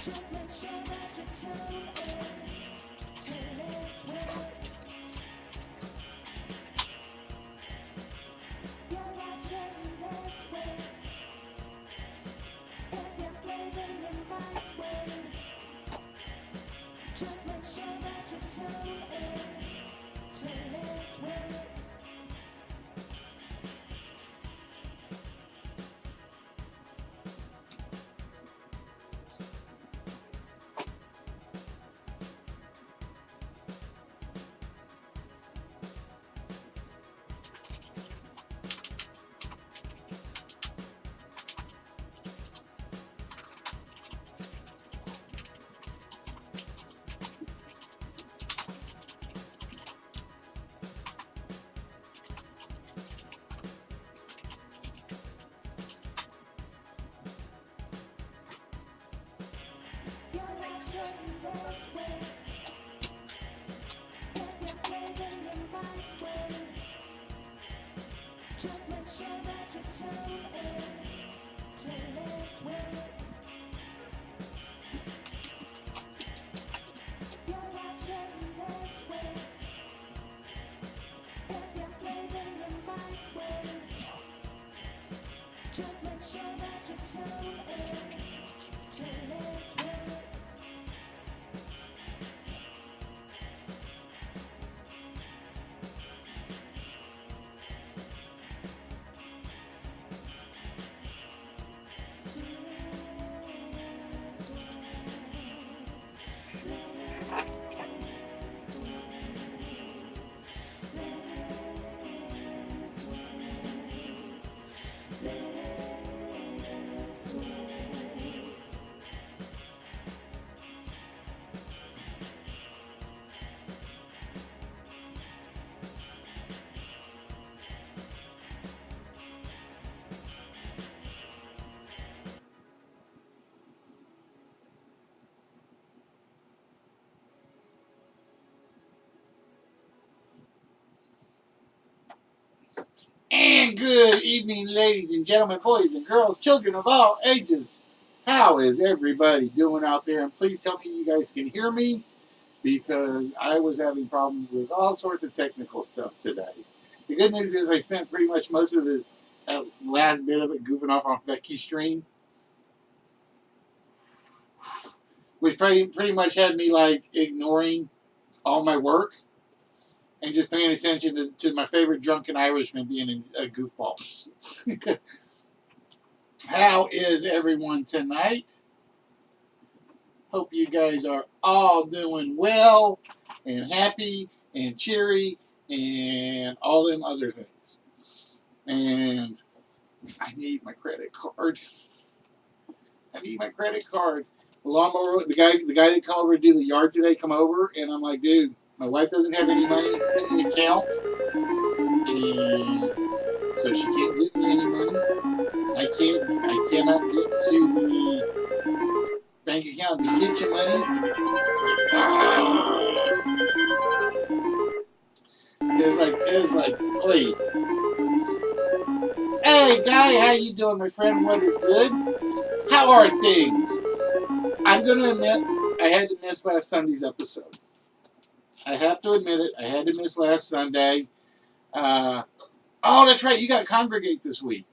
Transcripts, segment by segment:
Just make sure that you tune in to Lift Wits. You're watching Lift Wits. If you're blaming the right way, just make sure that you tune in to Lift Wits. You're watching Lift Wits. If you're blaming the right way, just make sure that you tune in to Lift Wits. You're watching Lift Wits. If you're blaming the right way, just make sure that you tune in to Lift Wits. And good evening, ladies and gentlemen, boys and girls, children of all ages. How is everybody doing out there? And please tell me you guys can hear me, because I was having problems with all sorts of technical stuff today. The good news is I spent pretty much most of the last bit of it goofing off on Becky's stream, which pretty much had me like ignoring all my work and just paying attention to my favorite drunken Irishman being a goofball. How is everyone tonight? Hope you guys are all doing well and happy and cheery and all them other things. And I need my credit card. The lawnmower, the guy that came over to do the yard today come over, and I'm like, dude, my wife doesn't have any money in the account, and so she can't get me any money. I cannot get to the bank account to get you money. It's like, oi. Hey, guy, how you doing, my friend? What is good? How are things? I'm going to admit I had to miss last Sunday's episode. I have to admit it. I had to miss last Sunday. Oh, that's right. You got Congregate this week.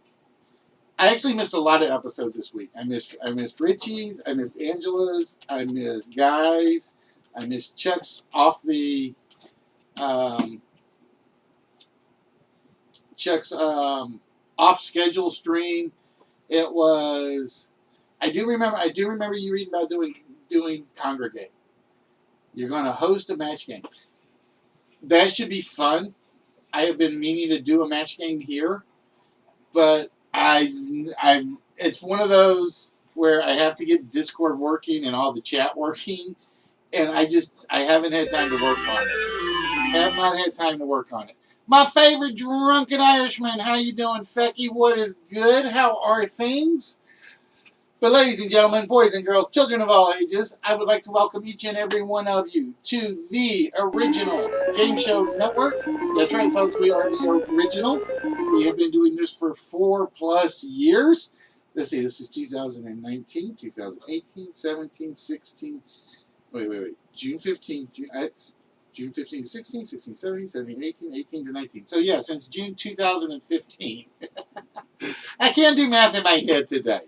I actually missed a lot of episodes this week. I missed Richie's. I missed Angela's. I missed Guy's. I missed Chuck's off the off schedule stream. It was. I do remember you reading about doing Congregate. You're going to host a match game. That should be fun. I have been meaning to do a match game here, but it's one of those where I have to get Discord working and all the chat working, and I haven't had time to work on it. Have not had time to work on it. My favorite drunken Irishman, how you doing, Fecky? What is good? How are things? But ladies and gentlemen, boys and girls, children of all ages, I would like to welcome each and every one of you to the original Game Show Network. That's right, folks, we are the original. We have been doing this for 4+ years. Let's see, this is 2019, 2018, 17, 16. Wait. June 15, June 15 to 16, 16, 17, 17, 18, 18 to 19. So yeah, since June 2015. I can't do math in my head today.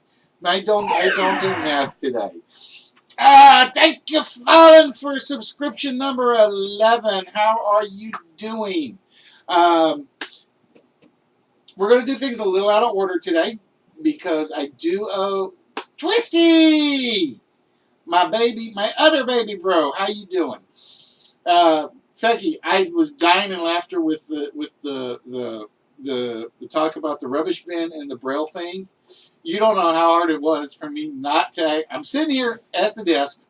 I don't do math today. Thank you, Fallen, for subscription number 11. How are you doing? We're going to do things a little out of order today because I do owe Twisty, my other baby bro. How you doing? Fecky, I was dying in laughter with the talk about the rubbish bin and the Braille thing. You don't know how hard it was for me not to. I'm sitting here at the desk,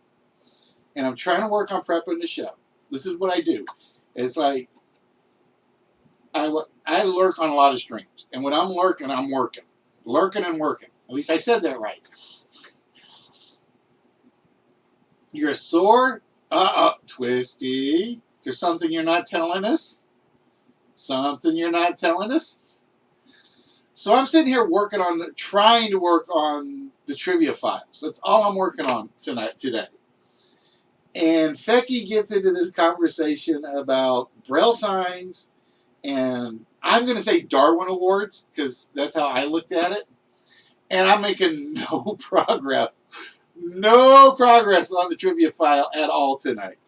and I'm trying to work on prepping the show. This is what I do. It's like I lurk on a lot of streams, and when I'm lurking, I'm working. Lurking and working. At least I said that right. You're sore? Twisty. There's something you're not telling us? Something you're not telling us? So I'm sitting here trying to work on the trivia files. That's all I'm working on today. And Fecky gets into this conversation about Braille signs, and I'm going to say Darwin Awards, because that's how I looked at it. And I'm making no progress. No progress on the trivia file at all tonight.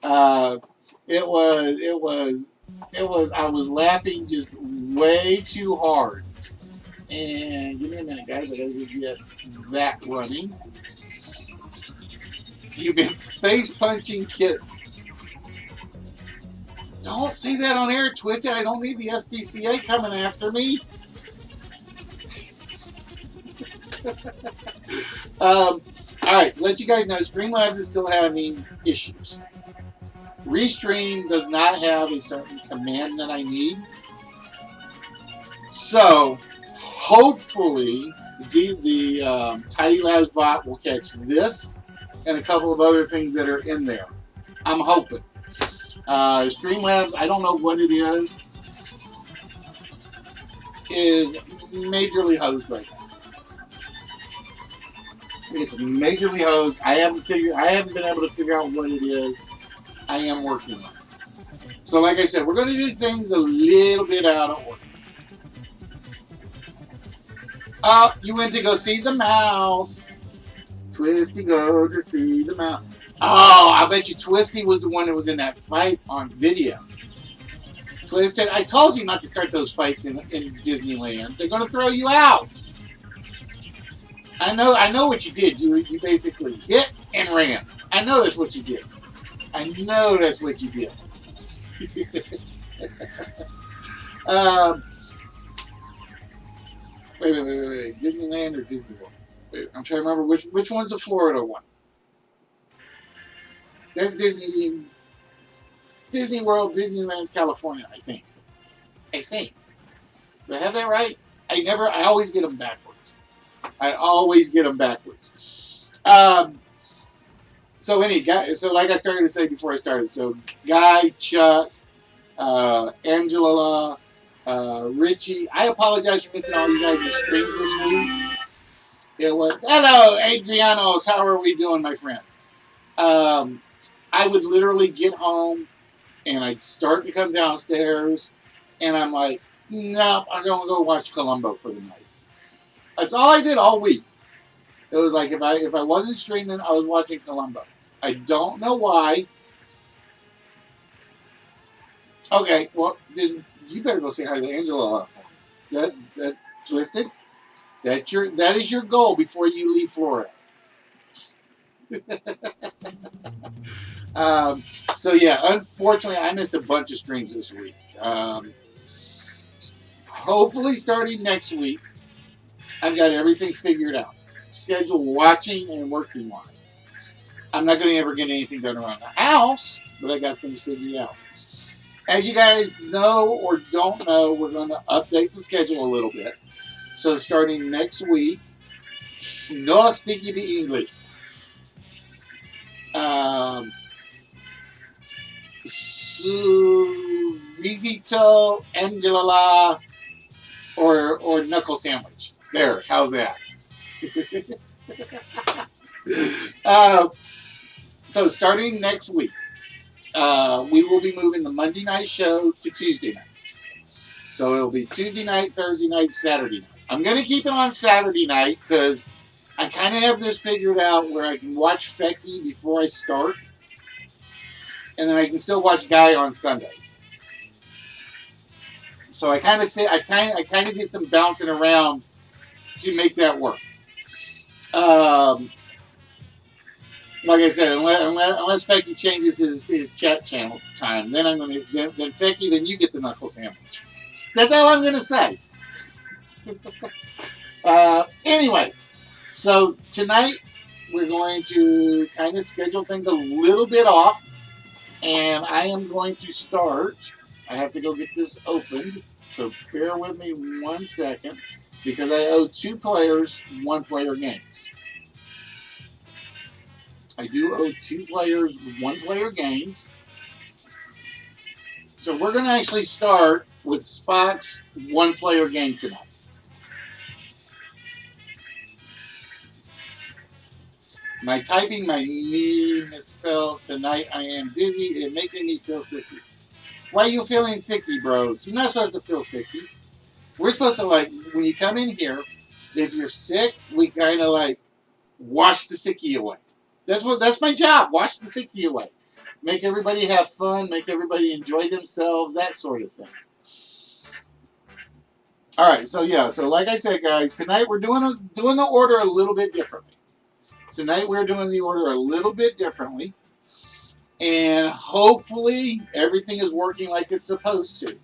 I was laughing just way too hard. And give me a minute, guys. I gotta get that running. You've been face punching kittens. Don't say that on air, Twisted. I don't need the SPCA coming after me. All right, to let you guys know, Streamlabs is still having issues. Restream does not have a certain command that I need. So, hopefully, the Tidy Labs bot will catch this and a couple of other things that are in there. I'm hoping. Streamlabs, I don't know what it is majorly hosed right now. It's majorly hosed. I haven't been able to figure out what it is. I am working on it. So like I said, we're going to do things a little bit out of order. Oh, you went to go see the mouse. Twisty go to see the mouse. Oh, I bet you Twisty was the one that was in that fight on video. Twisted, I told you not to start those fights in Disneyland. They're going to throw you out. I know what you did. You basically hit and ran. I know that's what you did. Wait. Disneyland or Disney World? Wait, I'm trying to remember which one's the Florida one. That's Disney World. Disneyland's California, I think. Do I have that right? I always get them backwards. So like I started to say before I started, so Guy, Chuck, Angela, Richie, I apologize for missing all you guys' streams this week. It was, hello, Adrianos, how are we doing, my friend? I would literally get home, and I'd start to come downstairs, and I'm like, nope, I'm going to go watch Columbo for the night. That's all I did all week. It was like if I wasn't streaming, I was watching Columbo. I don't know why. Okay, well, then you better go say hi to Angela for me. That Twisted. That is your goal before you leave Florida. So yeah, unfortunately, I missed a bunch of streams this week. Hopefully, starting next week, I've got everything figured out. Schedule watching and working wise. I'm not going to ever get anything done around the house, but I got things figured out. As you guys know or don't know, we're going to update the schedule a little bit. So starting next week, no speaking the English. Su visito Angela or knuckle sandwich. There, how's that? uh, so starting next week, we will be moving the Monday night show to Tuesday nights. So it'll be Tuesday night, Thursday night, Saturday night. I'm going to keep it on Saturday night because I kind of have this figured out where I can watch Fecky before I start, and then I can still watch Guy on Sundays. So I kind of get some bouncing around to make that work. Like I said, unless Fecky changes his chat channel time, then then Fecky, then you get the knuckle sandwich. That's all I'm gonna say. Anyway, so tonight we're going to kind of schedule things a little bit off, and I am going to start. I have to go get this opened, so bear with me 1 second because I owe 2 players 1 player games. I do owe 2 players 1 player games. So we're going to actually start with Spock's 1 player game tonight. My typing, my knee misspelled tonight. I am dizzy. It's making me feel sicky. Why are you feeling sicky, bros? You're not supposed to feel sicky. We're supposed to, like, when you come in here, if you're sick, we kind of like wash the sicky away. That's my job. Wash the sicky away. Make everybody have fun. Make everybody enjoy themselves. That sort of thing. All right. So yeah. So like I said, guys, tonight we're doing the order a little bit differently. Tonight we're doing the order a little bit differently, and hopefully everything is working like it's supposed to.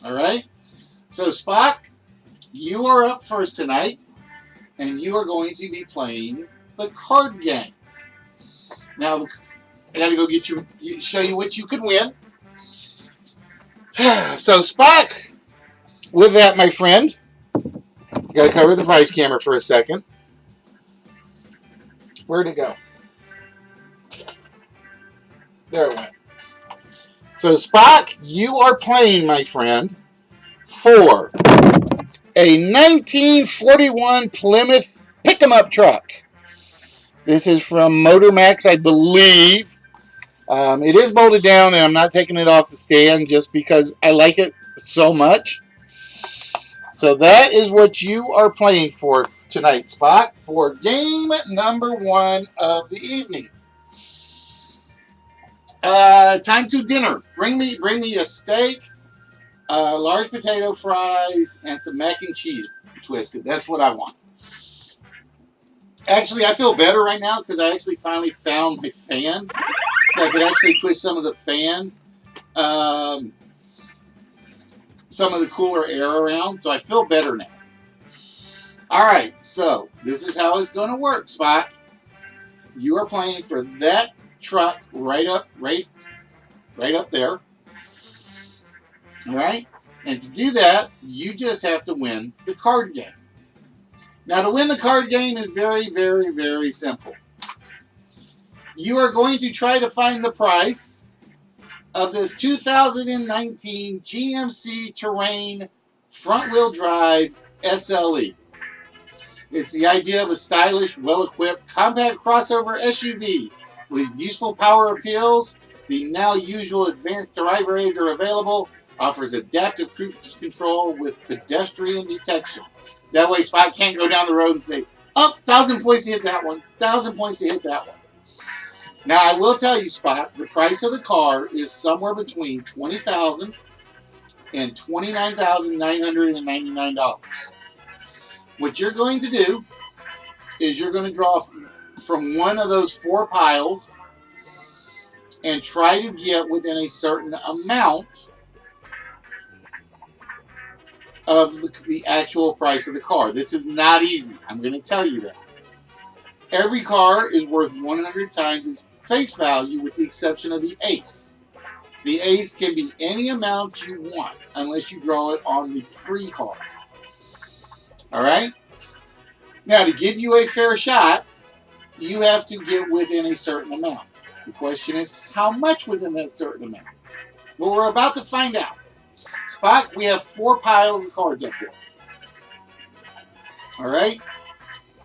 All right. So Spock, you are up first tonight, and you are going to be playing the card game. Now, I got to go show you what you can win. So, Spock, with that, my friend, got to cover the price camera for a second. Where'd it go? There it went. So, Spock, you are playing, my friend, for a 1941 Plymouth pick-em-up truck. This is from Motor Max, I believe. It is bolted down, and I'm not taking it off the stand just because I like it so much. So that is what you are playing for tonight, Spock, for game number 1 of the evening. Time to dinner. Bring me a steak, large potato fries, and some mac and cheese twisted. That's what I want. Actually, I feel better right now because I actually finally found my fan. So I could actually twist some of the fan, some of the cooler air around. So I feel better now. All right, so this is how it's going to work, Spock. You are playing for that truck right up there. All right, and to do that, you just have to win the card game. Now, to win the card game is very, very, very simple. You are going to try to find the price of this 2019 GMC Terrain front-wheel drive SLE. It's the idea of a stylish, well-equipped, compact crossover SUV with useful power appeals. The now usual advanced driver aids are available. Offers adaptive cruise control with pedestrian detection. That way Spock can't go down the road and say, oh, 1,000 points to hit that one, 1,000 points to hit that one. Now, I will tell you, Spock, the price of the car is somewhere between $20,000 and $29,999. What you're going to do is you're going to draw from one of those 4 piles and try to get within a certain amount of the actual price of the car. This is not easy. I'm going to tell you that. Every car is worth 100 times its face value with the exception of the ace. The ace can be any amount you want unless you draw it on the pre-card. Alright? Now, to give you a fair shot, you have to get within a certain amount. The question is, how much within that certain amount? Well, we're about to find out. Spock, we have 4 piles of cards up here. Alright?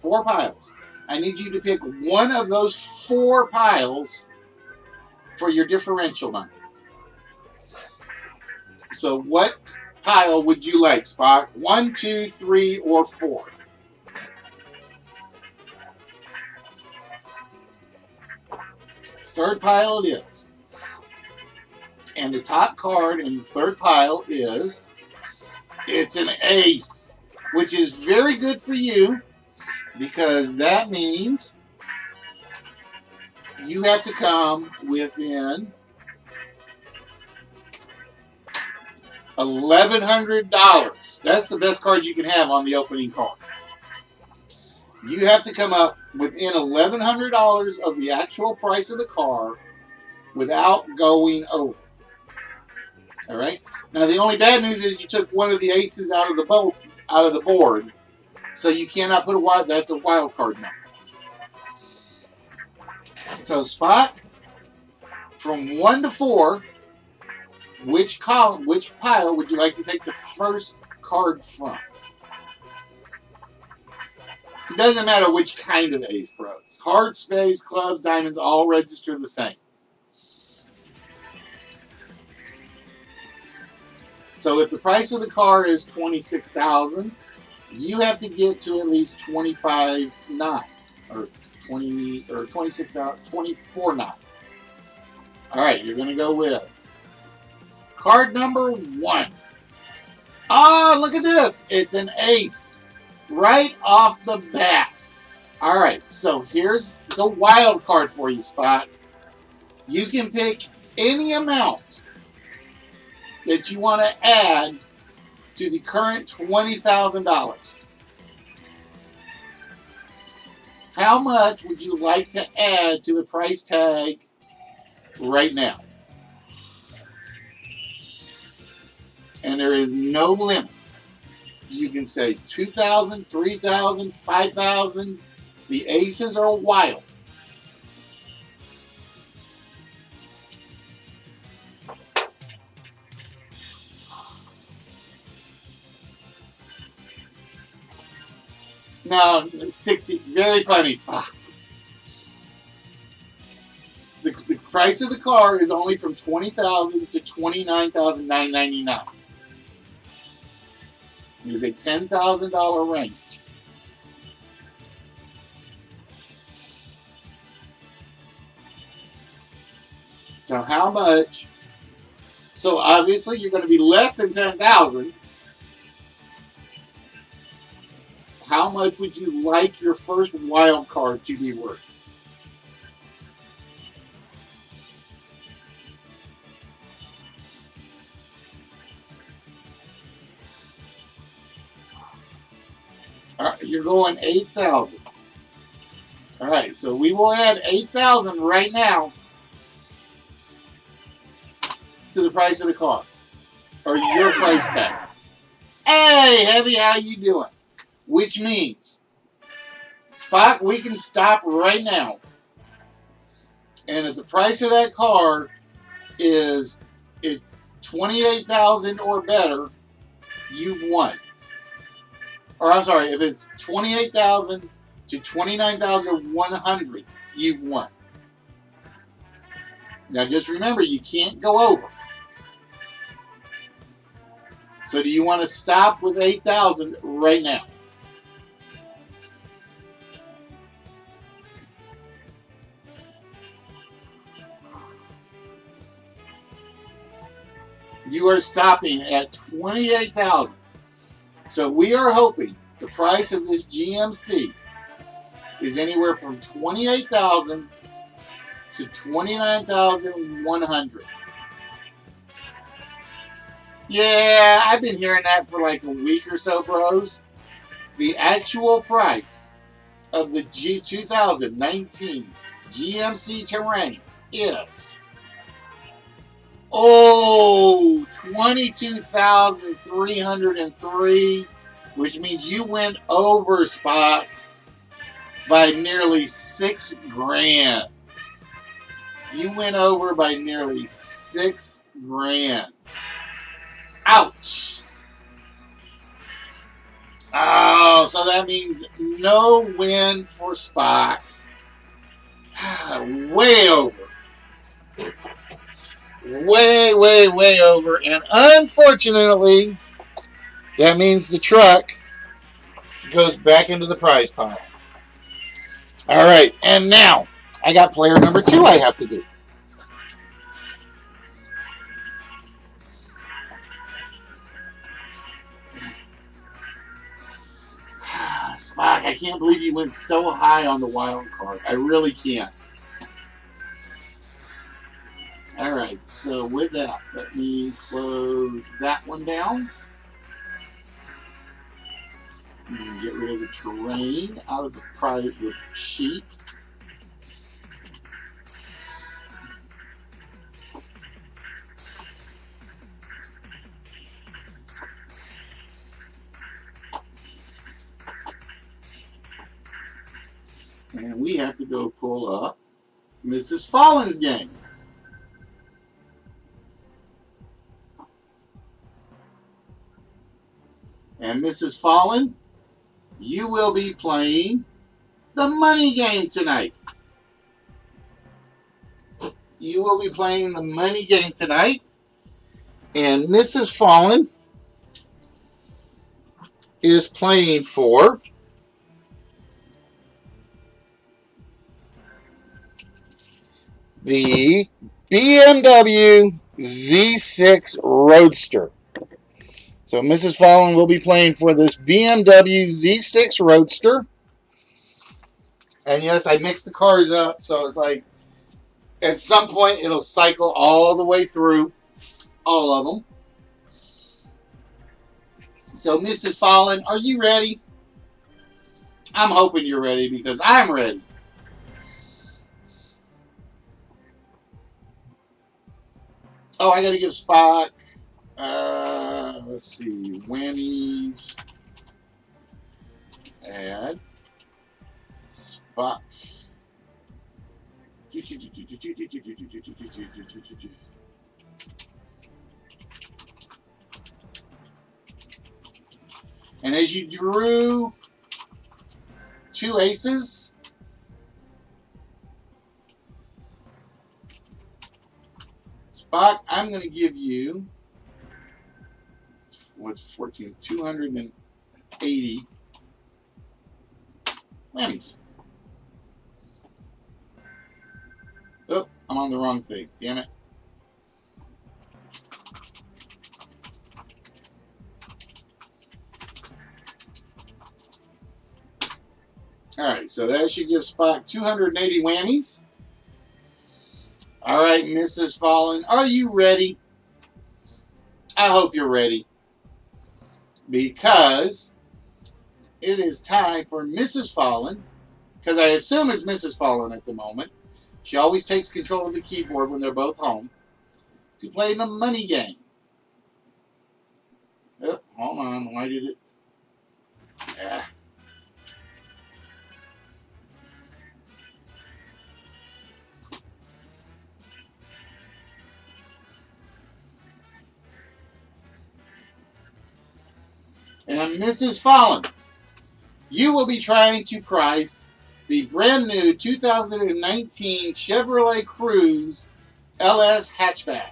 4 piles. I need you to pick one of those 4 piles for your differential number. So what pile would you like, Spock? 1, 2, 3, or 4? Third pile it is. And the top card in the third pile is, it's an ace, which is very good for you because that means you have to come within $1,100. That's the best card you can have on the opening card. You have to come up within $1,100 of the actual price of the car without going over. All right. Now the only bad news is you took one of the aces out of the board, so you cannot put a wild. That's a wild card number. So Spot, from 1 to 4, which pile would you like to take the first card from? It doesn't matter which kind of ace, bros. Hearts, spades, clubs, diamonds all register the same. So if the price of the car is $26,000, you have to get to at least $25,900 or $24,900. All right, you're going to go with card number 1. Ah, look at this. It's an ace right off the bat. All right, so here's the wild card for you, Spot. You can pick any amount that you want to add to the current $20,000. How much would you like to add to the price tag right now? And there is no limit. You can say $2,000, $3,000, $5,000. The aces are wild. No, 60. Very funny, Spot. The price of the car is only from $20,000 to $29,999. It is a $10,000 range. So how much? So obviously you're going to be less than $10,000. How much would you like your first wild card to be worth? All right, you're going 8,000. All right, so we will add 8,000 right now to the price of the car, or your price tag. Hey, Heavy, how you doing? Which means, Spock, we can stop right now. And if the price of that car is $28,000 or better, you've won. Or I'm sorry, if it's $28,000 to $29,100, you've won. Now just remember, you can't go over. So do you want to stop with 8,000 right now? You are stopping at 28,000. So we are hoping the price of this GMC is anywhere from 28,000 to 29,100. Yeah, I've been hearing that for like a week or so, bros. The actual price of the 2019 GMC Terrain is $22,303, which means you went over, Spock, by nearly $6,000. You went over by nearly $6,000. Ouch. Oh, so that means no win for Spock. Way over. Way over. And unfortunately, that means the truck goes back into the prize pile. All right, and now I got player number 2 I have to do. Spock, I can't believe you went so high on the wild card. I really can't. All right, so with that, let me close that one down. Get rid of the terrain out of the private sheet. And we have to go pull up Mrs. Fallen's game. And Mrs. Fallen, you will be playing the money game tonight. You will be playing the money game tonight. And Mrs. Fallen is playing for the BMW Z6 Roadster. So Mrs. Fallen will be playing for this BMW Z6 Roadster. And yes, I mixed the cars up, so it's like at some point it'll cycle all the way through all of them. So Mrs. Fallen, are you ready? I'm hoping you're ready because I'm ready. Oh, I got to give Spock, let's see, whammies, add, Spock. And as you drew 2 aces, Spock, I'm going to give you, what's 14, 280 whammies. Oh, I'm on the wrong thing. Damn it. All right, so that should give Spock 280 whammies. All right, Mrs. Fallen, are you ready? I hope you're ready. Because it is time for Mrs. Fallen, because I assume it's Mrs. Fallen at the moment. She always takes control of the keyboard when they're both home, to play the money game. Oh, hold on. Why did it? Ah. And Mrs. Fallen, you will be trying to price the brand new 2019 Chevrolet Cruze LS hatchback.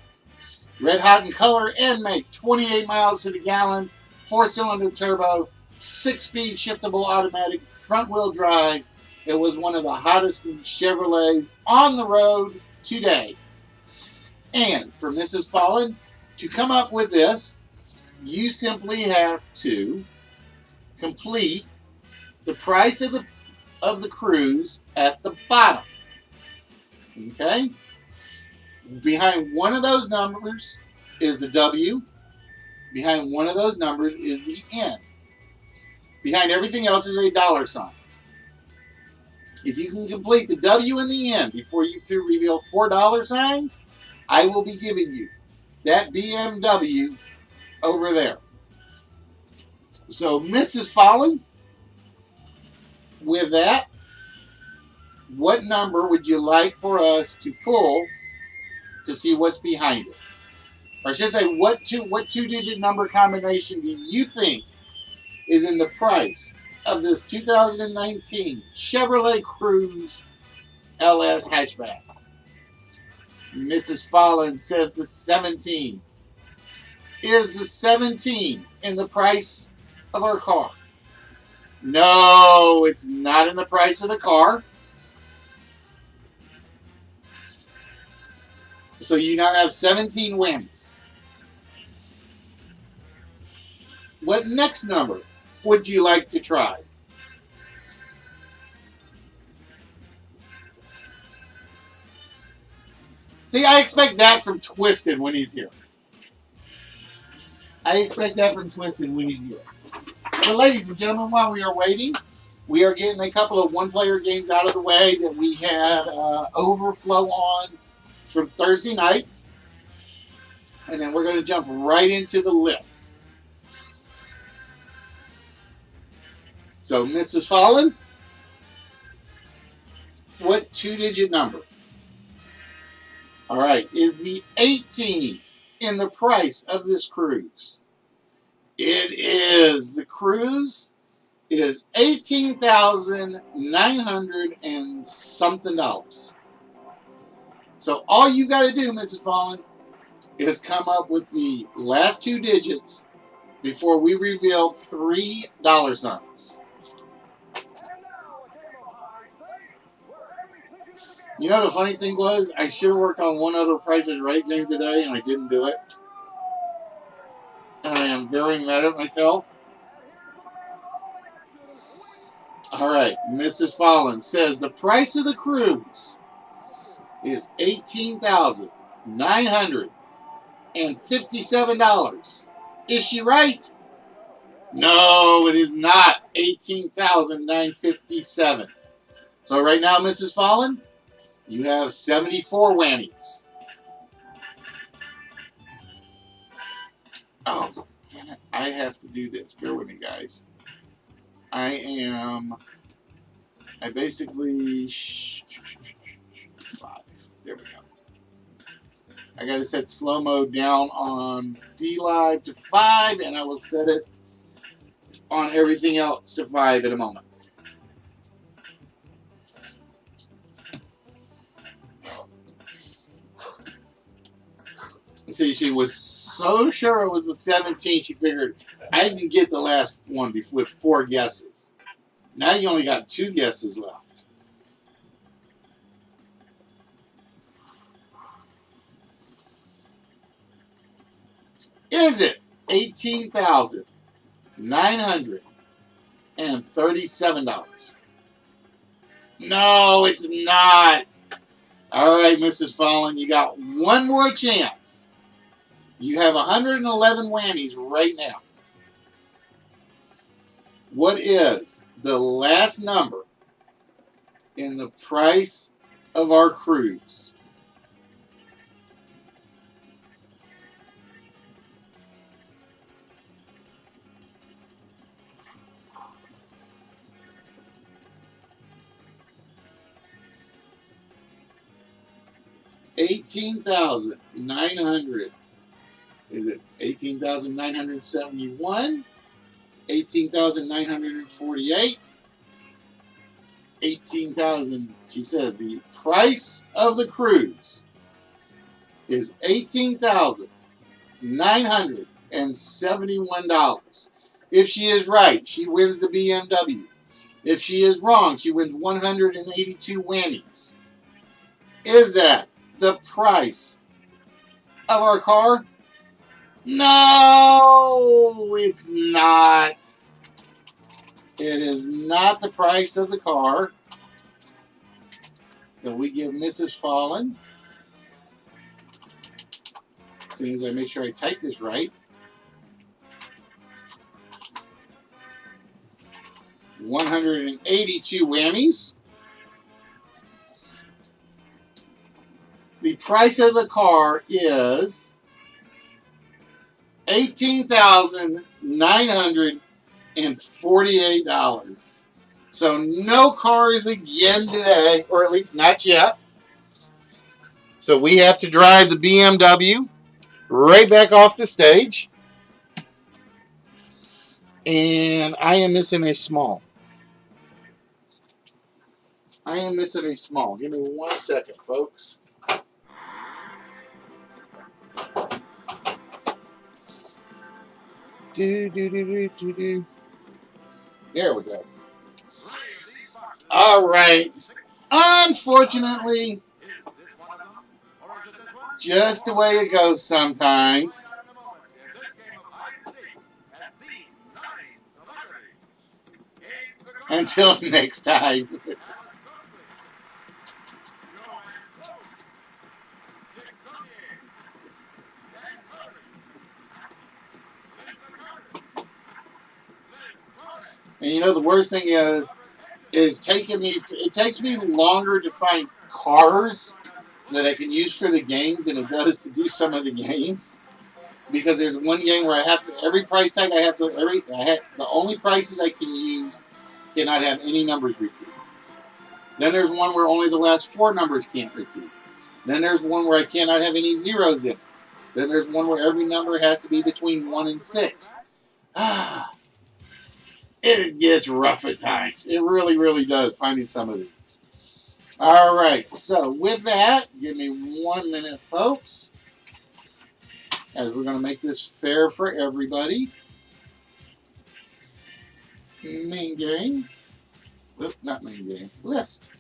Red hot in color and make, 28 miles to the gallon, 4-cylinder turbo, 6-speed shiftable automatic, front-wheel drive. It was one of the hottest Chevrolets on the road today. And for Mrs. Fallen, to come up with this, you simply have to complete the price of the Cruze at the bottom. Okay? Behind one of those numbers is the W. Behind one of those numbers is the N. Behind everything else is a dollar sign. If you can complete the W and the N before you reveal $4 signs, I will be giving you that BMW over there. So, Mrs. Fallen, with that, what number would you like for us to pull to see what's behind it? Or I should say, what two-digit number combination do you think is in the price of this 2019 Chevrolet Cruze LS hatchback? Mrs. Fallon says the 17. Is the 17 in the price of our car? No, it's not in the price of the car. So you now have 17 whammies. What next number would you like to try? See, I expect that from Twisted when he's here. I expect that from Twisted when he's here. So, ladies and gentlemen, while we are waiting, we are getting a couple of one-player games out of the way that we had overflow on from Thursday night. And then we're going to jump right into the list. So, Mrs. Fallon, what two-digit number? All right, is the 18 in the price of this Cruze? It is. The Cruze is $18,900 and something dollars. So all you got to do, Mrs. Fallon, is come up with the last two digits before we reveal $3 signs. You know, the funny thing was, I should have worked on one other Price is Right game today, and I didn't do it. And I am very mad at myself. All right, Mrs. Fallon says the price of the Cruze is $18,957. Is she right? No, it is not $18,957. So right now, Mrs. Fallon, you have 74 whammies. Oh, damn it. I have to do this. Bear with me, guys. I basically... 5. There we go. I got to set slow-mo down on D-Live to 5, and I will set it on everything else to 5 in a moment. See, she was so sure it was the 17, she figured I can get the last one with 4 guesses. Now you only got 2 guesses left. Is it $18,937? No, it's not. All right, Mrs. Fallon, you got one more chance. You have 111 whammies right now. What is the last number in the price of our Cruze? $18,900. Is it 18,971? 18,948? 18,000. She says the price of the Cruze is $18,971. If she is right, she wins the BMW. If she is wrong, she wins 182 whammies. Is that the price of our car? No, it's not. It is not the price of the car. So we give Mrs. Fallon, as soon as I make sure I type this right, 182 whammies. The price of the car is $18,948. So no cars again today, or at least not yet. So we have to drive the BMW right back off the stage. And I am missing a small. I am missing a small. Give me 1 second, folks. Do. There we go. All right. Unfortunately, just the way it goes sometimes. Until next time. And you know the worst thing is it takes me longer to find cars that I can use for the games than it does to do some of the games. Because there's one game where I have to, every price tag the only prices I can use cannot have any numbers repeat. Then there's one where only the last 4 numbers can't repeat. Then there's one where I cannot have any zeros in it. Then there's one where every number has to be between 1 and 6. It gets rough at times. It really, really does, finding some of these. All right, so with that, give me 1 minute, folks, as we're going to make this fair for everybody. Main game. Oop, not main game. List.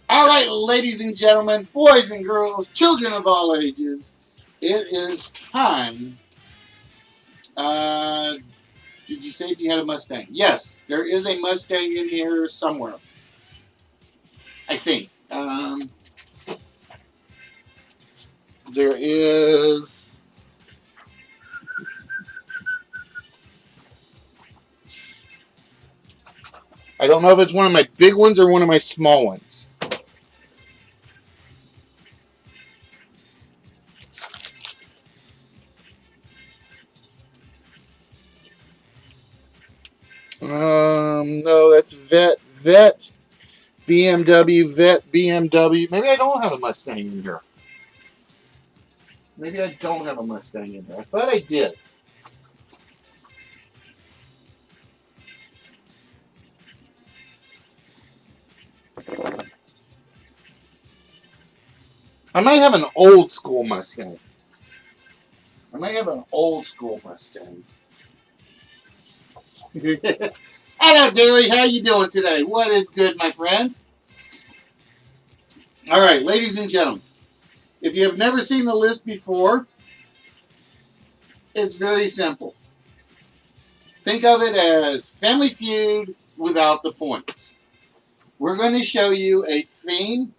All right, ladies and gentlemen, boys and girls, children of all ages, it is time. Did you say if you had a Mustang? Yes, there is a Mustang in here somewhere. I think. There is. I don't know if it's one of my big ones or one of my small ones. No, that's Vet, BMW, Vet, BMW. Maybe I don't have a Mustang in here. Maybe I don't have a Mustang in here. I thought I did. I might have an old school Mustang. Hello, Barry. How you doing today? What is good, my friend? All right, ladies and gentlemen. If you have never seen the list before, it's very simple. Think of it as Family Feud without the points. We're going to show you a theme,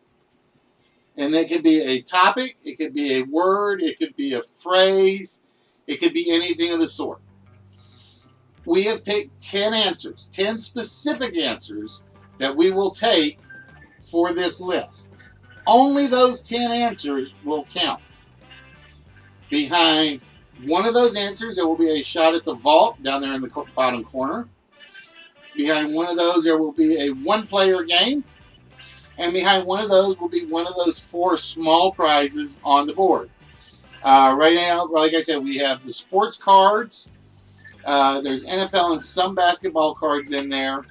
and it could be a topic, it could be a word, it could be a phrase, it could be anything of the sort. We have picked 10 answers, 10 specific answers that we will take for this list. Only those 10 answers will count. Behind one of those answers, there will be a shot at the vault down there in the bottom corner. Behind one of those, there will be a one-player game. And behind one of those will be one of those 4 small prizes on the board. Right now, like I said, we have the sports cards. There's NFL and some basketball cards in there.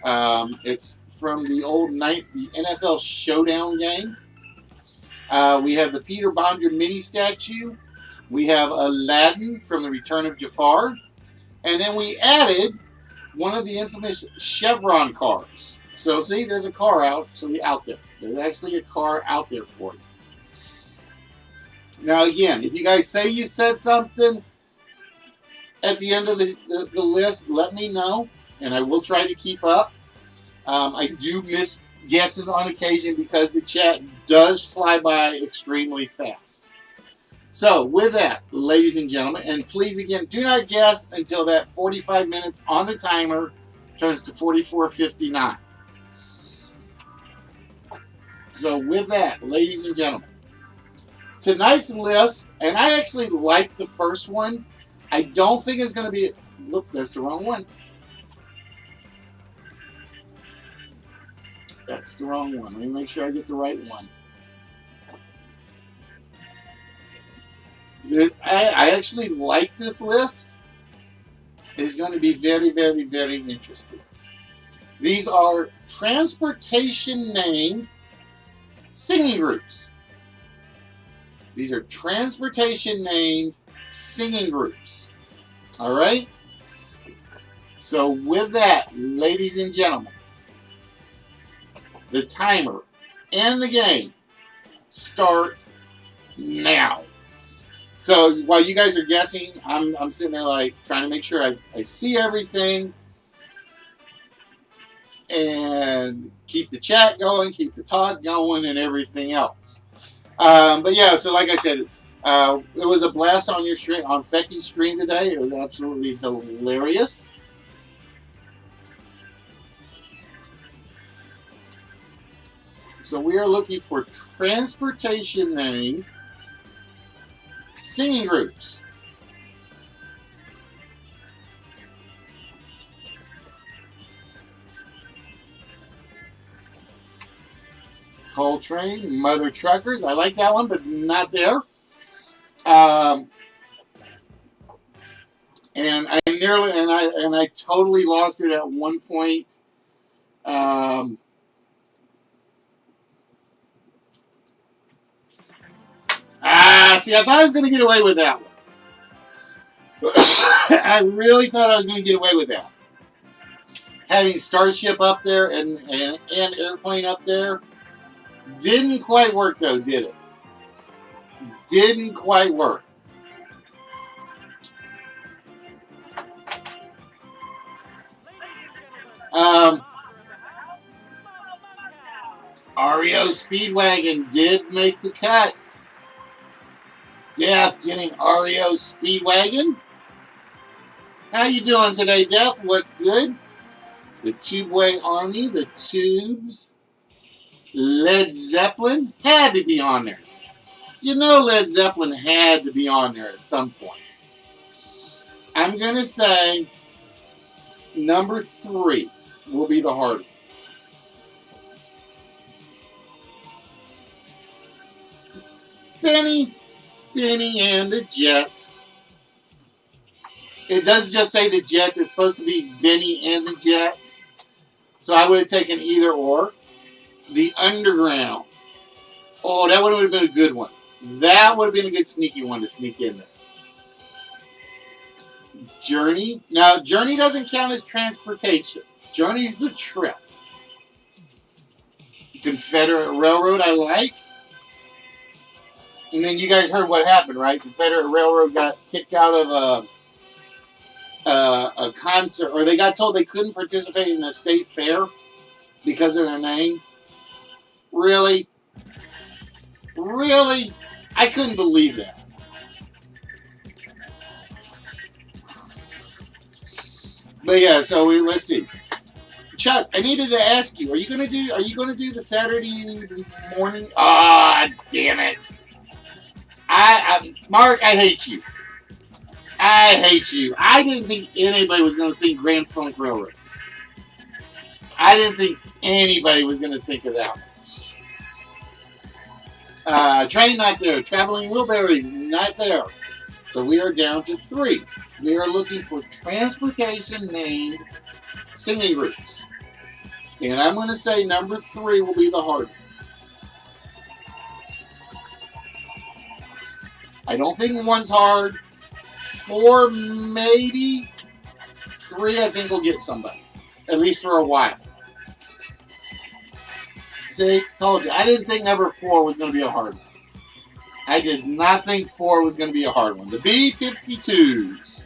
It's from the old the NFL Showdown game. We have the Peter Bondra mini statue. We have Aladdin from the Return of Jafar. And then we added one of the infamous Chevron cars. So see, there's a car out there. There's actually a car out there for you. Now again, if you guys say you said something at the end of the list, let me know, and I will try to keep up. I do miss guesses on occasion because the chat does fly by extremely fast. So with that, ladies and gentlemen, and please again, do not guess until that 45 minutes on the timer turns to 44:59. So with that, ladies and gentlemen, tonight's list, and I actually like the first one. I don't think it's going to be... Look, that's the wrong one. That's the wrong one. Let me make sure I get the right one. I actually like this list. is going to be very, very, very interesting. These are transportation named singing groups. These are transportation named singing groups. All right? So with that, ladies and gentlemen, the timer and the game start now. So while you guys are guessing, I'm sitting there like trying to make sure I see everything and keep the chat going, keep the talk going, and everything else. But yeah, so like I said, it was a blast on your stream, on Fecky's stream today. It was absolutely hilarious. So we are looking for transportation named singing groups. Coltrane, Mother Truckers. I like that one, but not there. And I totally lost it at one point. See, I thought I was going to get away with that one. I really thought I was going to get away with that. Having Starship up there and Airplane up there didn't quite work, though, did it? Didn't quite work. REO Speedwagon did make the cut. Death getting REO Speedwagon. How you doing today, Death? What's good? The Tubeway Army, the Tubes, Led Zeppelin had to be on there. You know Led Zeppelin had to be on there at some point. I'm going to say number 3 will be the hard one. Benny and the Jets. It does just say the Jets. It's supposed to be Benny and the Jets. So I would have taken either or. The Underground. Oh, that would have been a good one. That would have been a good sneaky one to sneak in there. Journey. Now, Journey doesn't count as transportation. Journey's the trip. Confederate Railroad I like. And then you guys heard what happened, right? Confederate Railroad got kicked out of a concert, or they got told they couldn't participate in a state fair because of their name. Really? Really? I couldn't believe that. But yeah, so let's see. Chuck, I needed to ask you, are you gonna do the Saturday morning? Ah, damn it. Mark, I hate you. I hate you. I didn't think anybody was going to think Grand Funk Railroad. I didn't think anybody was going to think of that one. Train not there. Traveling Wilburys not there. So we are down to 3. We are looking for transportation named singing groups. And I'm going to say number 3 will be the hard one. I don't think 1's hard. 4 maybe. 3 I think will get somebody. At least for a while. See, told you. I didn't think number 4 was going to be a hard one. I did not think 4 was going to be a hard one. The B-52s.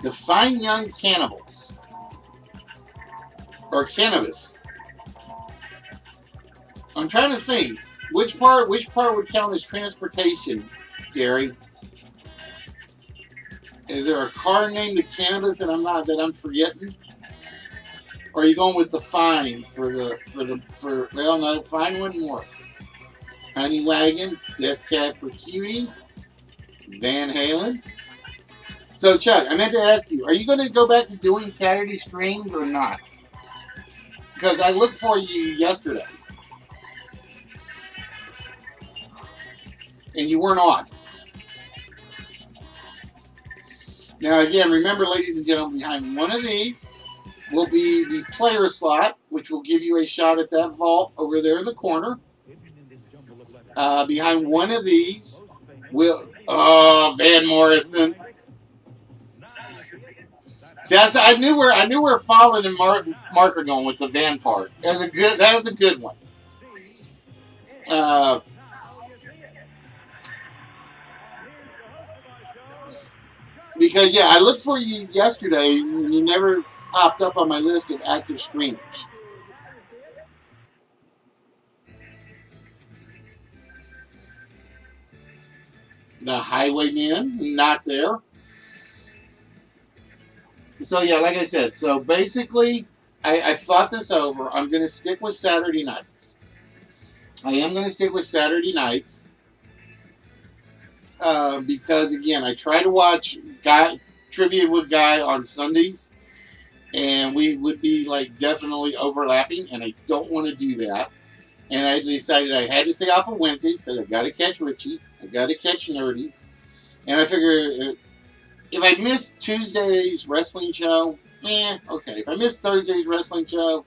The Fine Young Cannibals. Or Cannabis. I'm trying to think. Which part would count as transportation, Gary? Is there a car named the Cannabis that I'm forgetting? Or are you going with the Fine well no, Fine one more. Honey Wagon, Death Cab for Cutie, Van Halen. So Chuck, I meant to ask you, are you going to go back to doing Saturday streams or not? Because I looked for you yesterday. And you weren't on. Now, again, remember, ladies and gentlemen, behind one of these will be the player slot, which will give you a shot at that vault over there in the corner. Behind one of these will... Oh, Van Morrison. See, I knew where Fallon and Mark are going with the Van part. That is a good one. Because, yeah, I looked for you yesterday, and you never popped up on my list of active streamers. The Highwaymen, not there. So, yeah, like I said, so basically, I thought this over. I'm going to stick with Saturday nights. I am going to stick with Saturday nights. Because, again, I try to watch Trivia with Guy on Sundays, and we would be, like, definitely overlapping, and I don't want to do that. And I decided I had to stay off of Wednesdays because I got to catch Richie. I got to catch Nerdy. And I figure if I miss Tuesday's wrestling show, okay. If I miss Thursday's wrestling show,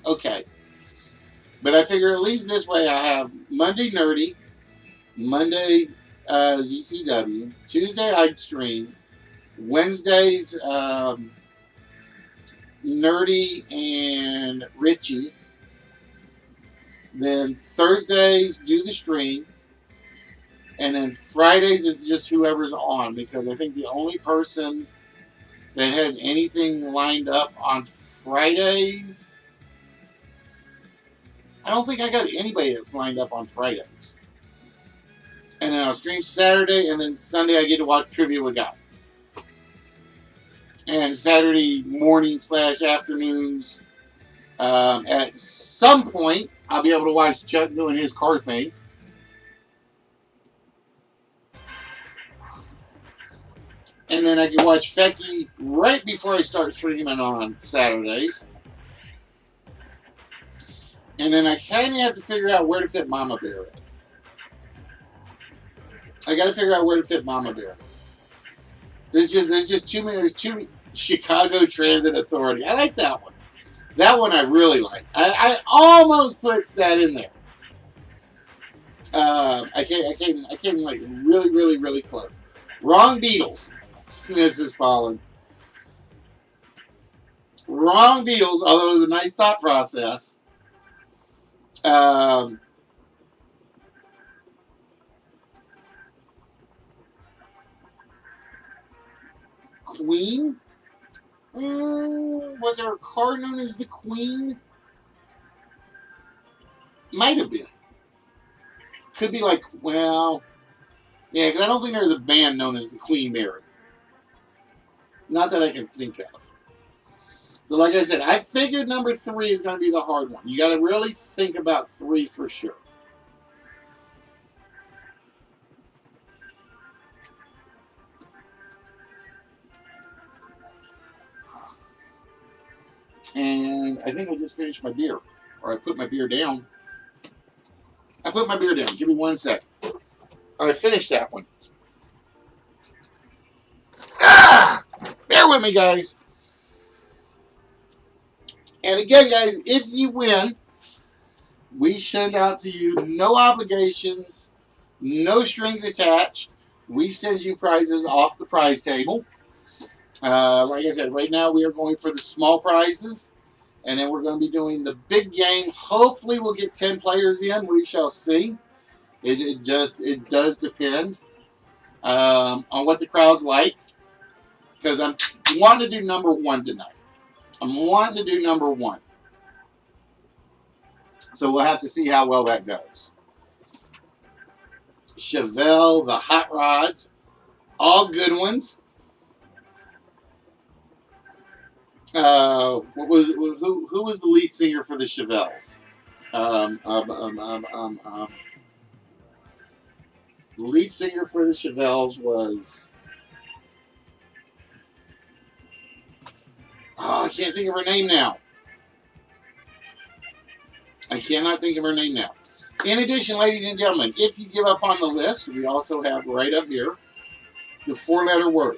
okay. But I figure at least this way I have Monday Nerdy, Monday ZCW, Tuesday I'd stream, Wednesdays Nerdy and Richie, then Thursdays do the stream, and then Fridays is just whoever's on, because I think the only person that has anything lined up on Fridays, I don't think I got anybody that's lined up on Fridays. And then I'll stream Saturday, and then Sunday I get to watch Trivia with Guy. And Saturday morning / afternoons, at some point, I'll be able to watch Chuck doing his car thing. And then I can watch Fecky right before I start streaming on Saturdays. And then I kind of have to figure out where to fit Mama Bear in. I got to figure out where to fit Mama Bear. There's just too many. There's too Chicago Transit Authority. I like that one. That one I really like. I almost put that in there. I came like really close. Wrong Beatles. Mrs. Fallen. Wrong Beatles, although it was a nice thought process. Queen? Was there a car known as the Queen? Might have been. Could be like, well, yeah, because I don't think there's a band known as the Queen Mary. Not that I can think of. So like I said, I figured number 3 is going to be the hard one. You got to really think about 3 for sure. And I think I just finished my beer. Or I put my beer down. I put my beer down. Give me 1 second. Or I finished that one. Bear with me, guys. And again, guys, if you win, we send out to you no obligations, no strings attached. We send you prizes off the prize table. Like I said, right now we are going for the small prizes. And then we're going to be doing the big game. Hopefully we'll get 10 players in. We shall see. It does depend on what the crowd's like. Because I'm wanting to do number 1 tonight. I'm wanting to do number 1. So we'll have to see how well that goes. Chevelle, the Hot Rods, all good ones. Who was the lead singer for the Chevelles? The lead singer for the Chevelles was... Oh, I can't think of her name now. I cannot think of her name now. In addition, ladies and gentlemen, if you give up on the list, we also have right up here the 4-letter word.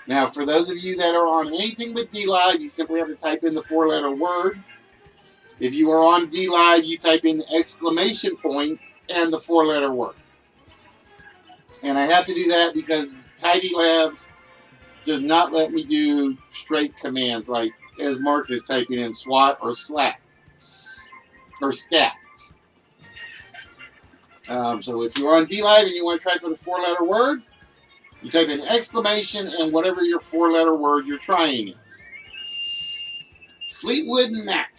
Now, for those of you that are on anything but DLive, you simply have to type in the 4-letter word. If you are on DLive, you type in the exclamation point and the 4-letter word. And I have to do that because Tidy Labs does not let me do straight commands like as Mark is typing in SWAT or SLAT or STAT. So if you're on DLive and you want to try for the 4-letter word, you type in exclamation and whatever your 4-letter word you're trying is. Fleetwood Mac,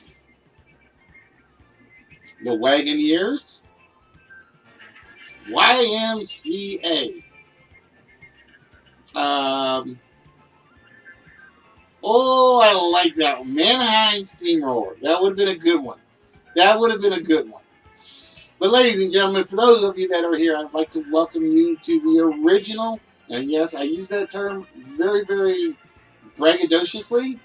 the Wagoneers, YMCA. I like that one. Mannheim Steamroller. That would have been a good one. That would have been a good one. But ladies and gentlemen, for those of you that are here, I'd like to welcome you to the original, and yes, I use that term very, very braggadociously,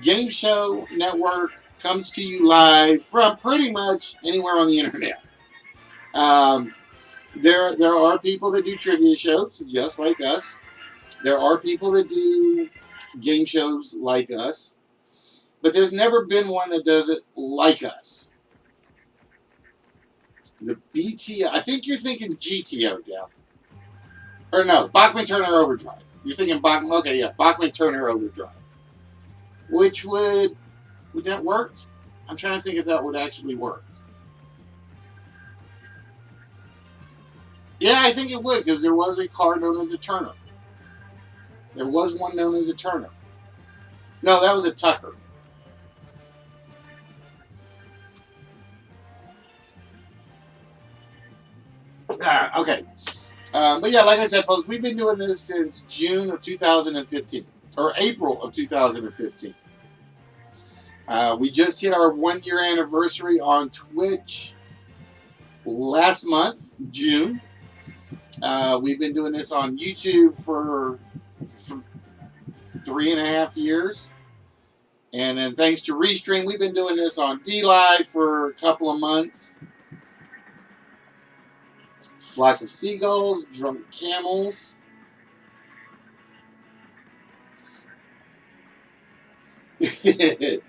Game Show Network comes to you live from pretty much anywhere on the internet. There are people that do trivia shows just like us. There are people that do game shows like us. But there's never been one that does it like us. The BTO, I think you're thinking GTO, Jeff. Or no, Bachman-Turner Overdrive. You're thinking Bachman-Turner Overdrive. Which would that work? I'm trying to think if that would actually work. Yeah, I think it would, because there was a car known as a Turner. There was one known as a Turner. No, that was a Tucker. Okay. But yeah, like I said, folks, we've been doing this since June of 2015. Or April of 2015. We just hit our 1-year anniversary on Twitch last month, June. We've been doing this on YouTube for 3.5 years. And then thanks to Restream, we've been doing this on DLive for a couple of months. Flock of Seagulls, Drunk Camels. I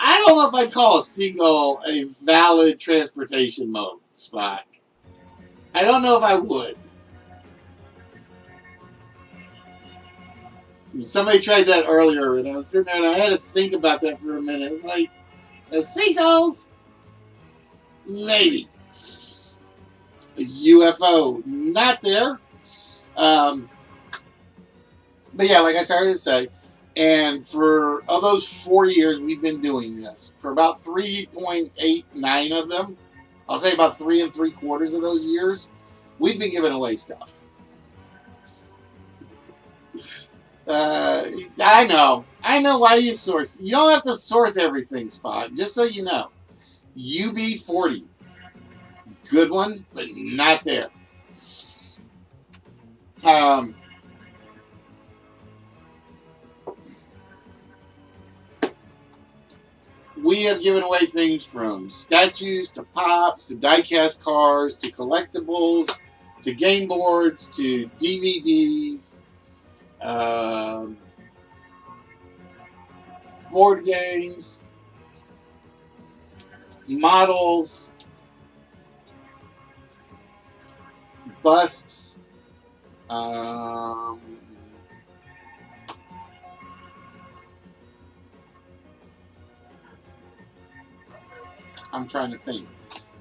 don't know if I'd call a seagull a valid transportation mode, Spock. I don't know if I would. Somebody tried that earlier, and I was sitting there, and I had to think about that for a minute. It's like, the seagulls? Maybe. A UFO? Not there. But yeah, like I started to say, and for of those 4 years we've been doing this, for about 3.89 of them, I'll say about 3 3/4 of those years, we've been giving away stuff. I know why you source. You don't have to source everything, Spot. Just so you know, UB40, good one, but not there. We have given away things from statues to pops to die-cast cars to collectibles to game boards to DVDs, board games, models, busts, I'm trying to think.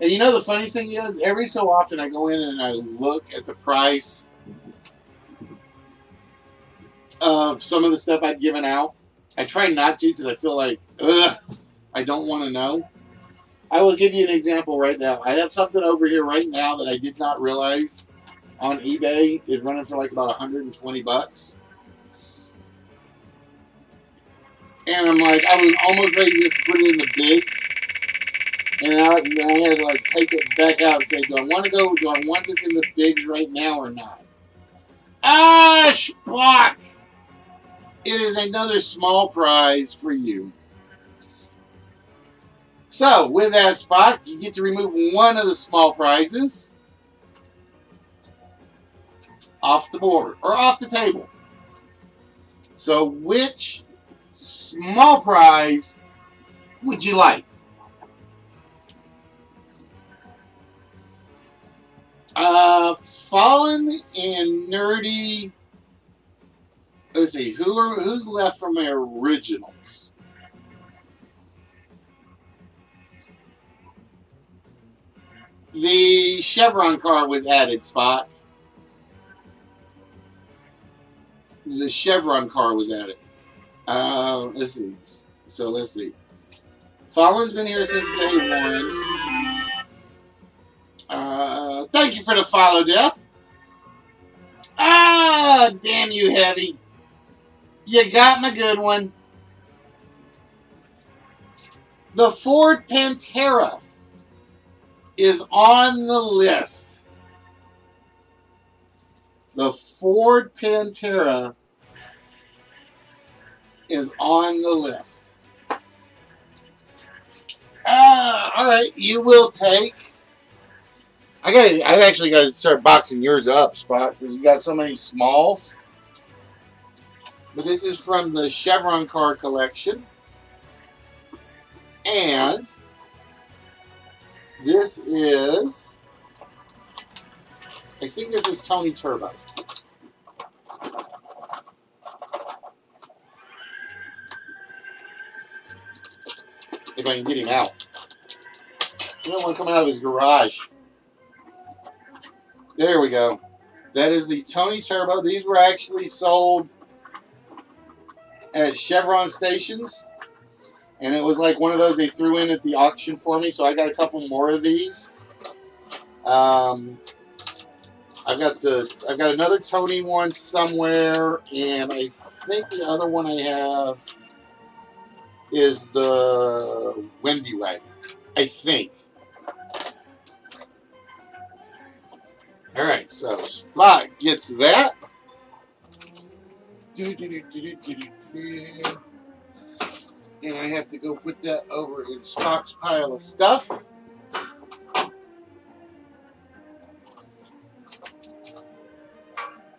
And you know the funny thing is, every so often I go in and I look at the price of some of the stuff I've given out. I try not to because I feel like, I don't want to know. I will give you an example right now. I have something over here right now that I did not realize on eBay is running for like about $120. And I'm like, I was almost ready to just put it in the bigs. And I had to like take it back out and say, do I want this in the bigs right now or not? Ah, Spock! It is another small prize for you. So, with that, Spock, you get to remove one of the small prizes. off the board or off the table. So which small prize would you like? Fallen and Nerdy. Let's see, who's left from my originals? The Chevron car was added, Spot. The Chevron car was added. Let's see. So let's see. Fallen's been here since day one. Thank you for the follow, Death. Ah, damn you, Heavy. You got my good one. The Ford Pantera is on the list. The Ford Pantera is on the list. All right, you will take. I actually got to start boxing yours up, Spot, because you got so many smalls. But this is from the Chevron car collection, and this is. I think this is Tony Turbo. If I can get him out. I don't want to come out of his garage. There we go. That is the Tony Turbo. These were actually sold at Chevron stations. And it was like one of those they threw in at the auction for me. So I got a couple more of these. I've got another Tony one somewhere. And I think the other one I have is the Wendy Wagon. I think. Alright, so Spot gets that. And I have to go put that over in Spot's pile of stuff.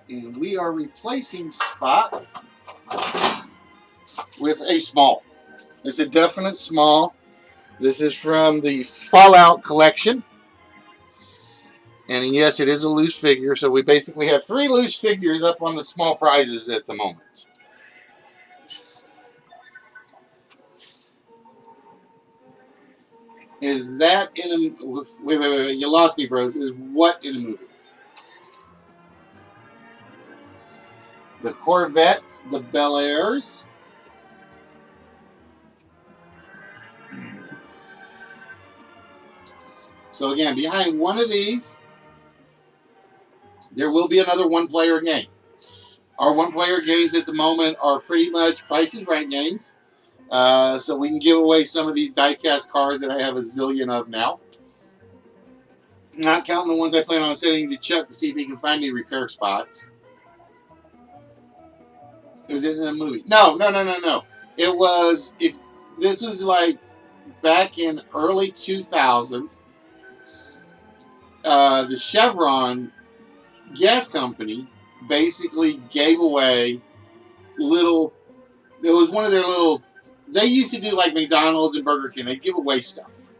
And we are replacing Spot with a small. It's a definite small. This is from the Fallout collection. And yes, it is a loose figure, so we basically have 3 loose figures up on the small prizes at the moment. Is that in a... Wait, you lost me, bros. Is what in a movie? The Corvettes, the Bel Airs. So again, behind one of these, there will be another one-player game. Our one-player games at the moment are pretty much Price is Right games. So we can give away some of these die-cast cars that I have a zillion of now. Not counting the ones I plan on sending to Chuck to see if he can find me repair spots. Was it in a movie? No. It was, if this was like back in early 2000, the Chevron gas company basically gave away little, it was one of their little, they used to do like McDonald's and Burger King, they'd give away stuff.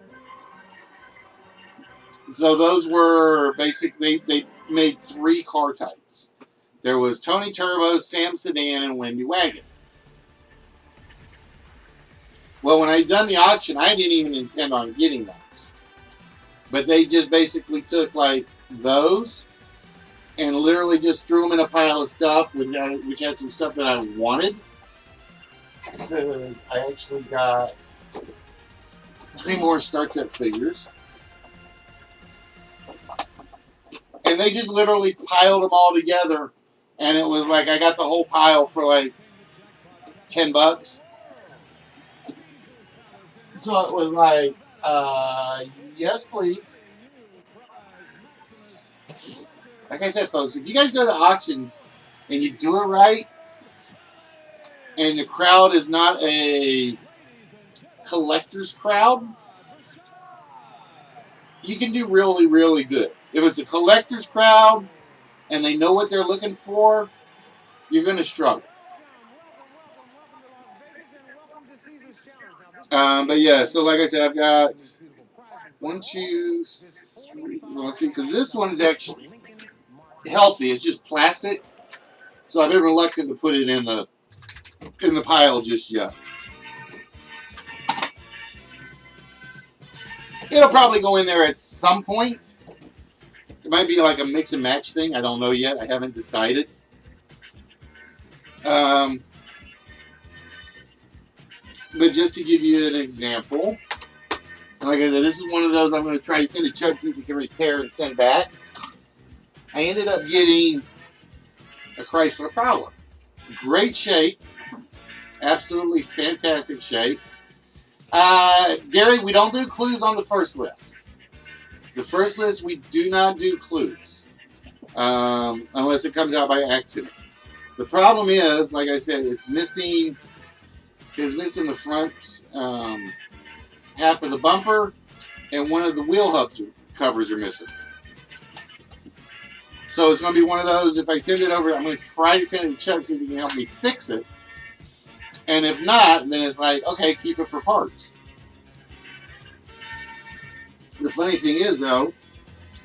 So those were basically, they made 3 car types. There was Tony Turbo, Sam Sedan, and Wendy Wagon. Well, when I'd done the auction, I didn't even intend on getting those. But they just basically took like those and literally just threw them in a pile of stuff, which had some stuff that I wanted. Because I actually got 3 more Star Trek figures. And they just literally piled them all together. And it was like I got the whole pile for like $10. So it was like, yes, please. Like I said, folks, if you guys go to auctions and you do it right, and the crowd is not a collector's crowd, you can do really, really good. If it's a collector's crowd and they know what they're looking for, you're going to struggle. But yeah, so like I said, I've got 1, 2, 3. Well, let's see, because this one is actually healthy. It's just plastic, so I've been reluctant to put it in the pile just yet. It'll probably go in there at some point. It might be like a mix and match thing. I don't know yet. I haven't decided. But just to give you an example, like I said, this is one of those I'm going to try to send to Chuck, see if we can repair and send back. I ended up getting a Chrysler Prowler. Great shape. Absolutely fantastic shape. Gary, we don't do clues on the first list. The first list, we do not do clues. Unless it comes out by accident. The problem is, like I said, it's missing the front half of the bumper, and one of the wheel hubs covers are missing. So it's going to be one of those, if I send it over, I'm going to try to send it to Chuck, see if he can help me fix it. And if not, then it's like, okay, keep it for parts. The funny thing is, though,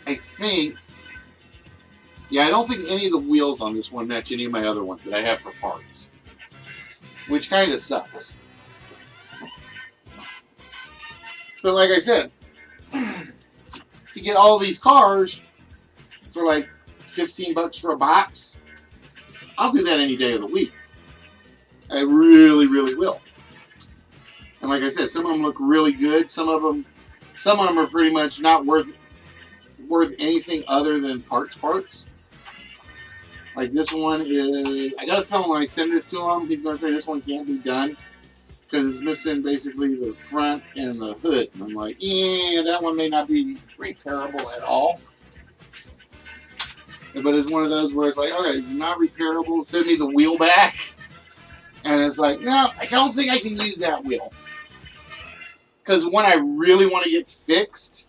I don't think any of the wheels on this one match any of my other ones that I have for parts. Which kind of sucks. But like I said, to get all these cars for like $15 for a box, I'll do that any day of the week. I really, really will. And like I said, some of them look really good. Some of them are pretty much not worth anything other than parts. Like this one is, I got a feeling when I send this to him, he's going to say this one can't be done because it's missing basically the front and the hood. And I'm like, yeah, that one may not be repairable at all. But it's one of those where it's like, okay, it's not repairable. Send me the wheel back. And it's like, no, I don't think I can use that wheel. Because when I really want to get fixed,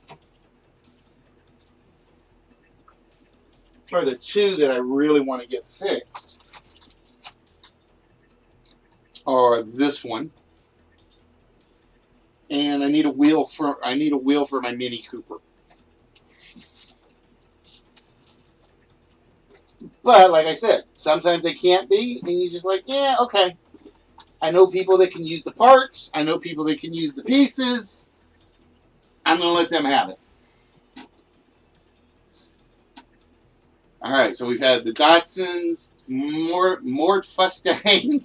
or the two that I really want to get fixed, are this one, and I need a wheel for my Mini Cooper. But like I said, sometimes they can't be, and you're just like, yeah, okay. I know people that can use the parts. I know people that can use the pieces. I'm going to let them have it. All right, so we've had the Datsuns, Mort Mustang,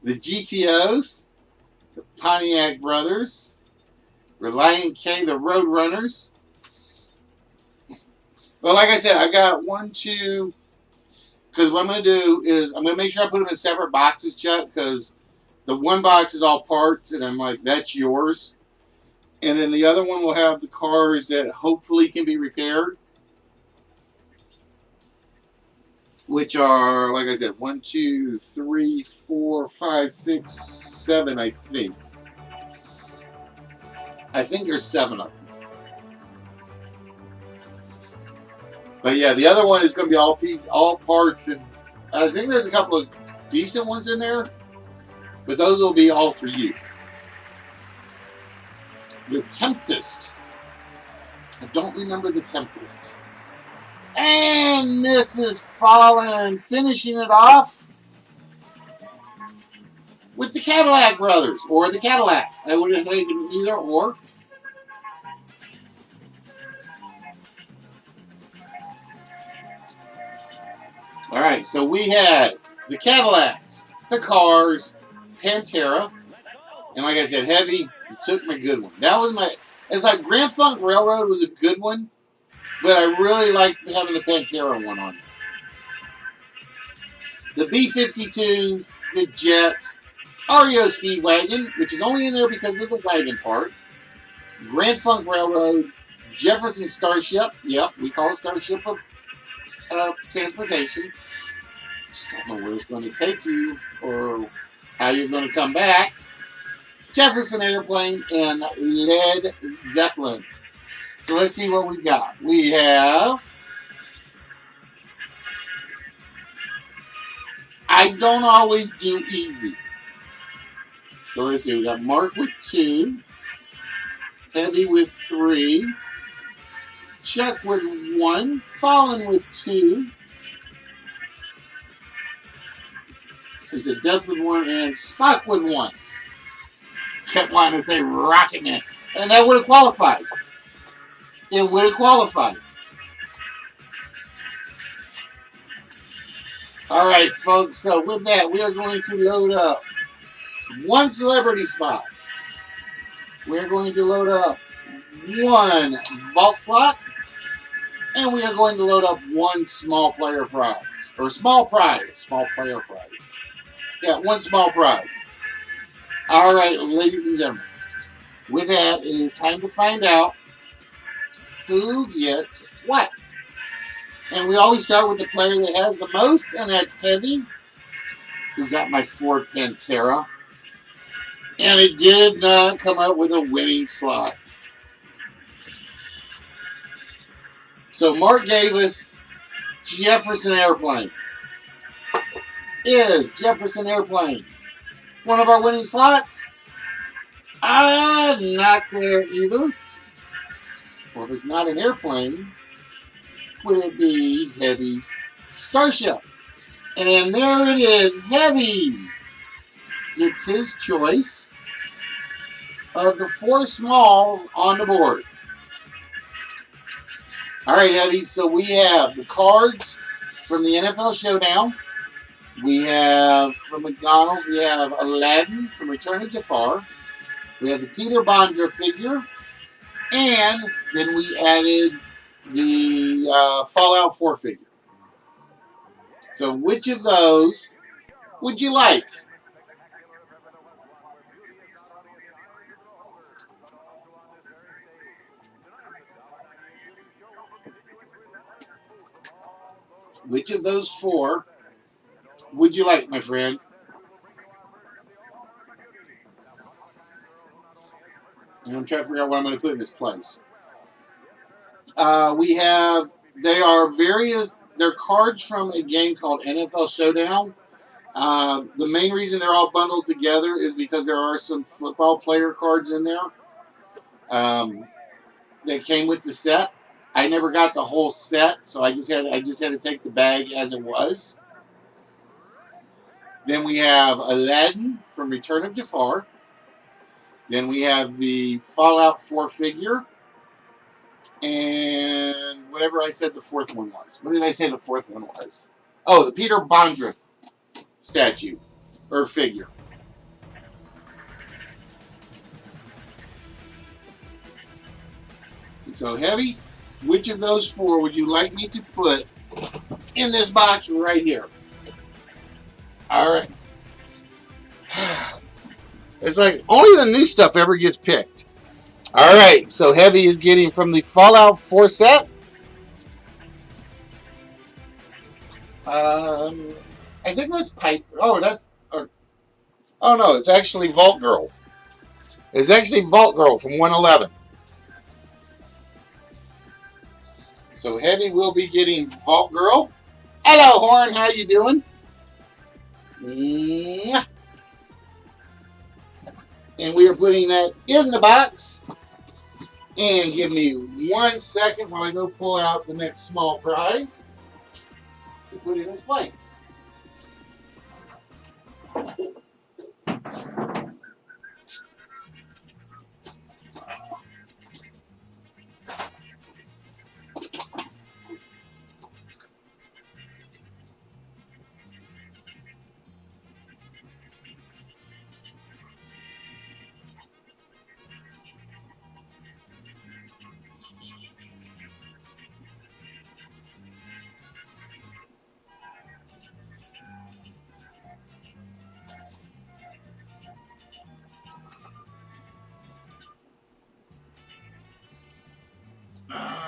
the GTOs, the Pontiac Brothers, Reliant K, the Roadrunners. Well, like I said, I've got 1, 2, because what I'm going to do is I'm going to make sure I put them in separate boxes, Chuck, because the one box is all parts, and I'm like, that's yours. And then the other one will have the cars that hopefully can be repaired, which are, like I said, 1, 2, 3, 4, 5, 6, 7, I think. I think there's 7 of them. But yeah, the other one is going to be all parts, and I think there's a couple of decent ones in there, but those will be all for you. The Tempest. I don't remember the Tempest. And Mrs. Fallen finishing it off with the Cadillac Brothers, or the Cadillac. I would have taken either or. Alright, so we had the Cadillacs, the cars, Pantera, and like I said, Heavy, you took my good one. That was it's like Grand Funk Railroad was a good one, but I really liked having the Pantera one on. The B-52s, the Jets, REO Speedwagon, which is only in there because of the wagon part, Grand Funk Railroad, Jefferson Starship, yep, we call it Starship of transportation. Just don't know where it's going to take you or how you're going to come back. Jefferson Airplane and Led Zeppelin. So let's see what we've got. We have I don't always do easy. So let's see. We got Mark with 2. Heavy with 3. Chuck with 1. Fallen with 2. There's a Death with 1 and Spock with 1. Kept wanting to say Rocket Man. And that would have qualified. It would have qualified. All right, folks. So with that, we are going to load up 1 celebrity spot. We're going to load up 1 vault slot. And we are going to load up 1 small player prize. Or small prize. Small player prize. Yeah, 1 small prize. All right, ladies and gentlemen. With that, it is time to find out who gets what. And we always start with the player that has the most, and that's Heavy, who got my Ford Pantera. And it did not come up with a winning slot. So Mark gave us Jefferson Airplane. Is Jefferson Airplane one of our winning slots? Not there either. Well, if it's not an airplane, would it be Heavy's Starship? And there it is. Heavy gets his choice of the 4 smalls on the board. All right, Heavy. So we have the cards from the NFL Showdown. We have, from McDonald's, we have Aladdin from Return of Jafar. We have the Peter Bondra figure. And then we added the Fallout 4 figure. So which of those would you like? Which of those 4 would you like, my friend? And I'm trying to figure out what I'm going to put in this place. They're cards from a game called NFL Showdown. The main reason they're all bundled together is because there are some football player cards in there that came with the set. I never got the whole set, so I just had to take the bag as it was. Then we have Aladdin from Return of Jafar. Then we have the Fallout 4 figure. And whatever I said the 4th one was. What did I say the 4th one was? Oh, the Peter Bondra statue or figure. So, Heavy, which of those 4 would you like me to put in this box right here? All right. It's like only the new stuff ever gets picked. All right. So Heavy is getting from the Fallout 4 set. I think that's Pipe. Oh, oh no, it's actually Vault Girl. It's actually Vault Girl from 111. So Heavy will be getting Vault Girl. Hello, Horn. How you doing? Mwah. And we are putting that in the box. And give me 1 second while I go pull out the next small prize to put in its place.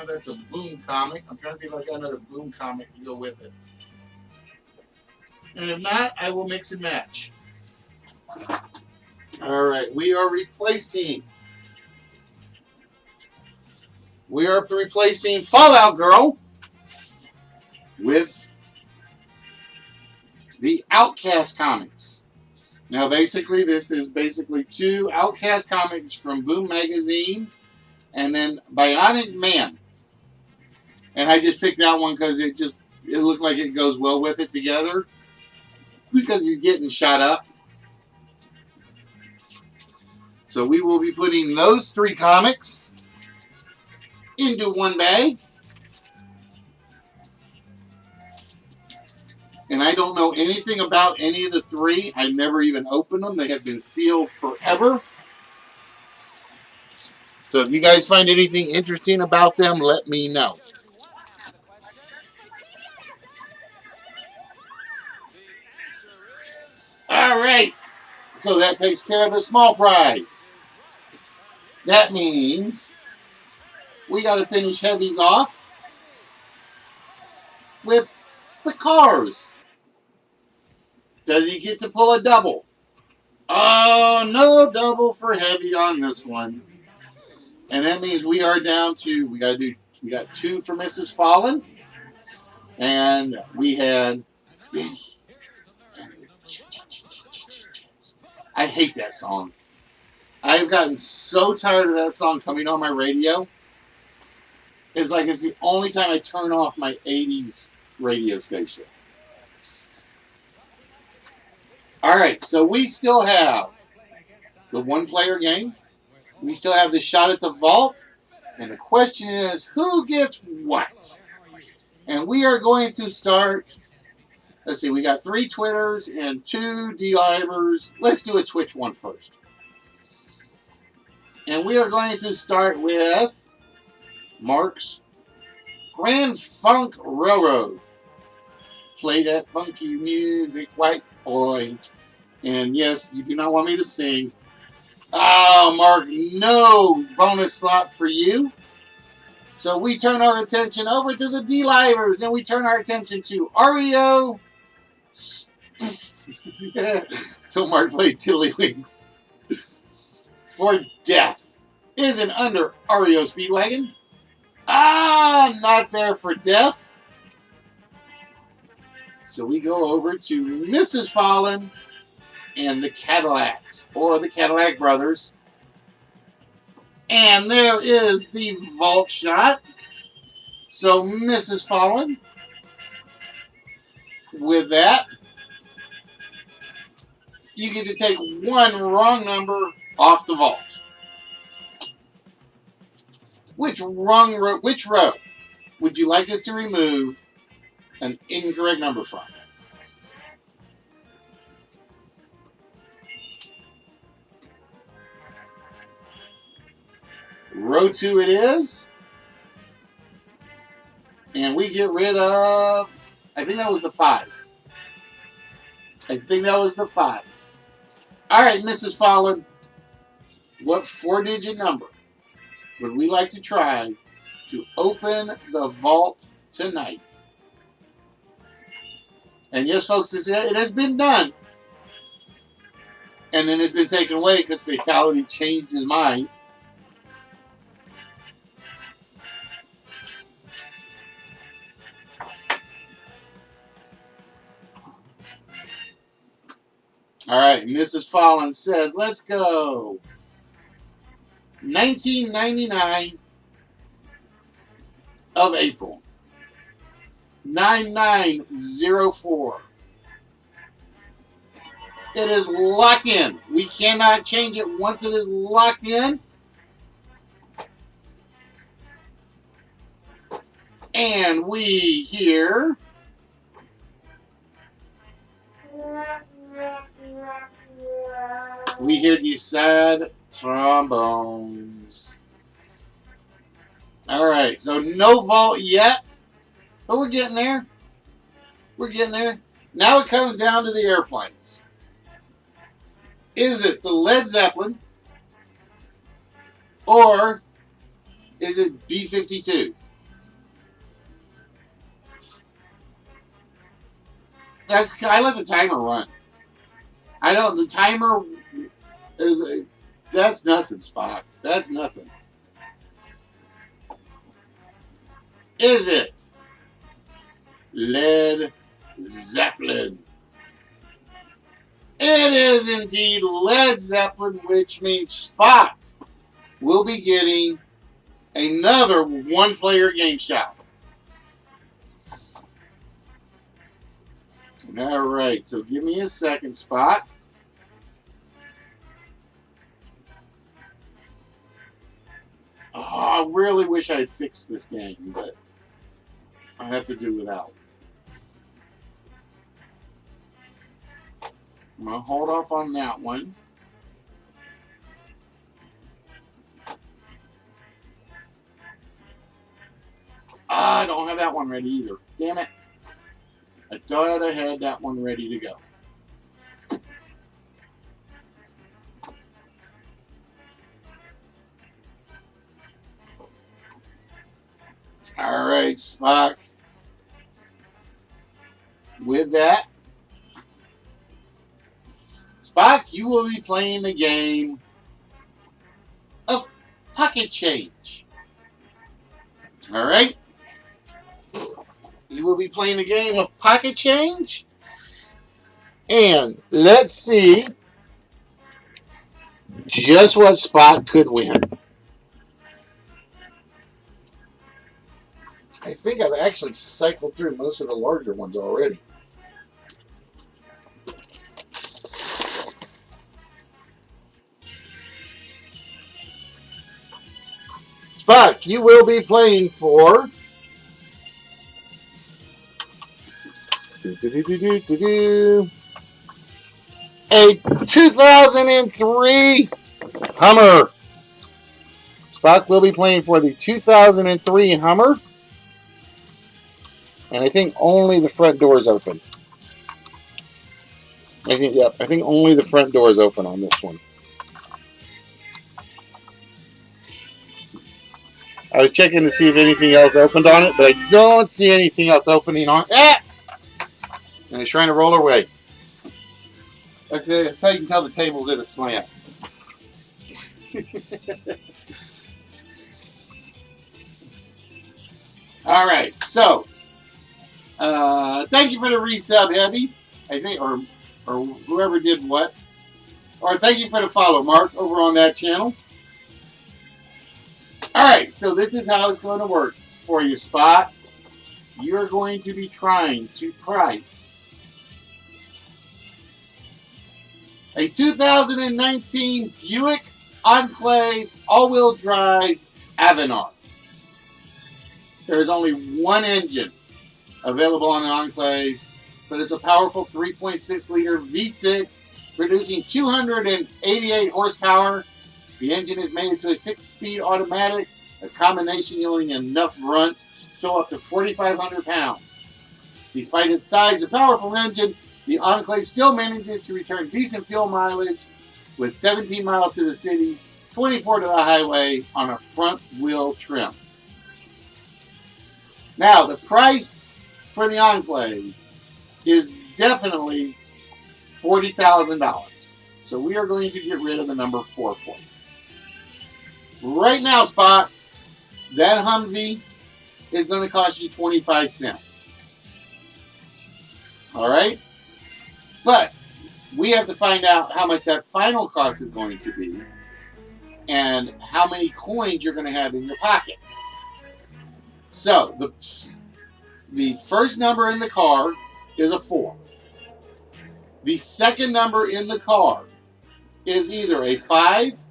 That's a Boom comic. I'm trying to think if I got another Boom comic to go with it. And if not, I will mix and match. All right, we are replacing Fallout Girl with the Outcast comics. Now, basically, this is basically 2 Outcast comics from Boom Magazine and then Bionic Man. And I just picked that one because it looked like it goes well with it together because he's getting shot up. So we will be putting those 3 comics into one bag. And I don't know anything about any of the 3. I never even opened them. They have been sealed forever. So if you guys find anything interesting about them, let me know. All right. So that takes care of the small prize. That means we got to finish heavies off with the cars. Does he get to pull a double? Oh, no double for heavy on this one. And that means we are down to, we got 2 for Mrs. Fallen. And we had Betty. I hate that song. I've gotten so tired of that song coming on my radio. It's like it's the only time I turn off my 80s radio station. Alright, so we still have the 1-player game. We still have the shot at the vault. And the question is, who gets what? And we are going to start, let's see, we got 3 Twitters and 2 D-Livers. Let's do a Twitch one first. And we are going to start with Mark's Grand Funk Railroad. Play that funky music, white boy. And yes, you do not want me to sing. Oh, Mark, no bonus slot for you. So we turn our attention over to the D-Livers, and we turn our attention to REO. Till Mark plays Tiddlywinks. For death. Isn't under REO Speedwagon. Ah, not there for death. So we go over to Mrs. Fallen and the Cadillacs, or the Cadillac Brothers. And there is the vault shot. So Mrs. Fallen, with that, you get to take 1 wrong number off the vault. Which row would you like us to remove an incorrect number from? Row 2 it is. And we get rid of, I think that was the 5. I think that was the 5. All right, Mrs. Fallen, what 4-digit number would we like to try to open the vault tonight? And yes, folks, it has been done. And then it's been taken away because Fatality changed his mind. All right, Mrs. Fallen says, let's go. 1999 of April. 9904. It is locked in. We cannot change it once it is locked in. And we hear these sad trombones. All right, so no vault yet, but we're getting there. We're getting there. Now it comes down to the airplanes. Is it the Led Zeppelin or is it B-52? I let the timer run. I know the timer is that's nothing, Spock. That's nothing. Is it Led Zeppelin? It is indeed Led Zeppelin, which means Spock will be getting another one-player game shot. All right, so give me a second, Spock. Oh, I really wish I had fixed this game, but I have to do without. I'm going to hold off on that one. I don't have that one ready either. Damn it. I thought I had that one ready to go. All right, Spock. With that, Spock, you will be playing the game of pocket change. All right? You will be playing the game of pocket change. And let's see just what Spock could win. I think I've actually cycled through most of the larger ones already. Spock, you will be playing for a 2003 Hummer. Spock will be playing for the 2003 Hummer. And I think only the front door is open. I think only the front door is open on this one. I was checking to see if anything else opened on it, but I don't see anything else opening on it. Ah! And it's trying to roll away. That's how you can tell the table's at a slant. All right, so thank you for the resub, Heavy. I think, or whoever did what. Or thank you for the follow, Mark, over on that channel. All right, so this is how it's going to work for you, Spot. You're going to be trying to price a 2019 Buick Enclave all-wheel drive Avenir. There is only one engine available on the Enclave, but it's a powerful 3.6-liter V6 producing 288 horsepower. The engine is made into a 6-speed automatic, a combination yielding enough brunt to fill up to 4,500 pounds. Despite its size and powerful engine, the Enclave still manages to return decent fuel mileage with 17 miles to the city, 24 to the highway on a front-wheel trim. Now, the price for the Enclave is definitely $40,000. So we are going to get rid of the number 4 for you. Right now, Spot, that Humvee is going to cost you 25 cents. All right? But we have to find out how much that final cost is going to be and how many coins you're going to have in your pocket. So, the first number in the card is a 4. The second number in the card is either a 5,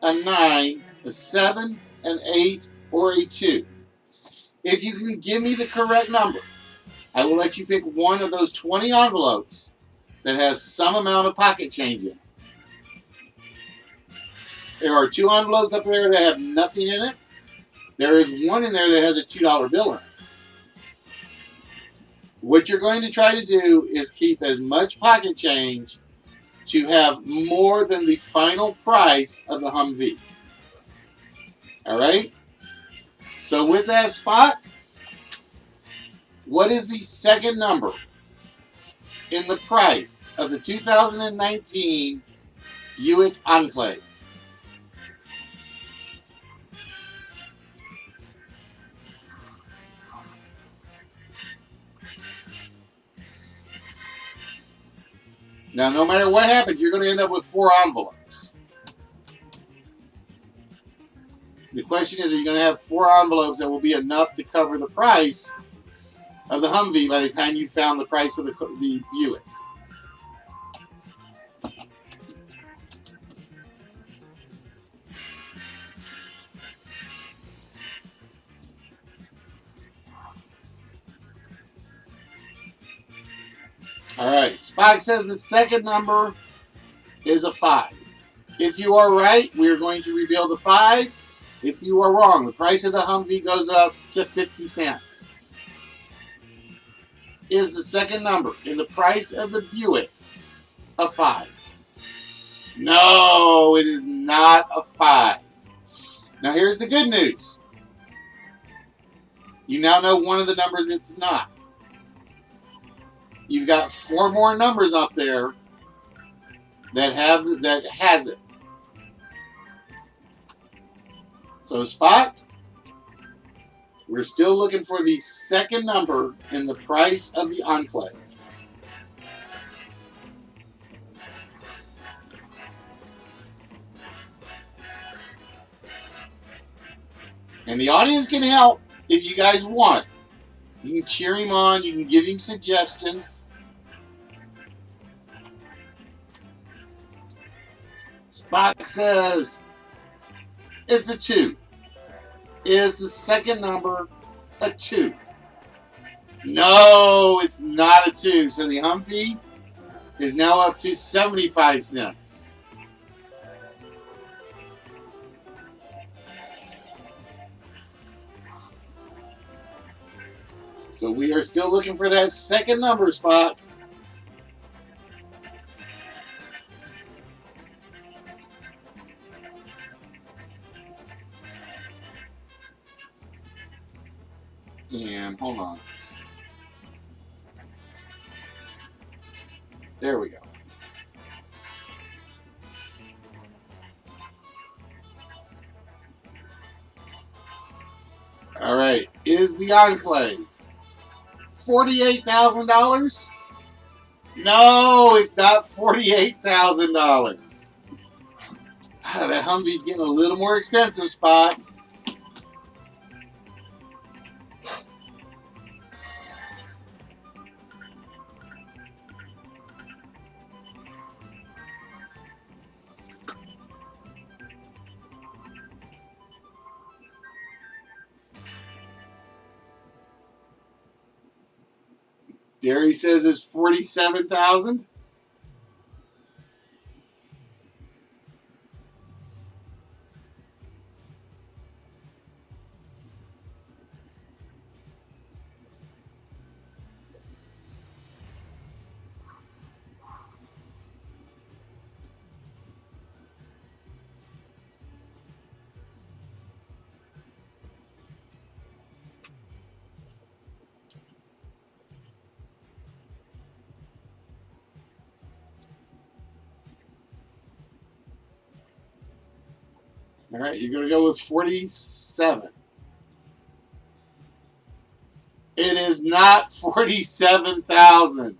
a 9, a 7, an 8, or a 2. If you can give me the correct number, I will let you pick one of those 20 envelopes that has some amount of pocket change in it. There are 2 envelopes up there that have nothing in it. There is one in there that has a $2 bill in it. What you're going to try to do is keep as much pocket change to have more than the final price of the Humvee. All right? So with that, Spot, what is the second number in the price of the 2019 Buick Enclave? Now, no matter what happens, you're going to end up with 4 envelopes. The question is, are you going to have 4 envelopes that will be enough to cover the price of the Humvee by the time you found the price of the Buick? All right. Spock says the second number is a 5. If you are right, we are going to reveal the 5. If you are wrong, the price of the Humvee goes up to 50 cents. Is the second number in the price of the Buick a 5? No, it is not a 5. Now here's the good news. You now know one of the numbers it's not. You've got 4 more numbers up there that has it. So Spot, we're still looking for the second number in the price of the Enclave. And the audience can help if you guys want. You can cheer him on. You can give him suggestions. Spock says it's a 2. Is the second number a 2? No, it's not a 2. So the Humvee is now up to 75 cents. So we are still looking for that second number, Spot. And hold on. There we go. All right. Is the Enclave $48,000? No, it's not $48,000. That Humvee's getting a little more expensive, Spot. Derry says it's $47,000. All right, you're going to go with 47. It is not 47,000.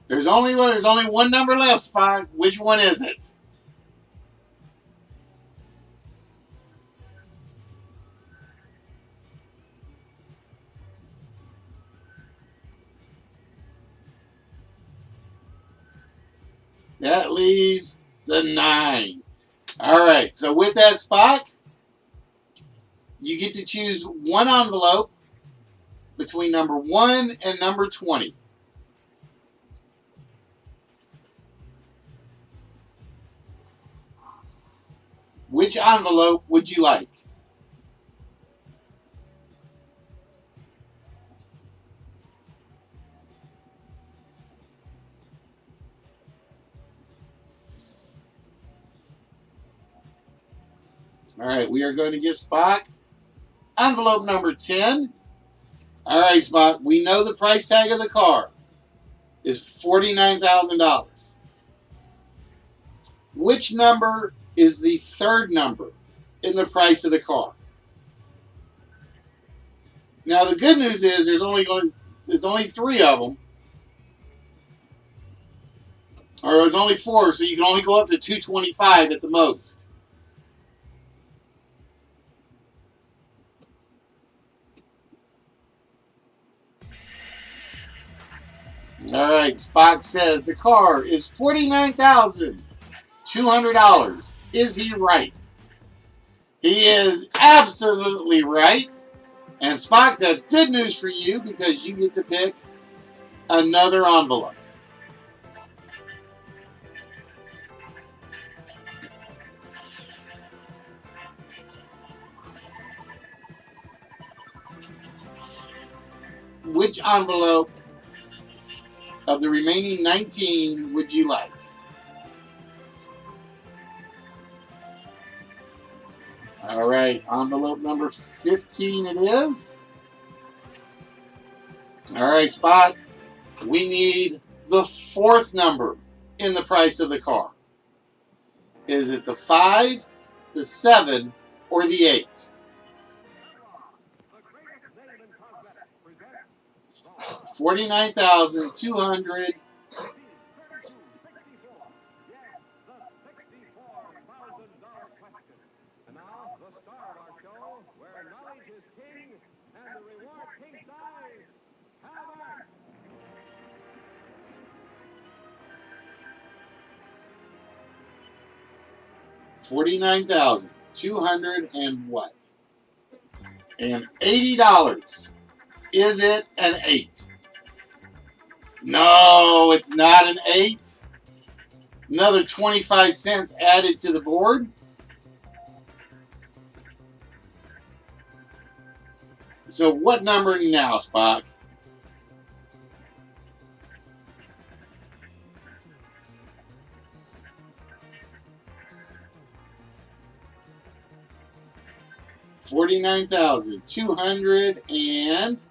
There's only one number left, Spock. Which one is it? That leaves the 9. All right, so with that, Spock, you get to choose one envelope between number 1 and number 20. Which envelope would you like? All right, we are going to give Spock envelope number 10. All right, Spock, we know the price tag of the car is $49,000. Which number is the third number in the price of the car? Now the good news is there's only 3 of them, or there's only 4, so you can only go up to 225 at the most. All right, Spock says the car is $49,200. Is he right? He is absolutely right. And Spock, that's good news for you because you get to pick another envelope. Which envelope of the remaining 19 would you like? All right, envelope number 15 it is. All right, Spot, we need the 4th number in the price of the car. Is it the 5, the 7, or the 8? $49,200. $49,200 and what? And $80. Is it an 8? No, it's not an 8. Another 25 cents added to the board. So what number now, Spock? $49,200 and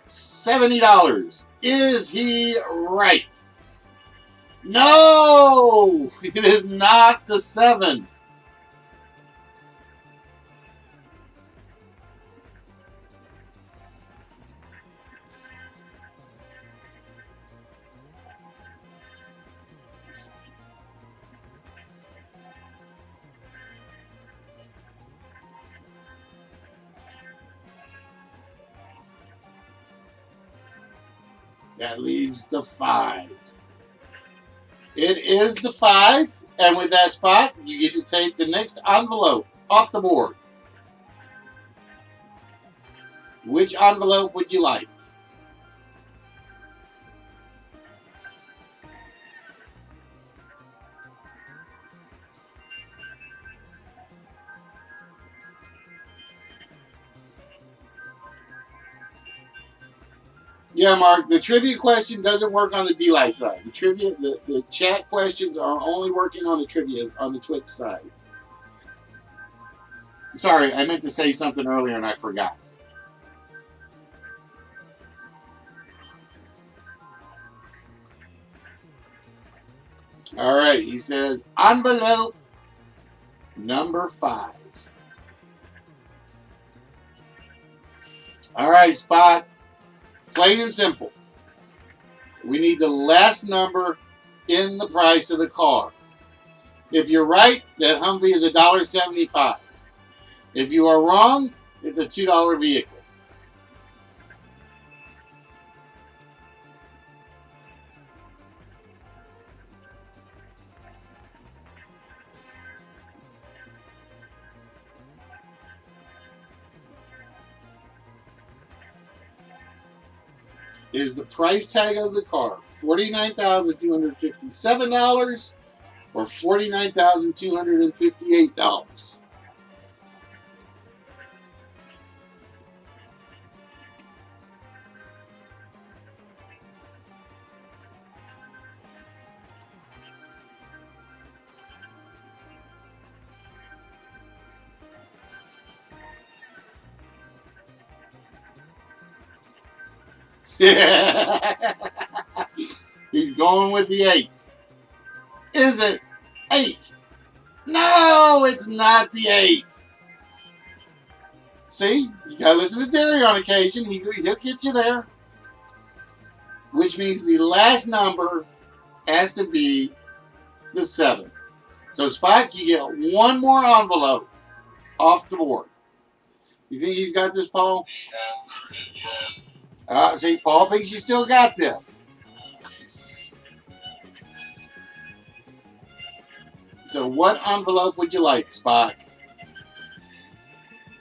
$70. Is he right? No, it is not the 7. That leaves the 5. It is the 5, and with that, Spot, you get to take the next envelope off the board. Which envelope would you like? Yeah, Mark, the trivia question doesn't work on the D-Life side. The chat questions are only working on the trivia on the Twitch side. Sorry, I meant to say something earlier and I forgot. All right, he says envelope number 5. All right, Spot. Plain and simple. We need the last number in the price of the car. If you're right, that Humvee is $1.75. If you are wrong, it's a $2 vehicle. Is the price tag of the car $49,257 or $49,258? He's going with the 8. Is it 8? No, it's not the 8. See, you gotta listen to Derry on occasion. He'll get you there. Which means the last number has to be the 7. So Spike, you get one more envelope off the board. You think he's got this, Paul? See, Paul thinks you still got this. So what envelope would you like, Spike?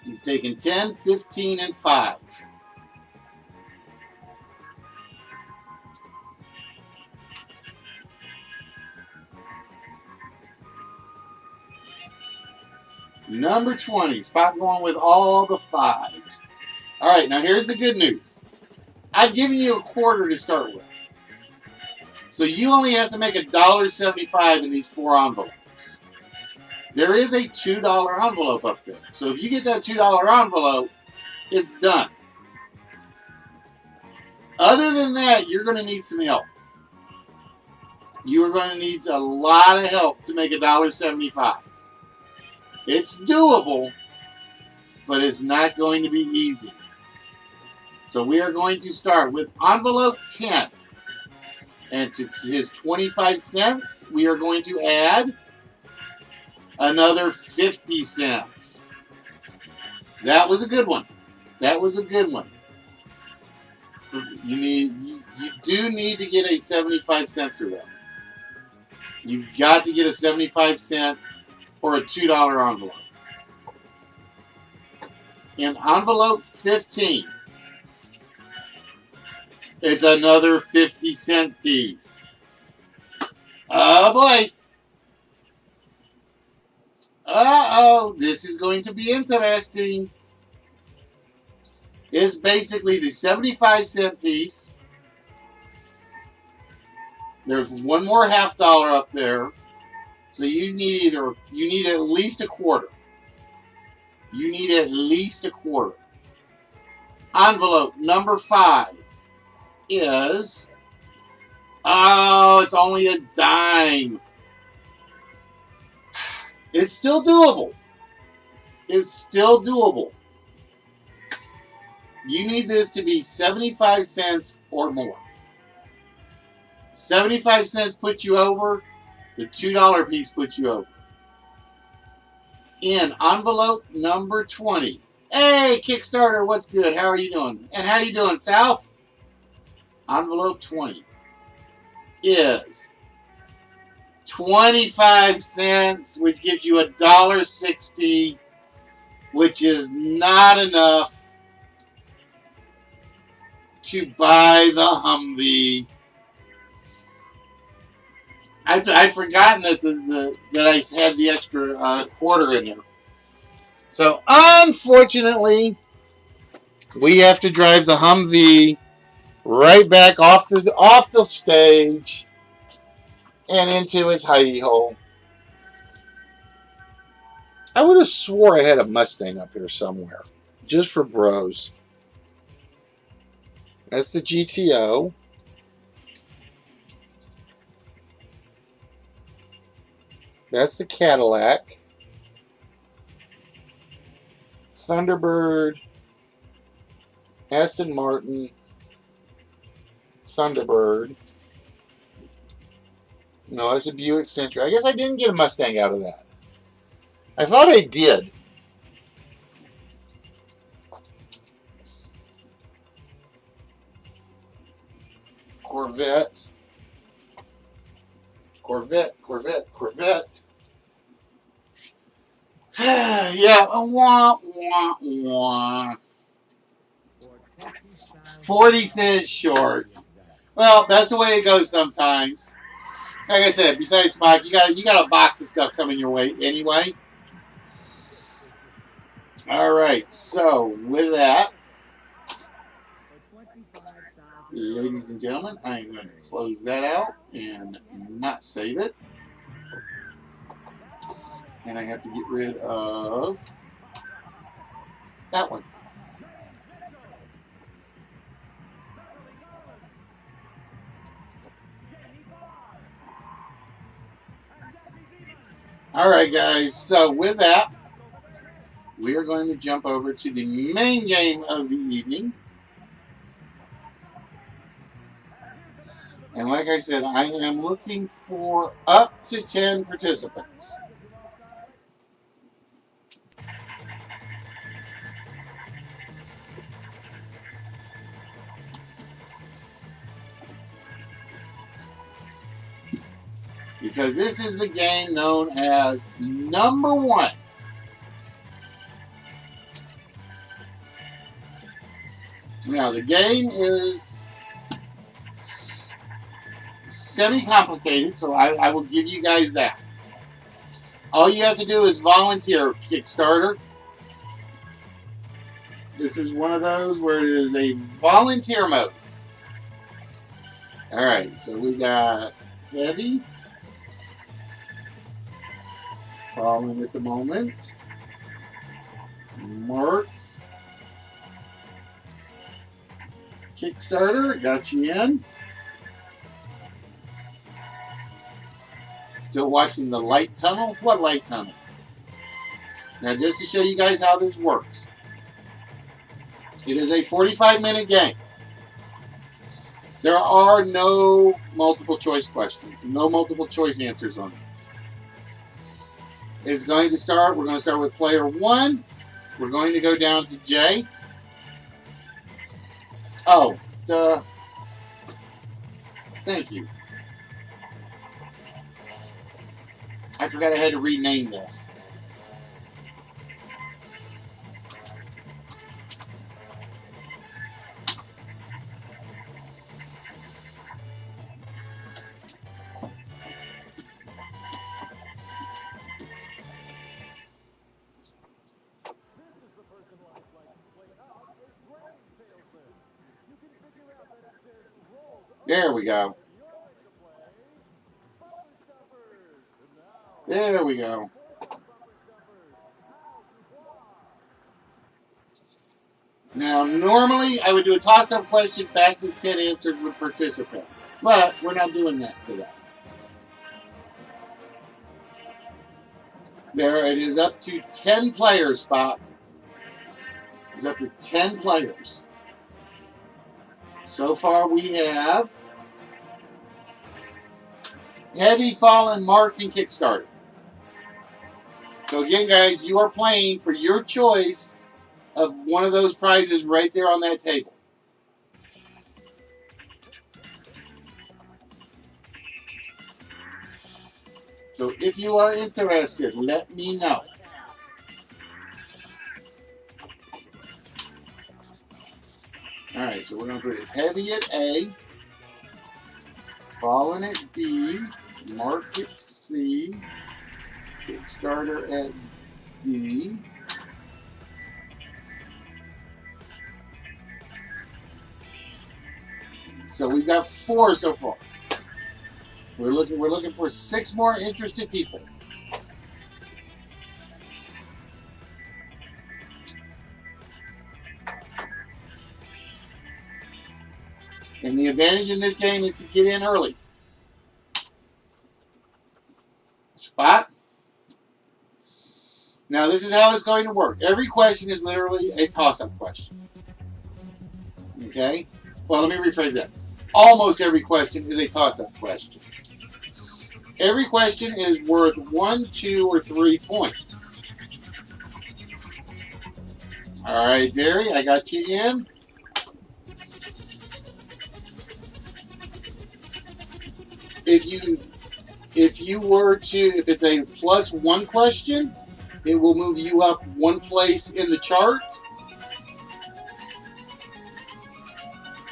You've taken 10, 15, and 5. Number 20. Spot going with all the 5s. All right, now here's the good news. I've given you a quarter to start with. So you only have to make $1.75 in these 4 envelopes. There is a $2 envelope up there. So if you get that $2 envelope, it's done. Other than that, you're going to need some help. You are going to need a lot of help to make $1.75. It's doable, but it's not going to be easy. So we are going to start with envelope 10. And to his 25 cents, we are going to add another 50 cents. That was a good one. That was a good one. So you do need to get a 75 cents or that. You've got to get a 75 cent or a $2 envelope. In envelope 15, it's another 50-cent piece. Oh boy. Uh-oh, this is going to be interesting. It's basically the 75-cent piece. There's one more $half up there. So you need at least a quarter. You need at least a quarter. Envelope number 5 is, it's only a dime. It's still doable. It's still doable. You need this to be 75 cents or more. 75 cents puts you over. The $2 piece puts you over. In envelope number 20. Hey, Kickstarter, what's good? How are you doing? And how you doing, South? Envelope 20 is 25 cents, which gives you $1.60, which is not enough to buy the Humvee. I'd forgotten that I had the extra quarter in there. So, unfortunately, we have to drive the Humvee right back off the stage and into its hidey hole. I would have swore I had a Mustang up here somewhere, just for bros. That's the GTO. That's the Cadillac. Thunderbird. Aston Martin. Thunderbird. No, that's a Buick Century. I guess I didn't get a Mustang out of that. I thought I did. Corvette. Yeah, wah, wah, wah. 40 cents short. Well, that's the way it goes sometimes. Like I said, besides Mike, you got a box of stuff coming your way anyway. All right, so with that, ladies and gentlemen, I'm going to close that out and not save it. And I have to get rid of that one. All right, guys. So with that, we are going to jump over to the main game of the evening. And like I said, I am looking for up to 10 participants. Because this is the game known as number one. Now, the game is semi-complicated, so I will give you guys that. All you have to do is volunteer. Kickstarter. This is one of those where it is a volunteer mode. All right, so we got Heavy. Falling at the moment. Mark. Kickstarter, got you in. Still watching the light tunnel? What light tunnel? Now, just to show you guys how this works. It is a 45-minute game. There are no multiple choice questions, no multiple choice answers on this. It's going to start, we're going to start with player 1. We're going to go down to J. Oh, duh. Thank you. I forgot I had to rename this. There we go. There we go. Now, normally I would do a toss-up question, fastest 10 answers would participate. But we're not doing that today. There, it is up to 10 players, Spot. It's up to 10 players. So far we have Heavy, Fallen, Mark, and Kickstarter. So again, guys, you are playing for your choice of one of those prizes right there on that table. So if you are interested, let me know. Alright, so we're going to put Heavy at A, Fallen at B, Mark at C, Kickstarter at D. So we've got 4 so far. We're looking for 6 more interested people. And the advantage in this game is to get in early. Spot. Now this is how it's going to work. Every question is literally a toss-up question. Okay? Well, let me rephrase that. Almost every question is a toss-up question. Every question is worth 1, 2, or 3 points. All right, Derry, I got you in. If it's a +1 question, it will move you up 1 place in the chart.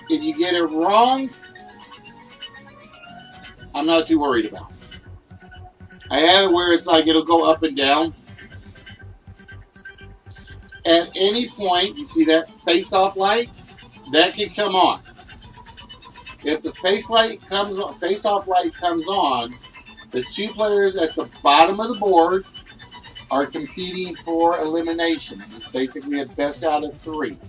If you get it wrong, I'm not too worried about it. I have it where it's like it'll go up and down. At any point, you see that face-off light? That can come on. If the face-off light comes on, the 2 players at the bottom of the board are competing for elimination. It's basically a best out of 3.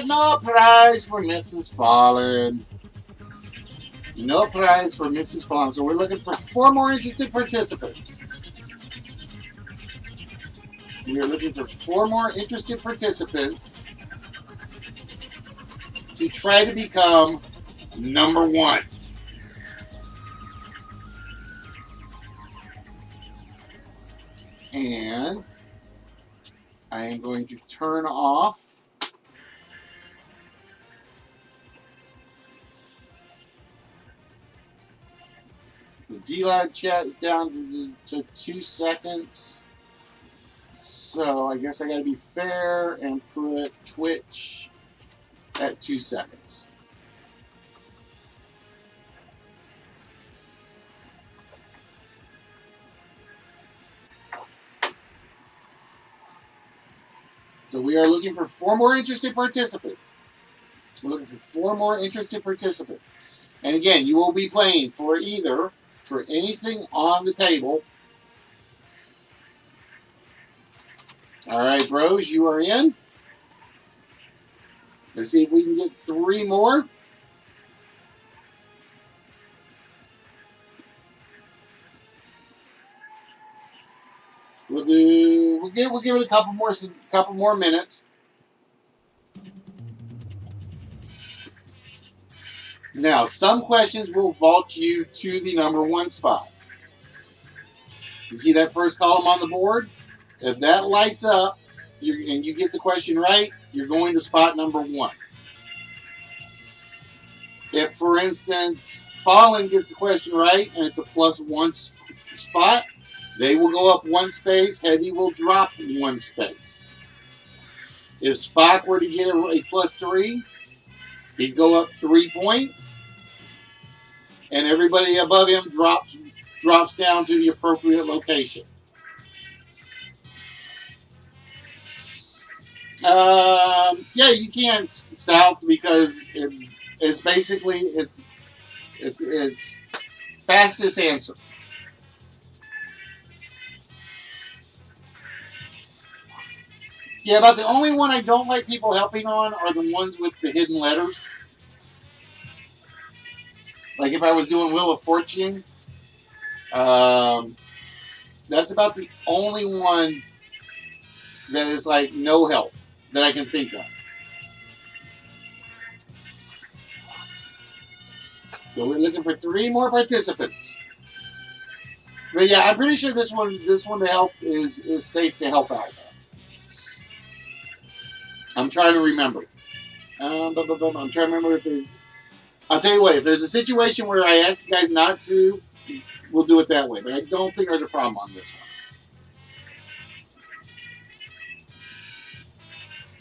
but no prize for Mrs. Fallen. No prize for Mrs. Fallen. So we're looking for 4 more interested participants. We are looking for 4 more interested participants to try to become number 1. And I am going to turn off the D-Live chat is down to 2 seconds. So I guess I got to be fair and put Twitch at 2 seconds. So we are looking for 4 more interested participants. We're looking for 4 more interested participants. And again, you will be playing for anything on the table. All right, bros, you are in. Let's see if we can get 3 more. We'll give it a couple more minutes. Now, some questions will vault you to the number 1 spot. You see that first column on the board? If that lights up and you get the question right, you're going to spot number 1. If, for instance, Fallen gets the question right and it's a +1 spot, they will go up 1 space. Heavy will drop 1 space. If Spock were to get a +3, he'd go up 3 points, and everybody above him drops down to the appropriate location. Yeah, you can South because it's basically it's fastest answer. Yeah, about the only one I don't like people helping on are the ones with the hidden letters. Like if I was doing Wheel of Fortune, that's about the only one that is like no help that I can think of. So we're looking for 3 more participants. But yeah, I'm pretty sure this one to help is safe to help out. I'm trying to remember. I'm trying to remember if there's... I'll tell you what, if there's a situation where I ask you guys not to, we'll do it that way. But I don't think there's a problem on this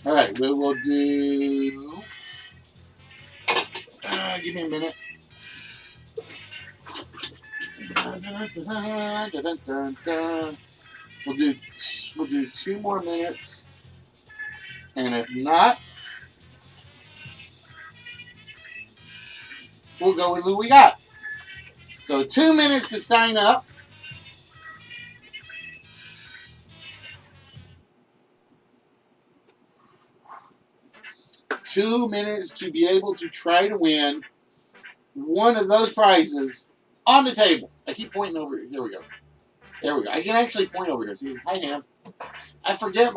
one. All right, we'll do... give me a minute. We'll do 2 more minutes. And if not, we'll go with who we got. So 2 minutes to sign up. Two minutes to be able to try to win one of those prizes on the table. I keep pointing over here. Here we go. There we go. I can actually point over here. See, hi, hand. I forget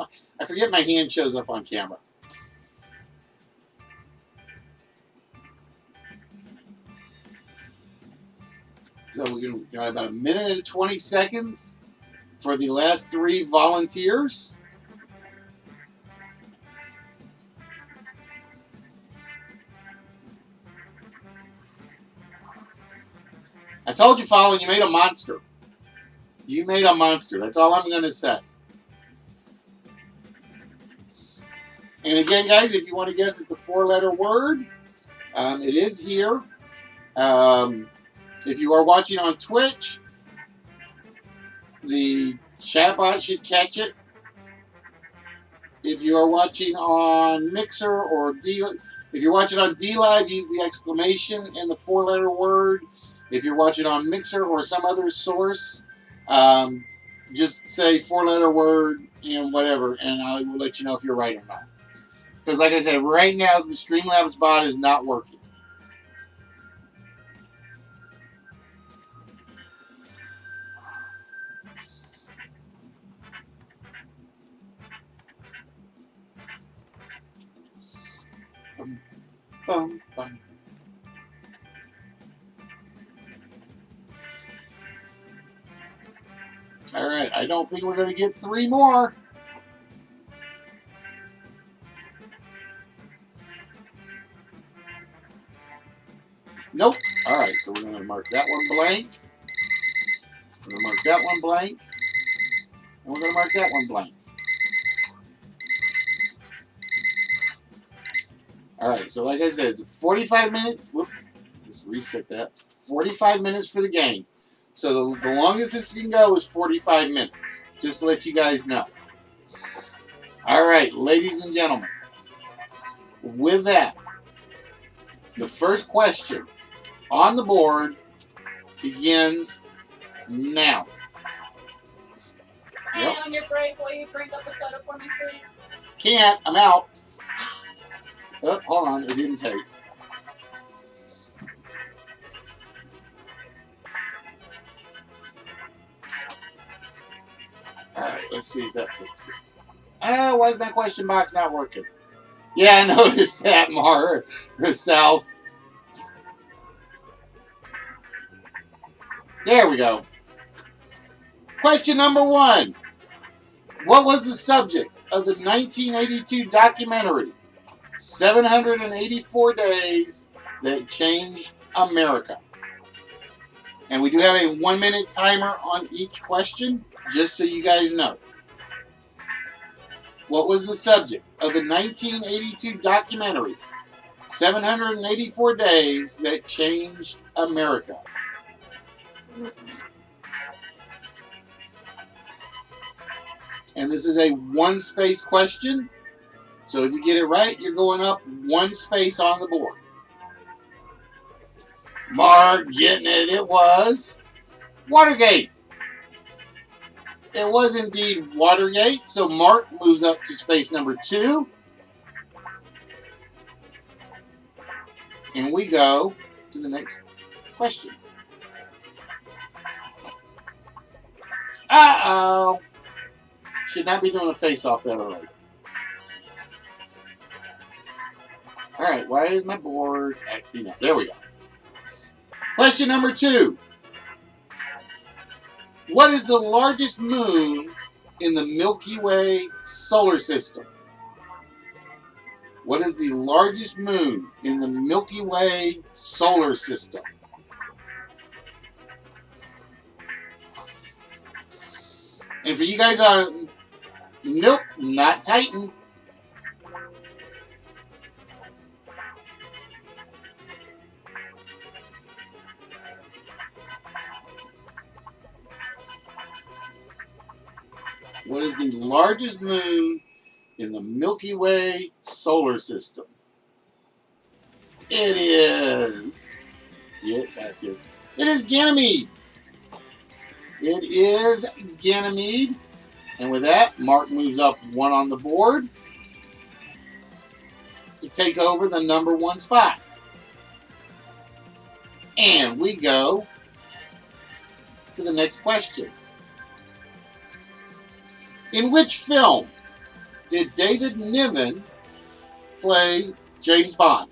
my hand shows up on camera. So we're going to got about 1 minute and 20 seconds for the last 3 volunteers. I told you, Fallon, you made a monster. You made a monster. That's all I'm going to say. And again, guys, if you want to guess at the 4-letter word, it is here. If you are watching on Twitch, the chatbot should catch it. If you are watching on Mixer or if you're watching on D-Live, use the exclamation and the 4-letter word. If you're watching on Mixer or some other source, just say 4-letter word and whatever, and I will let you know if you're right or not. Because like I said, right now the Streamlabs bot is not working. Bum, bum, bum. All right, I don't think we're going to get 3 more. Nope. All right, so we're going to mark that one blank. We're going to mark that one blank. And we're going to mark that one blank. All right, so like I said, it's 45 minutes. Whoop, just reset that. 45 minutes for the game. So the longest this can go is 45 minutes. Just to let you guys know. All right, ladies and gentlemen. With that, the first question on the board begins now. Hey, on your break, will you bring up a soda for me, please? Can't. I'm out. Oh, hold on. It didn't take. All right. Let's see if that fixed it. Oh, why is my question box not working? Yeah, I noticed that, Mar. South. There we go. Question number 1. What was the subject of the 1982 documentary 784 Days That Changed America? And we do have a 1-minute timer on each question, just so you guys know. What was the subject of the 1982 documentary 784 Days That Changed America? And this is a 1-space question. So if you get it right, you're going up 1 space on the board. Mark getting it. It was Watergate. It was indeed Watergate. So Mark moves up to space number 2. And we go to the next question. Uh-oh. Should not be doing a face-off that early. All right, why is my board acting up? There we go. Question number 2. What is the largest moon in the Milky Way solar system? What is the largest moon in the Milky Way solar system? And for you guys on, nope, not Titan. What is the largest moon in the Milky Way solar system? It is. Get back here. It is Ganymede. It is Ganymede. And with that, Mark moves up 1 on the board to take over the number 1 spot. And we go to the next question. In which film did David Niven play James Bond?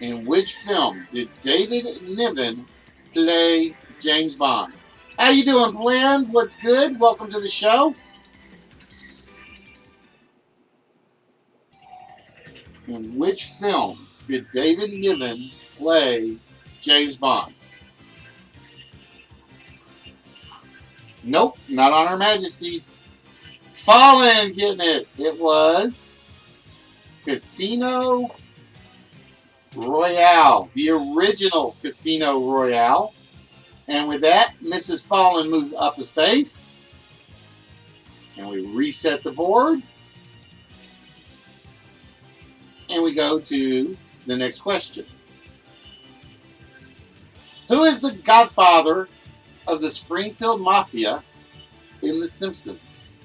In which film did David Niven play James Bond? How you doing, Bland? What's good? Welcome to the show. In which film did David Niven play James Bond? Nope, not on Her Majesty's. Fallen getting it. It was Casino Royale, the original Casino Royale. And with that, Mrs. Fallen moves up a space. And we reset the board. And we go to the next question. Who is the godfather of the Springfield Mafia in The Simpsons?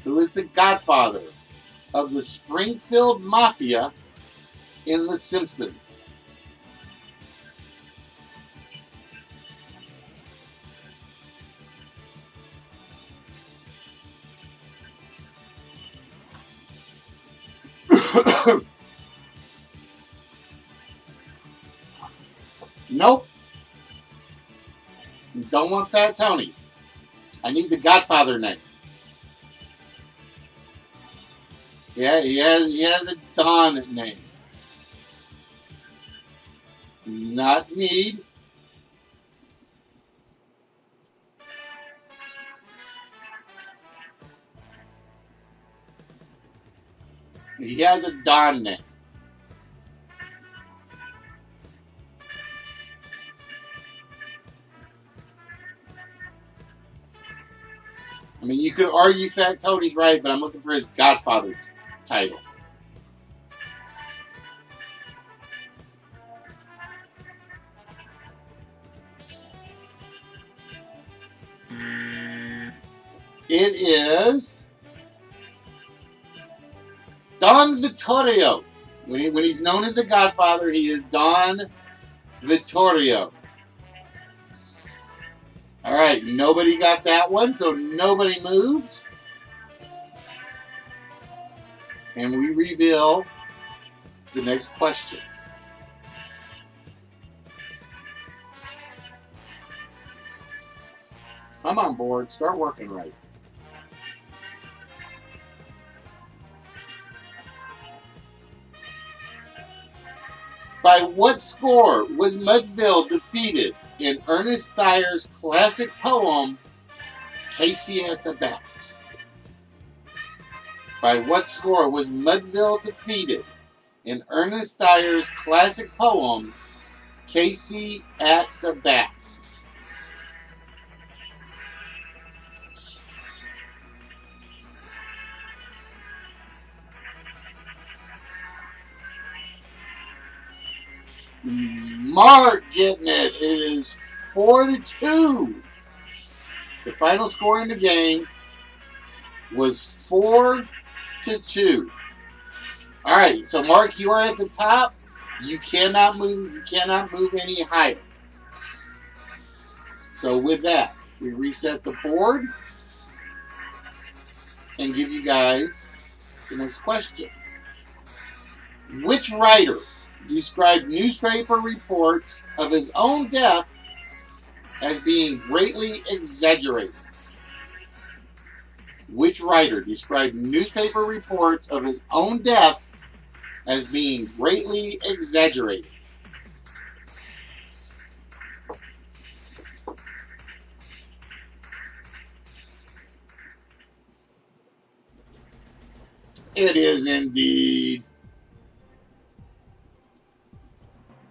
who is the godfather of the Springfield Mafia in The Simpsons? Nope. Don't want Fat Tony. I need the Godfather name. Yeah, he has a Don name. Not need. He has a Don name. I mean, you could argue Fat Tony's right, but I'm looking for his Godfather title. It is Don Vittorio. When he's known as the Godfather, he is Don Vittorio. All right, nobody got that one, so nobody moves. And we reveal the next question. Come on, board. Start working right. By what score was Mudville defeated in Ernest Thayer's classic poem, Casey at the Bat? By what score was Mudville defeated in Ernest Thayer's classic poem, Casey at the Bat? Mark getting it. It is 4-2. The final score in the game was 4-2. All right, so Mark, you are at the top. You cannot move. You cannot move any higher. So with that, we reset the board and give you guys the next question. Which writer described newspaper reports of his own death as being greatly exaggerated? Which writer described newspaper reports of his own death as being greatly exaggerated? It is indeed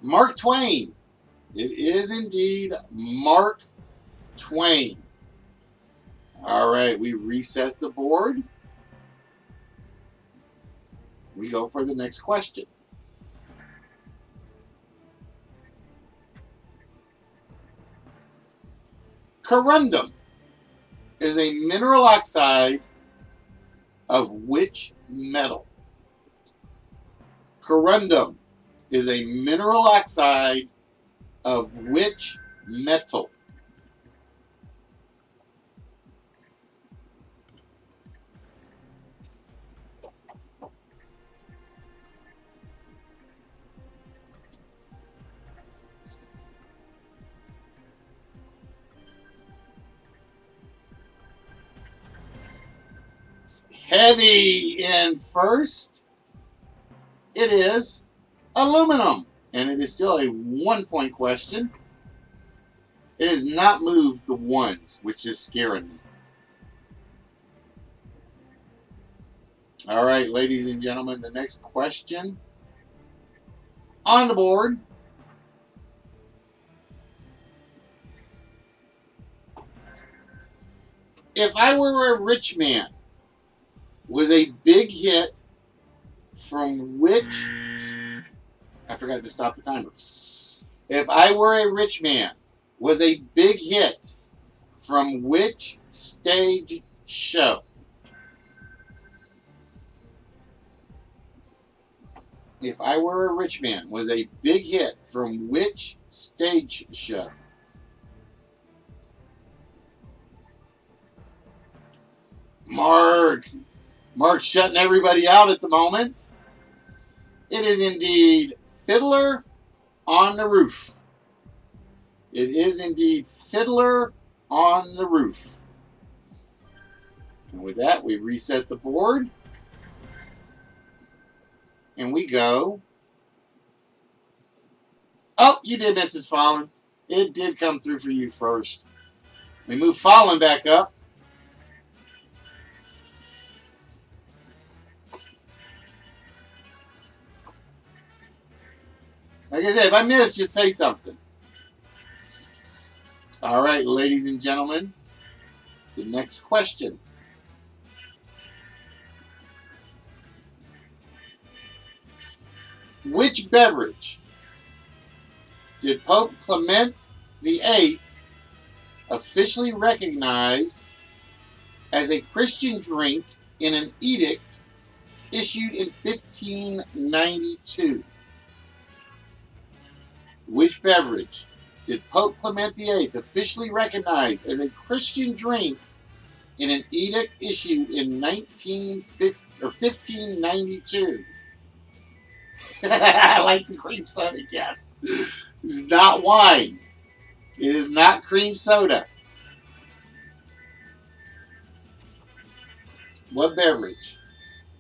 Mark Twain. It is indeed Mark Twain. All right, we reset the board. We go for the next question. Corundum is a mineral oxide of which metal? Corundum is a mineral oxide of which metal? Heavy in first. It is aluminum. And it is still a 1-point question. It has not moved the ones, which is scaring me. All right, ladies and gentlemen, the next question on the board. If I Were a Rich Man was a big hit from which... I forgot to stop the timer. If I Were a Rich Man was a big hit from which stage show? If I Were a Rich Man was a big hit from which stage show? Mark's shutting everybody out at the moment. It is indeed Fiddler on the Roof. It is indeed Fiddler on the Roof. And with that, we reset the board. And we go. Oh, you did, Mrs. Fallon. It did come through for you first. We move Fallon back up. Like I said, if I miss, just say something. All right, ladies and gentlemen, the next question. Which beverage did Pope Clement VIII officially recognize as a Christian drink in an edict issued in 1592? Which beverage did Pope Clement VIII officially recognize as a Christian drink in an edict issued in 1592? I like the cream soda, yes. This is not wine. It is not cream soda. What beverage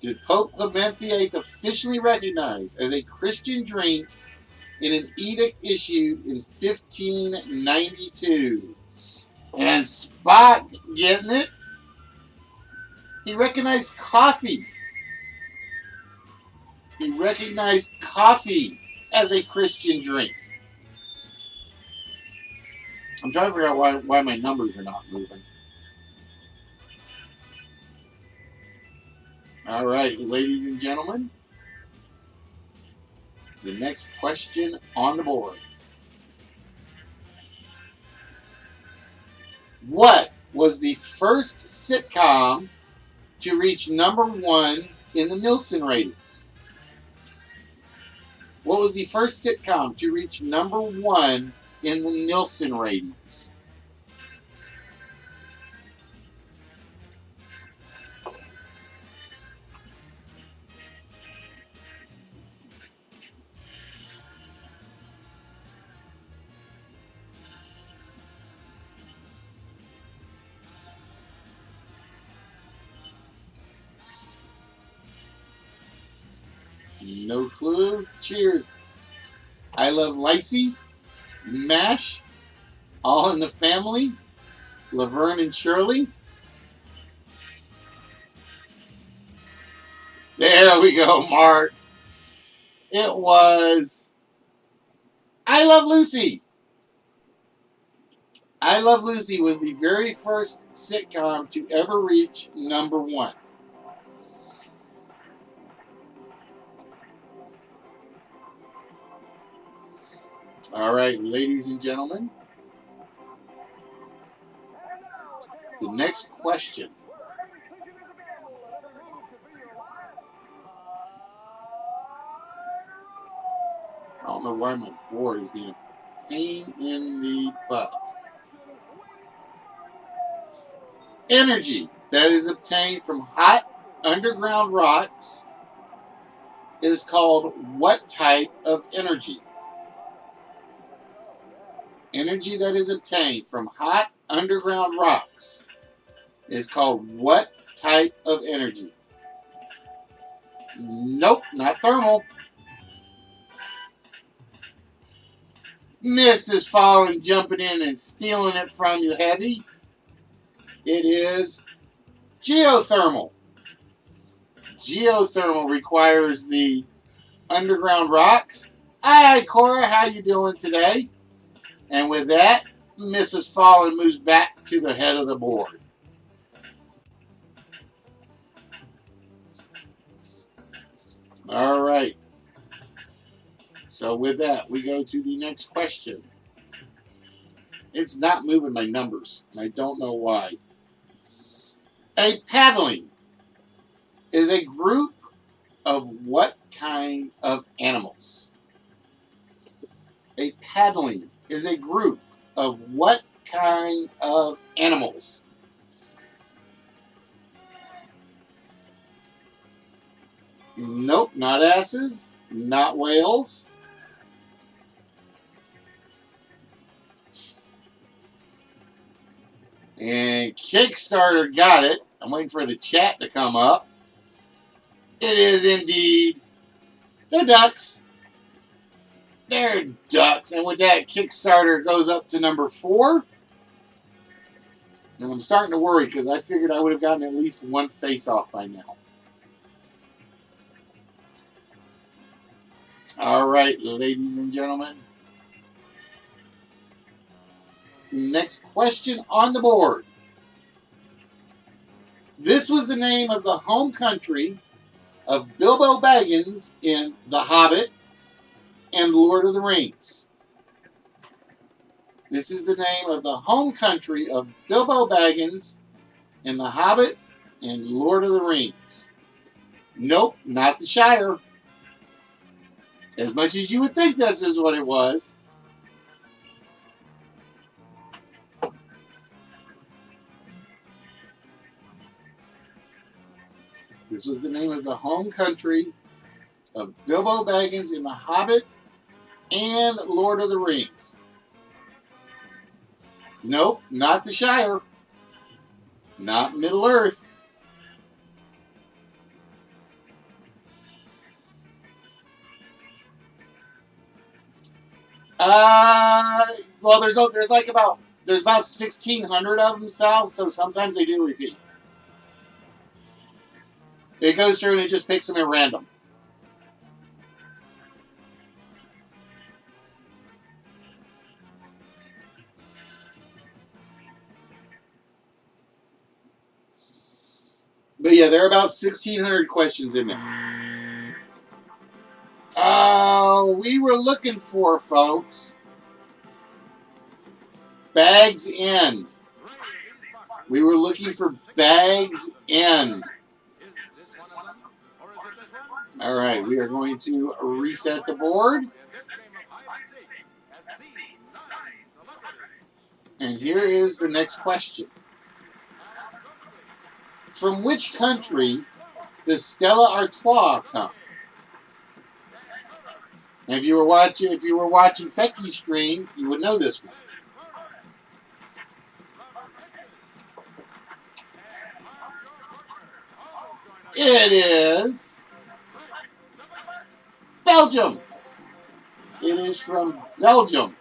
did Pope Clement VIII officially recognize as a Christian drink in an edict issued in 1592? And Spot getting it. He recognized coffee. He recognized coffee as a Christian drink. I'm trying to figure out why my numbers are not moving. All right, ladies and gentlemen. The next question on the board. What was the first sitcom to reach #1 in the Nielsen ratings? What was the first sitcom to reach #1 in the Nielsen ratings? No clue. Cheers. I Love Lacey, MASH, All in the Family, Laverne and Shirley. There we go, Mark. It was I Love Lucy. I Love Lucy was the very first sitcom to ever reach #1. All right, ladies and gentlemen. The next question. I don't know why my board is being a pain in the butt. Energy that is obtained from hot underground rocks is called what type of energy? Energy that is obtained from hot underground rocks is called what type of energy? Nope, not thermal. Mrs. Fallon jumping in and stealing it from you heavy. It is geothermal. Geothermal requires the underground rocks. Hi, Cora, how you doing today? And with that, Mrs. Fallon moves back to the head of the board. All right. So with that, we go to the next question. It's not moving my numbers, and I don't know why. A paddling is a group of what kind of animals? A paddling is a group of what kind of animals? Nope, not asses, not whales. And Kickstarter got it. I'm waiting for the chat to come up. It is indeed. They're ducks. They're ducks. And with that, Kickstarter goes up to number 4. And I'm starting to worry because I figured I would have gotten at least one face-off by now. All right, ladies and gentlemen. Next question on the board. This was the name of the home country of Bilbo Baggins in The Hobbit and Lord of the Rings. This is the name of the home country of Bilbo Baggins in The Hobbit and Lord of the Rings. Nope, not the Shire. As much as you would think that's just what it was. This was the name of the home country of Bilbo Baggins in The Hobbit and Lord of the Rings. Nope, not the Shire. Not Middle Earth. Well, there's about 1,600 of them, Sal. So sometimes they do repeat. It goes through and it just picks them at random. But yeah, there are about 1,600 questions in there. We were looking for, folks, Bag's End. We were looking for Bag's End. All right, we are going to reset the board. And here is the next question. From which country does Stella Artois come? And if you were watching Fecky's stream, you would know this one. It is Belgium. It is from Belgium.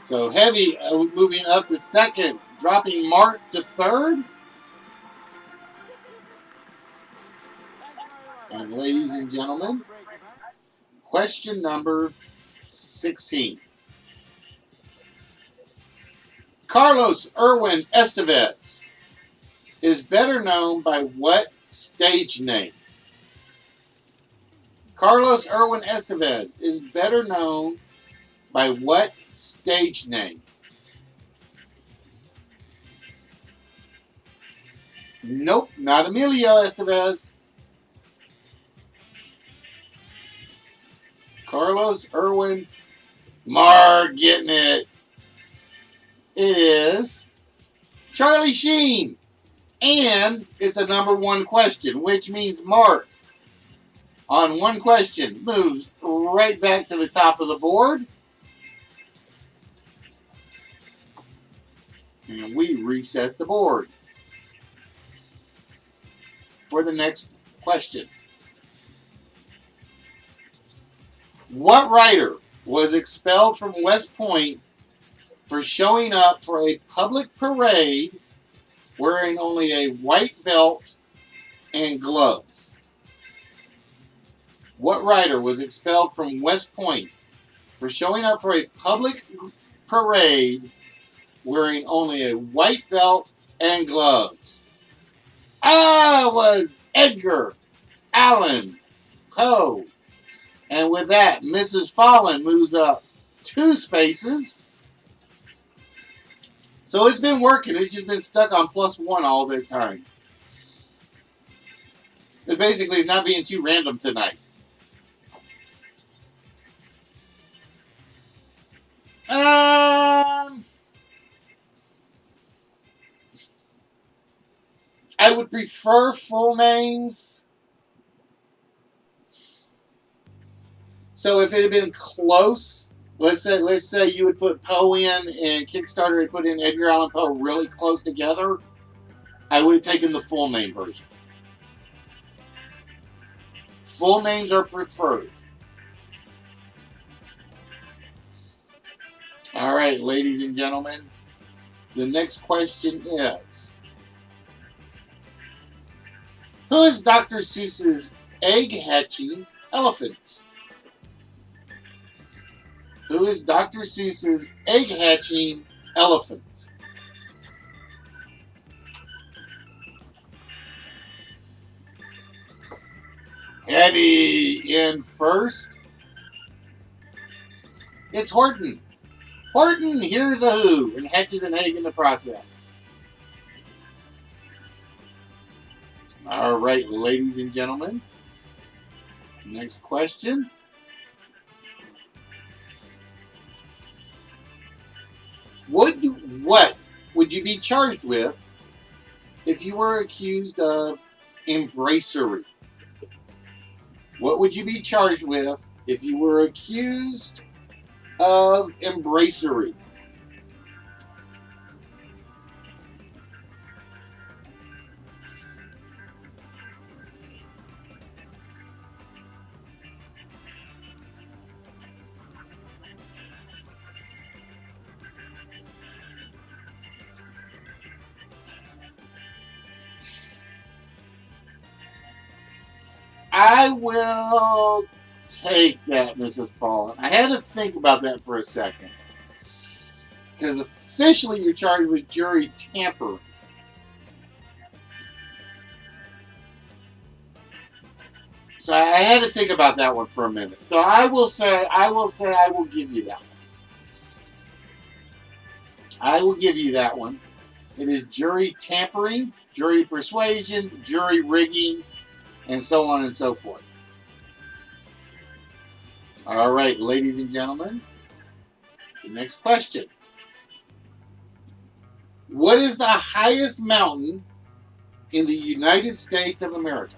So Heavy moving up to second, dropping Mark to third. And ladies and gentlemen, question number 16. Carlos Irwin Estevez is better known by what stage name? Carlos Irwin Estevez is better known by what stage name? Nope, not Emilio Estevez. Carlos Irwin, Mark getting it. It is Charlie Sheen. And it's a number 1 question, which means Mark, on 1 question, moves right back to the top of the board. And we reset the board for the next question. What writer was expelled from West Point for showing up for a public parade wearing only a white belt and gloves? What writer was expelled from West Point for showing up for a public parade wearing only a white belt and gloves? It was Edgar Allan Poe. And with that, Mrs. Fallon moves up 2 spaces. So it's been working. It's just been stuck on +1 all the time. This basically is not being too random tonight. I would prefer full names. So if it had been close, let's say you would put Poe in and Kickstarter would put in Edgar Allan Poe really close together, I would have taken the full name version. Full names are preferred. All right, ladies and gentlemen, the next question is, who is Dr. Seuss's egg-hatching elephant? Who is Dr. Seuss's egg-hatching elephant? Eddie in first. It's Horton. Horton hears a who and hatches an egg in the process. All right, ladies and gentlemen. Next question. What would you be charged with if you were accused of embracery? What would you be charged with if you were accused of embracery? I will take that, Mrs. Fallen. I had to think about that for a second. Because officially you're charged with jury tampering. So I had to think about that one for a minute. So I will give you that one. I will give you that one. It is jury tampering, jury persuasion, jury rigging, and so on and so forth. All right, ladies and gentlemen, the next question. What is the highest mountain in the United States of America?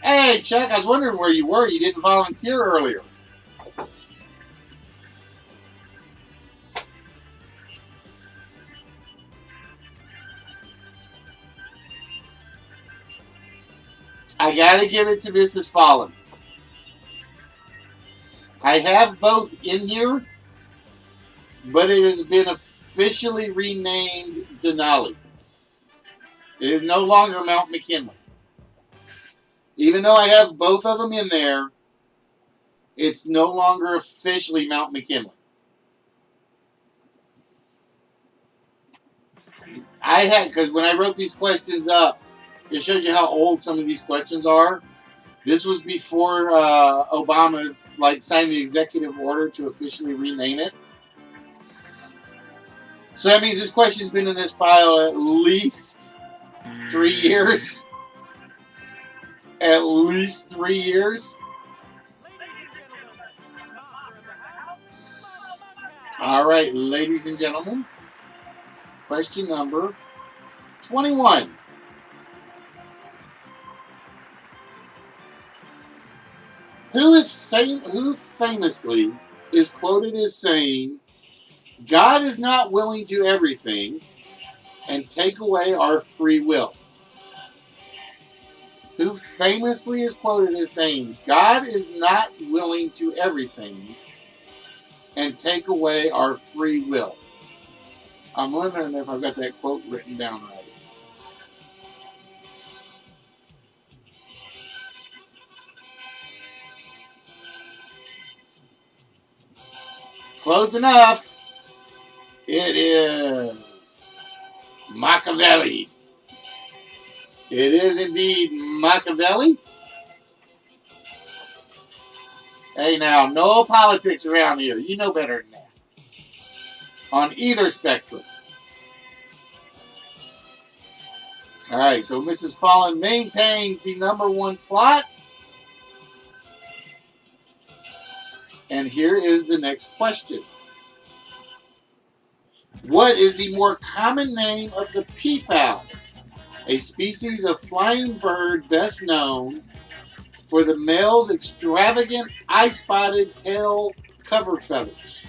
Hey, Chuck, I was wondering where you were. You didn't volunteer earlier. I gotta give it to Mrs. Fallen. I have both in here, but it has been officially renamed Denali. It is no longer Mount McKinley. Even though I have both of them in there, it's no longer officially Mount McKinley. Because when I wrote these questions up, it shows you how old some of these questions are. This was before Obama signed the executive order to officially rename it. So that means this question's been in this file at least 3 years. At least 3 years. All right, ladies and gentlemen. Question number 21. Who famously is quoted as saying, God is not willing to everything and take away our free will? Who famously is quoted as saying, God is not willing to everything and take away our free will? I'm wondering if I've got that quote written down right. Close enough. It is Machiavelli. It is indeed Machiavelli. Hey now, no politics around here. You know better than that. On either spectrum. All right, so Mrs. Fallen maintains the #1 slot. And here is the next question. What is the more common name of the peafowl, a species of flying bird best known for the male's extravagant eye-spotted tail cover feathers?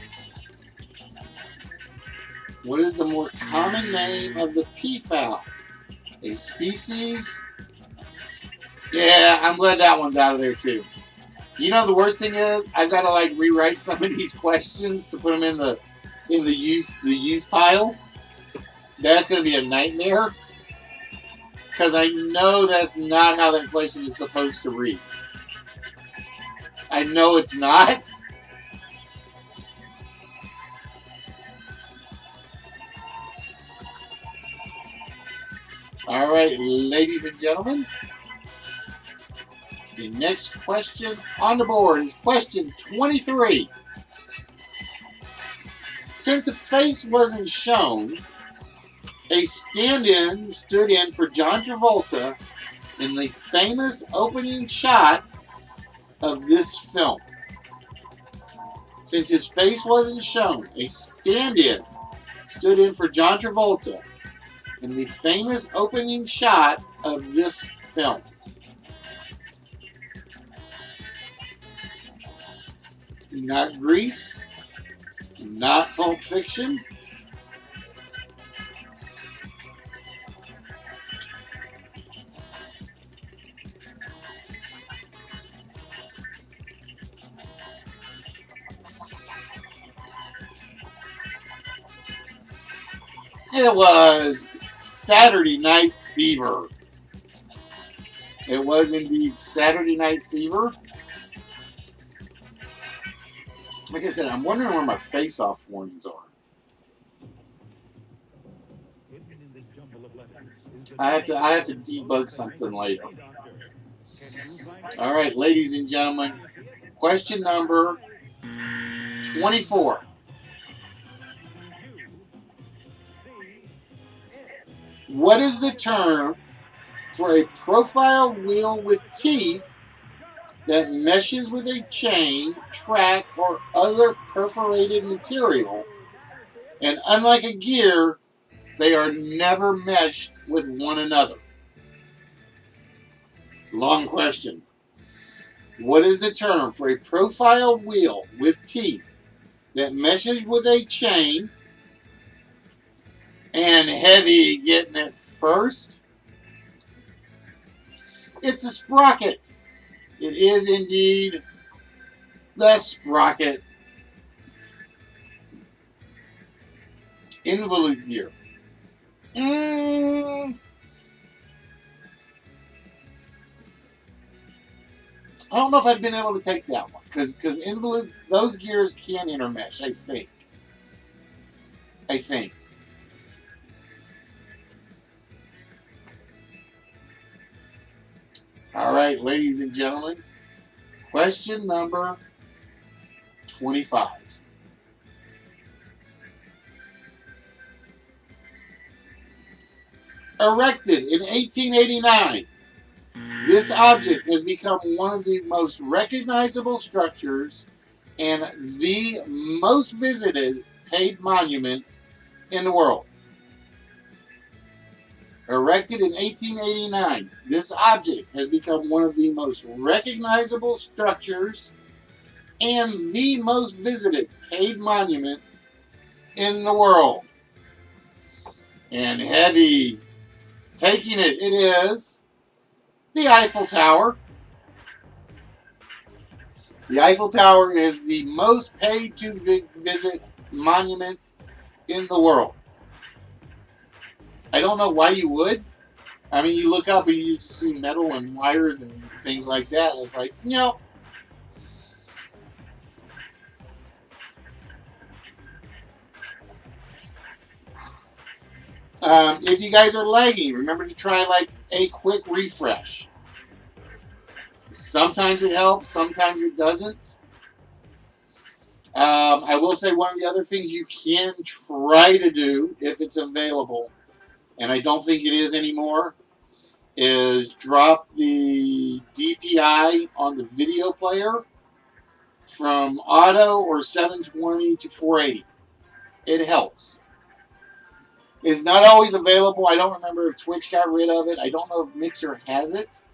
What is the more common name of the peafowl, a species? Yeah, I'm glad that one's out of there too. You know, the worst thing is I've got to rewrite some of these questions to put them in the use pile. That's going to be a nightmare because I know that's not how that question is supposed to read. I know it's not. All right, ladies and gentlemen. The next question on the board is question 23. Since a face wasn't shown, a stand-in stood in for John Travolta in the famous opening shot of this film. Since his face wasn't shown, a stand-in stood in for John Travolta in the famous opening shot of this film. Not Grease, not Pulp Fiction. It was Saturday Night Fever. It was indeed Saturday Night Fever. Like I said, I'm wondering where my face-off warnings are. I have to debug something later. All right, ladies and gentlemen, question number 24. What is the term for a profile wheel with teeth that meshes with a chain, track, or other perforated material, and unlike a gear, they are never meshed with one another? Long question. What is the term for a profile wheel with teeth that meshes with a chain, and heavy getting it first? It's a sprocket. It is indeed the sprocket. Invalid gear. I don't know if I'd been able to take that one because invalid, those gears can intermesh. I think. All right, ladies and gentlemen, question number 25. Erected in 1889, this object has become one of the most recognizable structures and the most visited paid monument in the world. Erected in 1889, this object has become one of the most recognizable structures and the most visited paid monument in the world. And heavy, taking it is the Eiffel Tower. The Eiffel Tower is the most paid to visit monument in the world. I don't know why you would. I mean, you look up and you just see metal and wires and things like that. And it's like, no. If you guys are lagging, remember to try a quick refresh. Sometimes it helps, sometimes it doesn't. I will say one of the other things you can try to do if it's available, and I don't think it is anymore, is drop the DPI on the video player from auto or 720 to 480. It helps. It's not always available. I don't remember if Twitch got rid of it. I don't know if Mixer has it.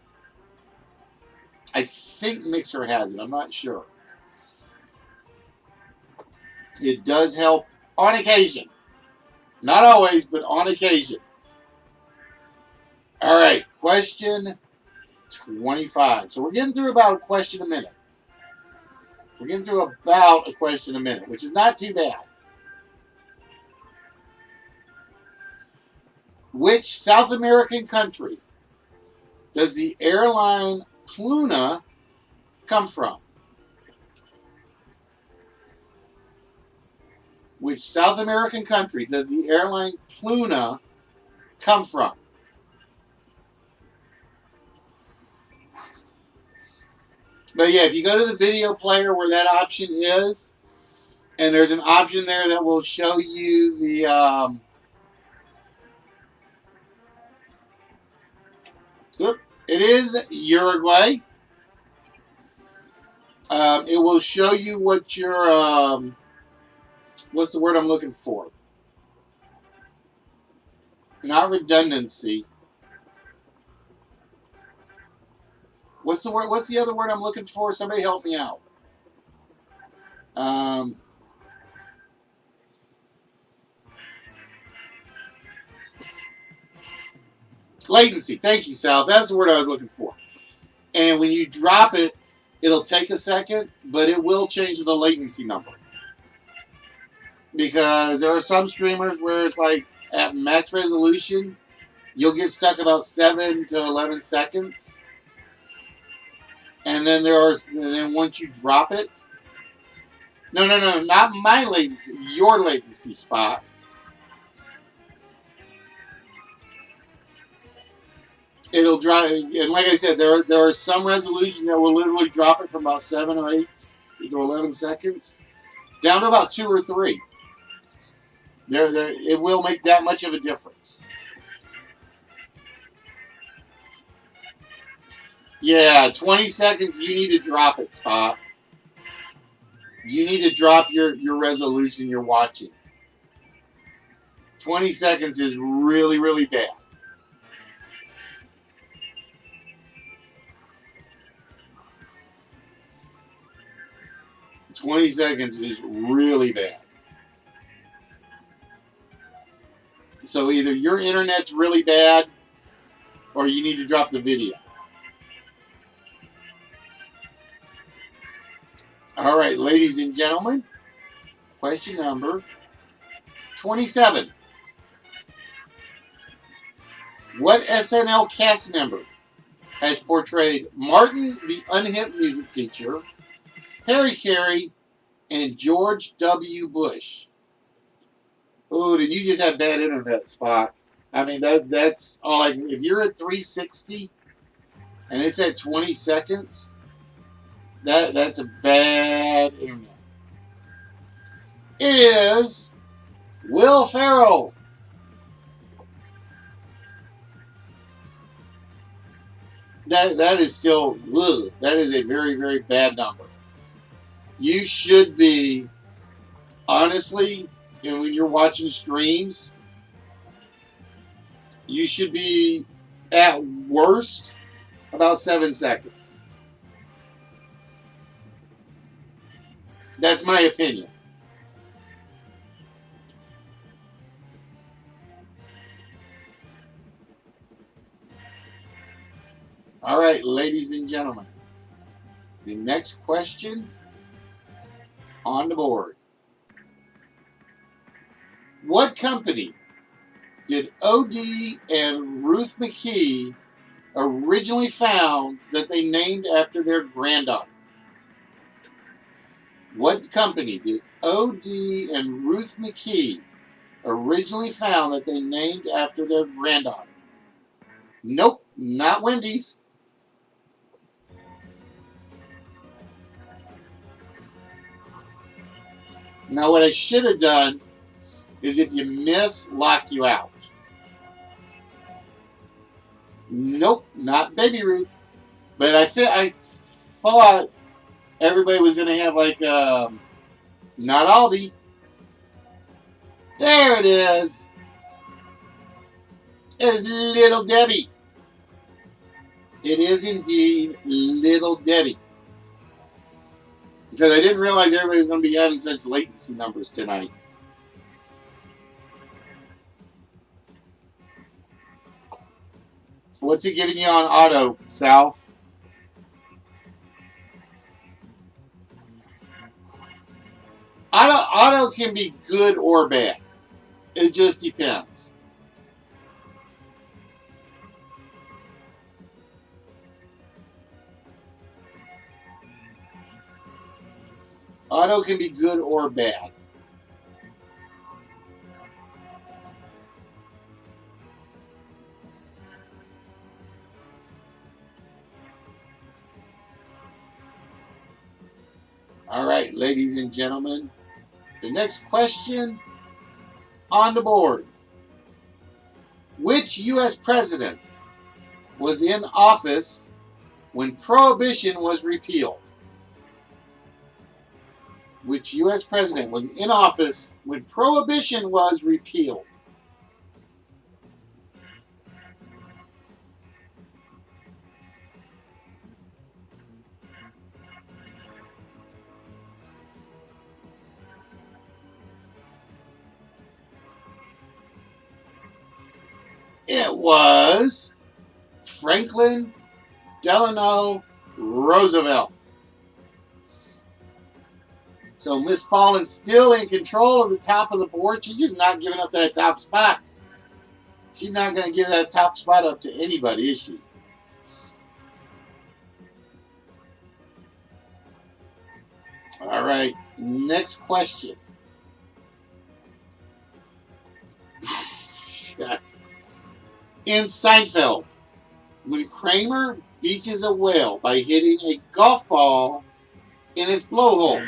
I think Mixer has it. I'm not sure. It does help on occasion. Not always, but on occasion. All right, question 25. So we're getting through about a question a minute. We're getting through about a question a minute, which is not too bad. Which South American country does the airline Pluna come from? Which South American country does the airline Pluna come from? But yeah, if you go to the video player where that option is, and there's an option there that will show you the it is Uruguay. It will show you what your what's the word I'm looking for? Not redundancy. What's the word? What's the other word I'm looking for? Somebody help me out. Latency. Thank you, Sal. That's the word I was looking for. And when you drop it, it'll take a second, but it will change the latency number. Because there are some streamers where it's like at max resolution, you'll get stuck about 7 to 11 seconds. And then then once you drop it, no, not my latency, your latency, Spot. It'll drop, and like I said, there are some resolutions that will literally drop it from about 7 or 8 to 11 seconds down to about 2 or 3. It will make that much of a difference. Yeah, 20 seconds, you need to drop it, Spot. You need to drop your resolution you're watching. 20 seconds is really, really bad. "20 seconds is really bad. So either your internet's really bad or you need to drop the video. All right, ladies and gentlemen, question number 27. What SNL cast member has portrayed Martin the Unhip music teacher, Harry Carey, and George W. Bush? Oh, then you just have bad internet, Spot. I mean, that's all. Like, if you're at 360 and it's at 20 seconds, that's a bad internet. It is Will Ferrell. That is still, ugh, that is a very, very bad number. You should be, honestly, and when you're watching streams, you should be at worst about 7 seconds. That's my opinion. All right, ladies and gentlemen, the next question on the board. What company did O.D. and Ruth McKee originally found that they named after their granddaughter? What company did O.D. and Ruth McKee originally found that they named after their granddaughter? Nope, not Wendy's. Now, what I should have done is if you miss, lock you out. Nope, not Baby Ruth. But I thought everybody was going to have like, not Aldi. There it is. It's Little Debbie. It is indeed Little Debbie. Because I didn't realize everybody was going to be having such latency numbers tonight. What's he giving you on auto, South? Auto can be good or bad. It just depends. Auto can be good or bad. All right, ladies and gentlemen. The next question on the board. Which U.S. president was in office when Prohibition was repealed? Which U.S. president was in office when Prohibition was repealed? It was Franklin Delano Roosevelt. So Miss Pollen's still in control of the top of the board. She's just not giving up that top spot. She's not going to give that top spot up to anybody, is she? All right, next question. Shit. In Seinfeld, when Kramer beaches a whale by hitting a golf ball in its blowhole,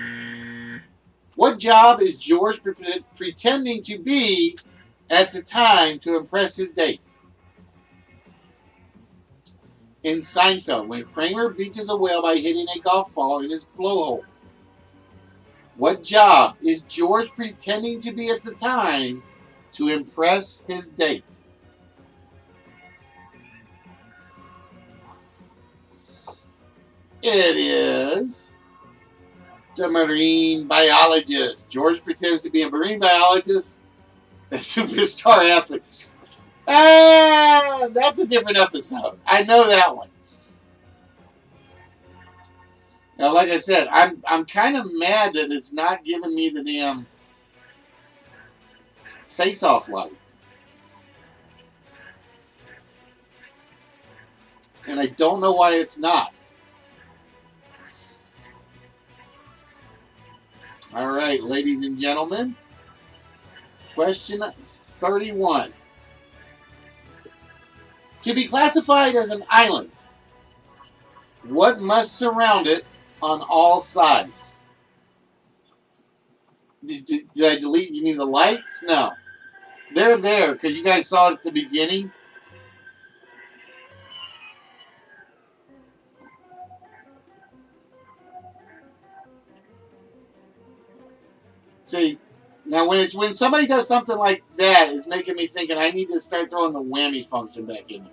what job is George pretending to be at the time to impress his date? In Seinfeld, when Kramer beaches a whale by hitting a golf ball in his blowhole, what job is George pretending to be at the time to impress his date? It is the marine biologist. George pretends to be a marine biologist, a superstar athlete. Ah, that's a different episode. I know that one. Now, like I said, I'm kind of mad that it's not giving me the damn face-off light. And I don't know why it's not. All right, ladies and gentlemen. Question 31. To be classified as an island, what must surround it on all sides? Did I delete? You mean the lights? No. They're there because you guys saw it at the beginning. See, now when somebody does something like that, it's making me thinking I need to start throwing the whammy function back in.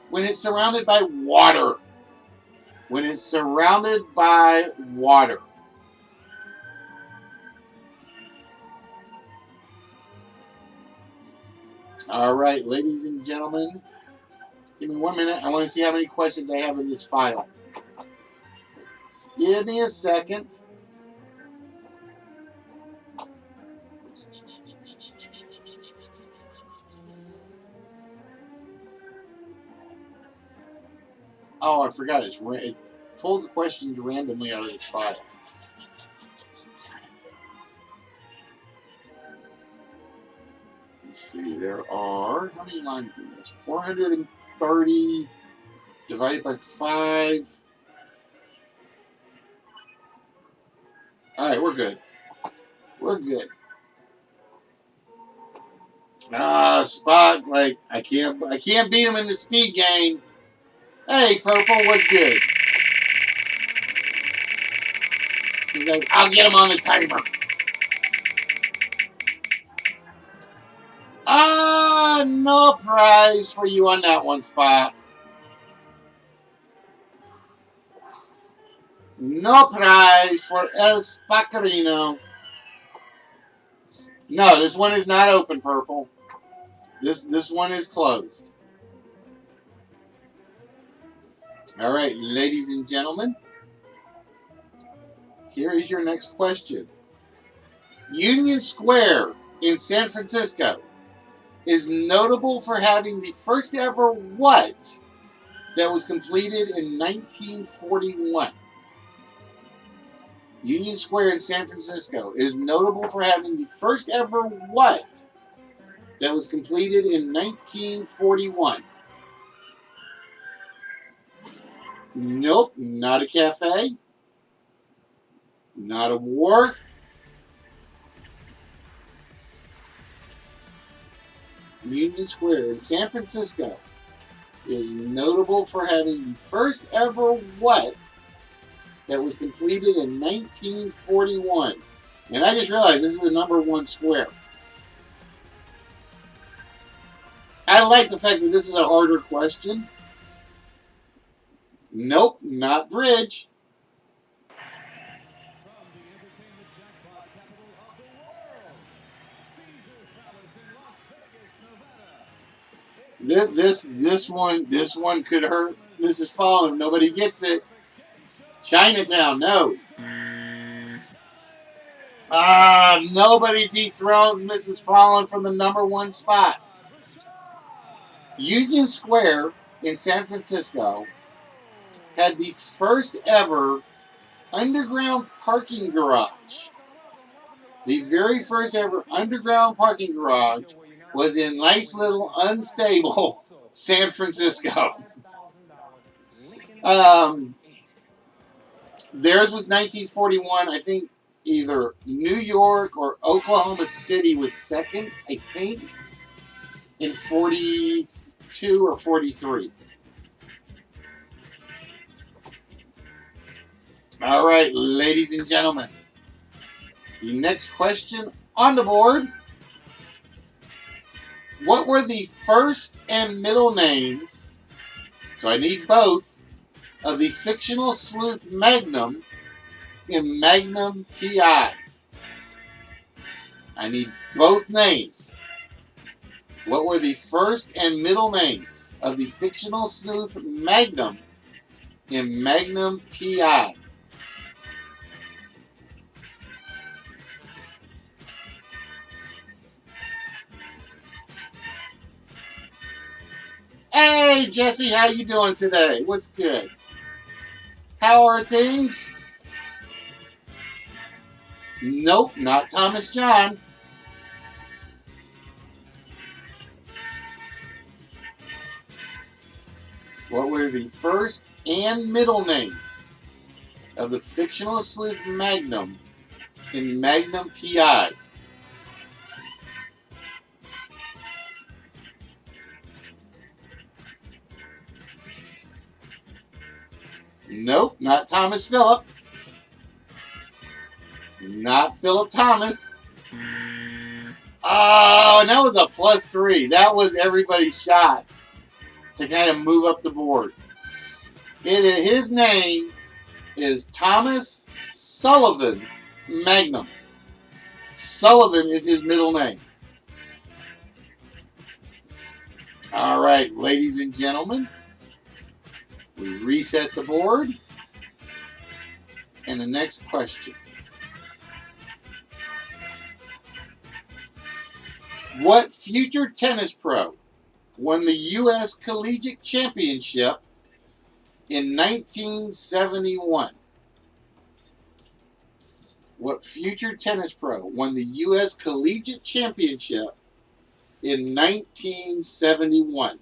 When it's surrounded by water. When it's surrounded by water. All right, ladies and gentlemen. Give me 1 minute. I want to see how many questions I have in this file. Give me a second. Oh, I forgot. It pulls the questions randomly out of this file. Let's see. There are, how many lines in this? 430 divided by 5. All right, we're good. We're good. Spock, like, I can't beat him in the speed game. Hey, Purple, what's good? He's like, I'll get him on the timer. No prize for you on that one, Spock. No prize for El Spaccarino. No, this one is not open, Purple. This one is closed. All right, ladies and gentlemen, here is your next question. Union Square in San Francisco is notable for having the first ever what that was completed in 1941. Union Square in San Francisco is notable for having the first ever what that was completed in 1941. Nope, not a cafe, not a war. Union Square in San Francisco is notable for having the first ever what that was completed in 1941. And I just realized this is the number one square. I like the fact that this is a harder question. Nope, not bridge. This one could hurt Mrs. Fallen. Nobody gets it. Chinatown, no. Nobody dethrones Mrs. Fallen from the number one spot. Union Square in San Francisco had the first ever underground parking garage. The very first ever underground parking garage was in nice little unstable San Francisco. Theirs was 1941. I think either New York or Oklahoma City was second, I think, in 42 or 43. All right, ladies and gentlemen. The next question on the board. What were the first and middle names, so I need both, of the fictional sleuth Magnum in Magnum P.I.? I need both names. What were the first and middle names of the fictional sleuth Magnum in Magnum P.I.? Hey, Jesse, how you doing today? What's good? How are things? Nope, not Thomas John. What were the first and middle names of the fictional sleuth Magnum in Magnum P.I.? Nope, not Thomas Phillip. Not Philip Thomas. Oh, and that was a +3. That was everybody's shot to kind of move up the board. His name is Thomas Sullivan Magnum. Sullivan is his middle name. All right, ladies and gentlemen. We reset the board. And the next question. What future tennis pro won the U.S. Collegiate Championship in 1971? What future tennis pro won the U.S. Collegiate Championship in 1971?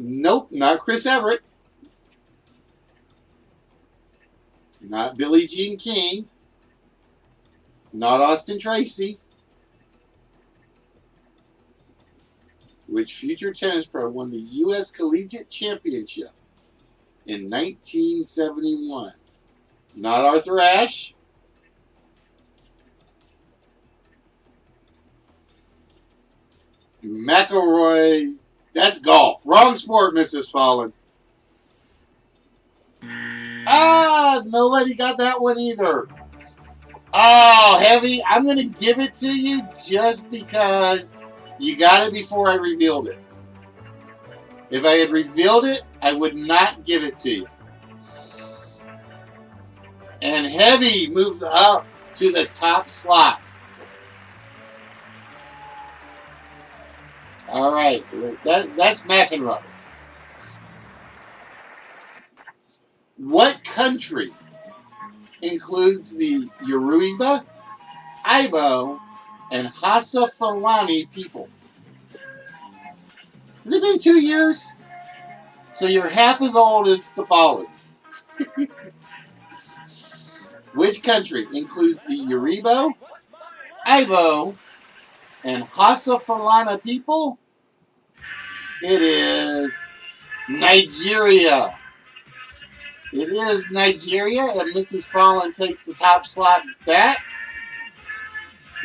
Nope, not Chris Everett. Not Billie Jean King. Not Austin Tracy. Which future tennis pro won the U.S. Collegiate Championship in 1971? Not Arthur Ashe. McElroy. That's golf. Wrong sport, Mrs. Fallen. Nobody got that one either. Oh, Heavy, I'm going to give it to you just because you got it before I revealed it. If I had revealed it, I would not give it to you. And Heavy moves up to the top slot. All right, that's McEnroe. What country includes the Yoruba, Ibo, and Hassa Fulani people? Has it been 2 years? So you're half as old as the Fallens. Which country includes the Yoruba, Ibo, and Hassa Fulani people? It is Nigeria. It is Nigeria, and Mrs. Fallen takes the top slot back.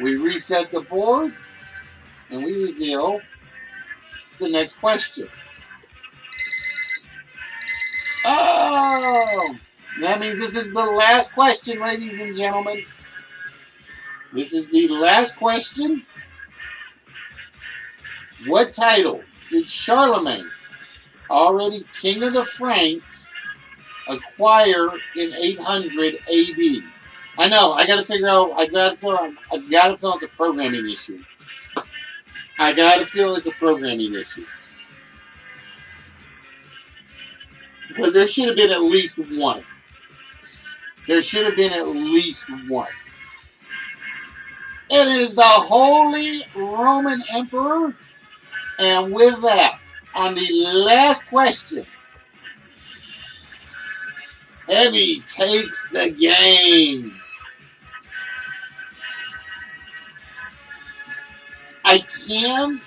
We reset the board, and we reveal the next question. Oh! That means this is the last question, ladies and gentlemen. This is the last question. What title did Charlemagne, already King of the Franks, acquire in 800 AD? I know. I got to figure out. I got to feel it's a programming issue. I got to feel it's a programming issue because there should have been at least one. There should have been at least one. It is the Holy Roman Emperor, and with that, on the last question, Heavy takes the game. I can,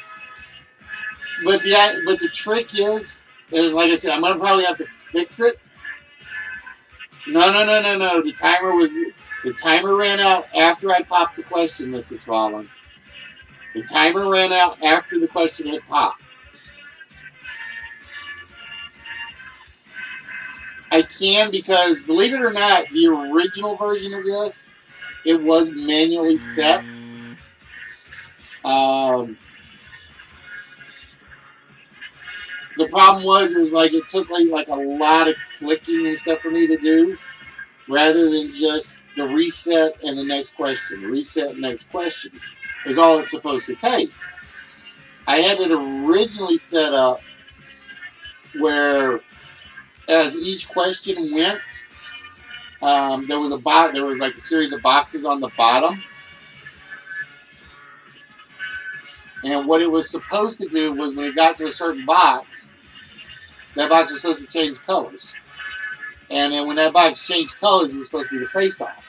but the trick is, and like I said, I'm gonna probably have to fix it. No. The timer ran out after I popped the question, Mrs. Fallen. The timer ran out after the question had popped. I can because, believe it or not, the original version of this, it was manually set. The problem was it took like a lot of clicking and stuff for me to do, rather than just the reset and the next question. The reset and next question is all it's supposed to take. I had it originally set up where, as each question went, there was like a series of boxes on the bottom. And what it was supposed to do was when it got to a certain box, that box was supposed to change colors. And then when that box changed colors, it was supposed to be the face-off.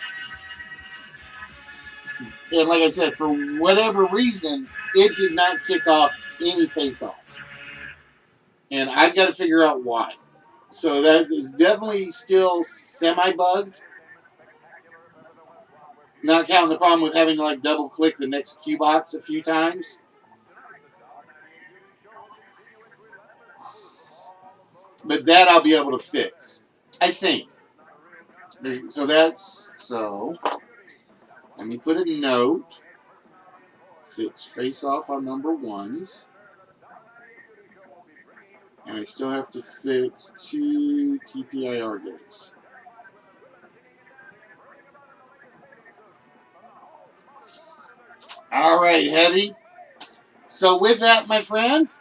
And like I said, for whatever reason, it did not kick off any face-offs. And I've got to figure out why. So that is definitely still semi-bugged. Not counting the problem with having to double-click the next cue box a few times. But that I'll be able to fix, I think. So let me put a note. Fix face-off on number ones. And I still have to fix 2 TPIR gates. All right, Heavy. So with that, my friend,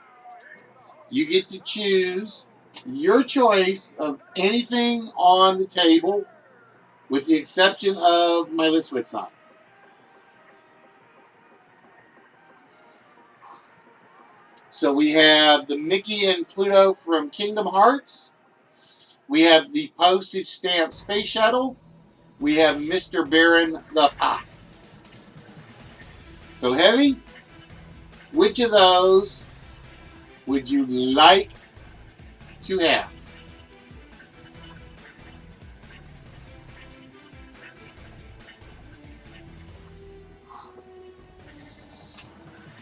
you get to choose your choice of anything on the table, with the exception of my list Wits song. So we have the Mickey and Pluto from Kingdom Hearts. We have the postage stamp space shuttle. We have Mr. Baron the Pop. So Heavy, which of those would you like to have?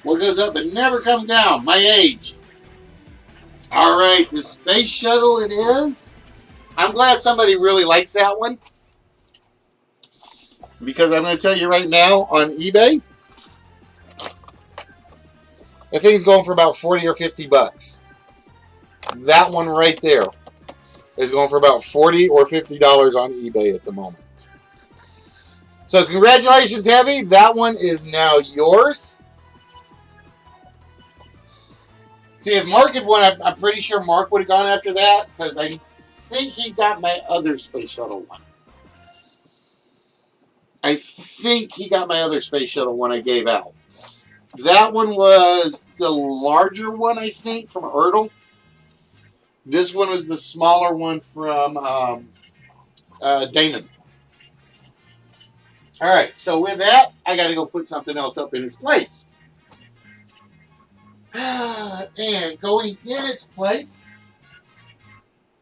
What goes up but never comes down? My age. All right, the space shuttle it is. I'm glad somebody really likes that one. Because I'm going to tell you right now, on eBay, that thing's going for about 40 or 50 bucks. That one right there is going for about $40 or $50 on eBay at the moment. So congratulations, Heavy. That one is now yours. See, if Mark had won, I'm pretty sure Mark would have gone after that, because I think he got my other space shuttle one. I think he got my other space shuttle one I gave out. That one was the larger one, I think, from Ertl. This one was the smaller one from Damon. All right, so with that, I got to go put something else up in its place. And going in its place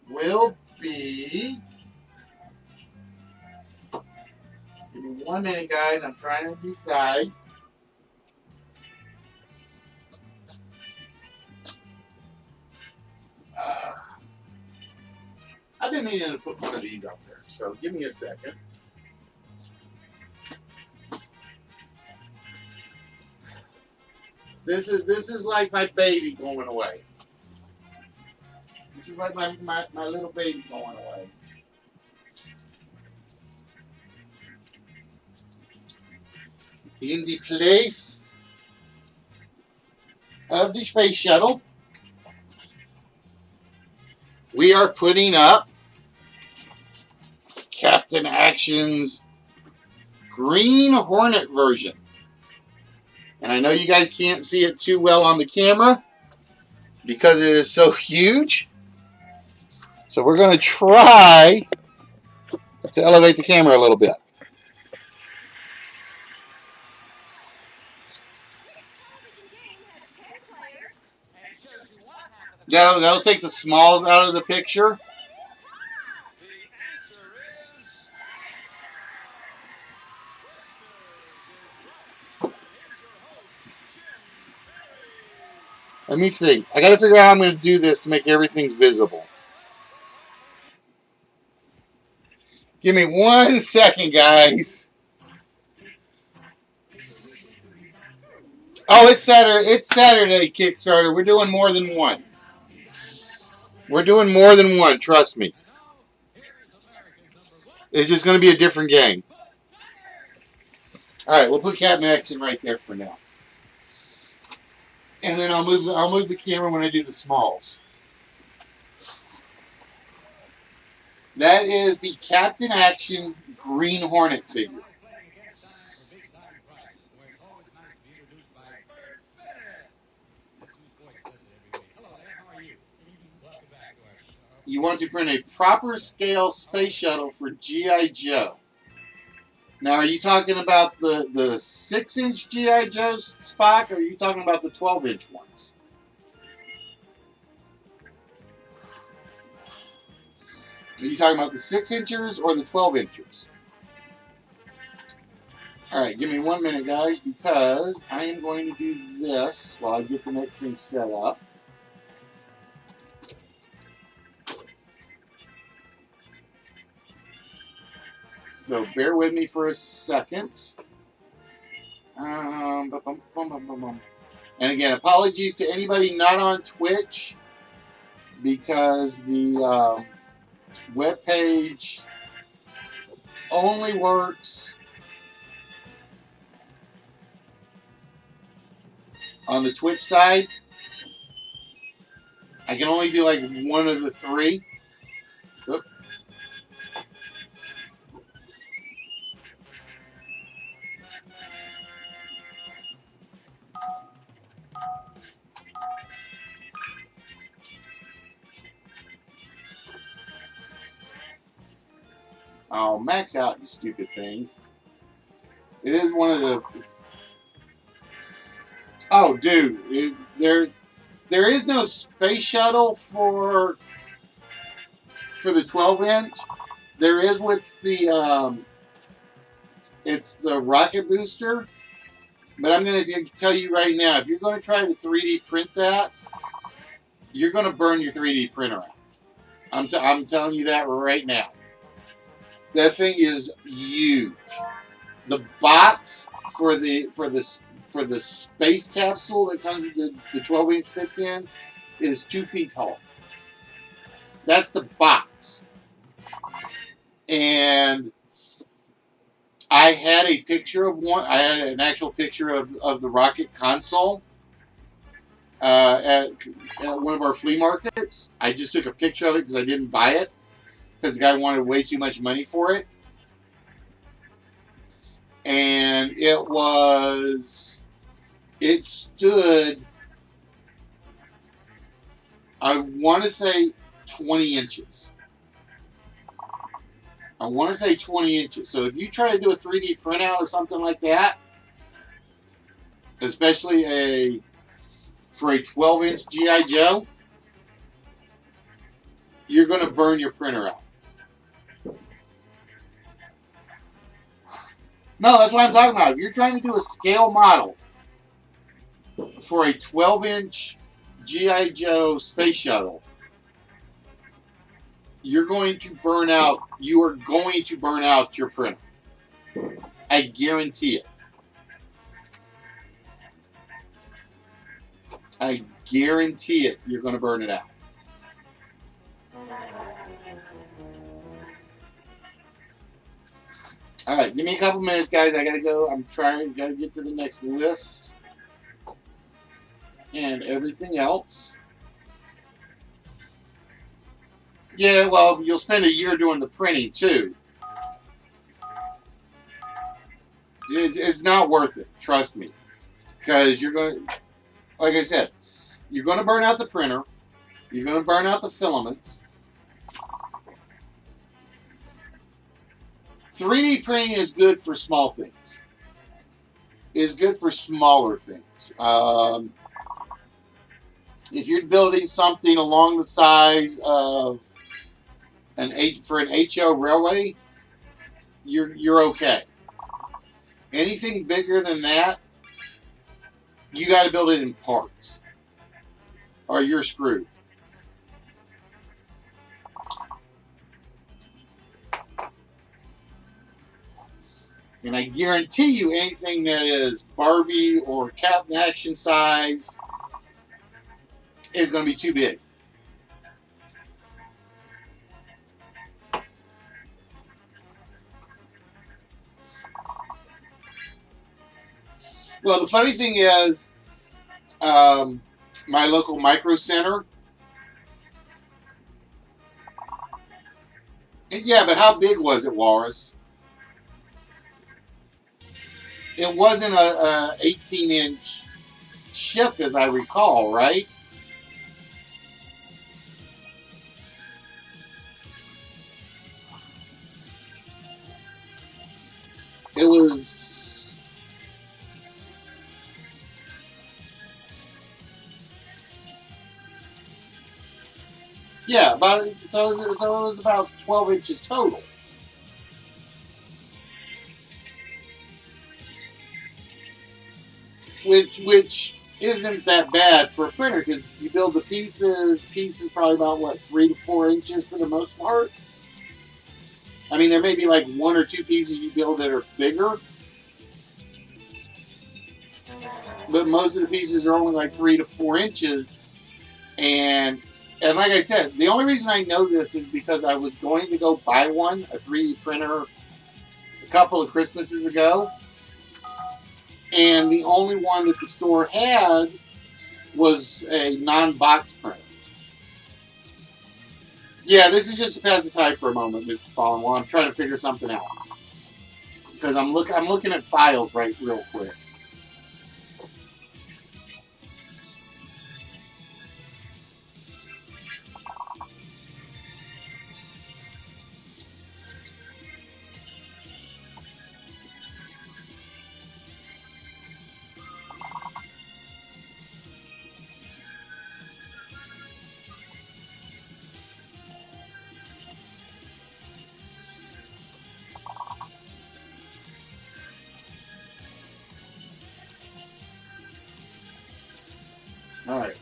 will be... Give me 1 minute, guys. I'm trying to decide. I've been meaning to put one of these up there, so give me a second. This is like my baby going away. This is like my little baby going away. In the place of the space shuttle, we are putting up Captain Action's Green Hornet version. And I know you guys can't see it too well on the camera because it is so huge. So we're going to try to elevate the camera a little bit. That'll take the smalls out of the picture. Let me think. I got to figure out how I'm going to do this to make everything visible. Give me 1 second, guys. Oh, it's Saturday. It's Saturday, Kickstarter. We're doing more than one. We're doing more than one. Trust me. It's just going to be a different game. All right, we'll put Captain Action right there for now. And then I'll move the camera when I do the smalls. That is the Captain Action Green Hornet figure. You want to print a proper scale space shuttle for G.I. Joe. Now, are you talking about the 6-inch G.I. Joe Spock, or are you talking about the 12-inch ones? Are you talking about the 6-inchers or the 12-inchers? All right, give me 1 minute, guys, because I am going to do this while I get the next thing set up. So bear with me for a second. And again, apologies to anybody not on Twitch because the web page only works on the Twitch side. I can only do like one of the three. Oop. Oh, max out, you stupid thing. It is one of the. Oh, dude, there is no space shuttle for the 12-inch. There is what's the it's the rocket booster. But I'm going to tell you right now, if you're going to try to 3D print that, you're going to burn your 3D printer out. I'm telling you that right now. That thing is huge. The box for the space capsule that comes the 12-inch fits in is 2 feet tall. That's the box. And I had a picture of one. I had an actual picture of the rocket console at one of our flea markets. I just took a picture of it because I didn't buy it because the guy wanted way too much money for it. And it stood, I want to say 20 inches. I want to say 20 inches. So if you try to do a 3D printout of something like that, especially for a 12-inch G.I. Joe, you're going to burn your printer out. No, that's what I'm talking about. If you're trying to do a scale model for a 12-inch G.I. Joe space shuttle, you are going to burn out your printer. I guarantee it. I guarantee it, you're going to burn it out. All right, give me a couple minutes, guys. I got to go. Got to get to the next list and everything else. Yeah, well, you'll spend a year doing the printing, too. It's not worth it, trust me. Because you're going to, like I said, you're going to burn out the printer. You're going to burn out the filaments. 3D printing is good for small things. It's good for smaller things. If you're building something along the size of an HO railway, you're okay. Anything bigger than that, you got to build it in parts, or you're screwed. And I guarantee you, anything that is Barbie or Captain Action size is going to be too big. Well, the funny thing is, my local micro center. Yeah, but how big was it, Walrus? It wasn't a 18-inch ship, as I recall, right? It was. Yeah, so it was about 12 inches total. Which isn't that bad for a printer because you build the pieces probably about what, 3 to 4 inches for the most part. I mean, there may be like 1 or 2 pieces you build that are bigger, but most of the pieces are only like 3 to 4 inches. And like I said, the only reason I know this is because I was going to go buy one, a 3D printer, a couple of Christmases ago. And the only one that the store had was a non-box printer. Yeah, this is just to pass the time for a moment, Mr. Fallen, while I'm trying to figure something out. Because I'm looking at files real quick.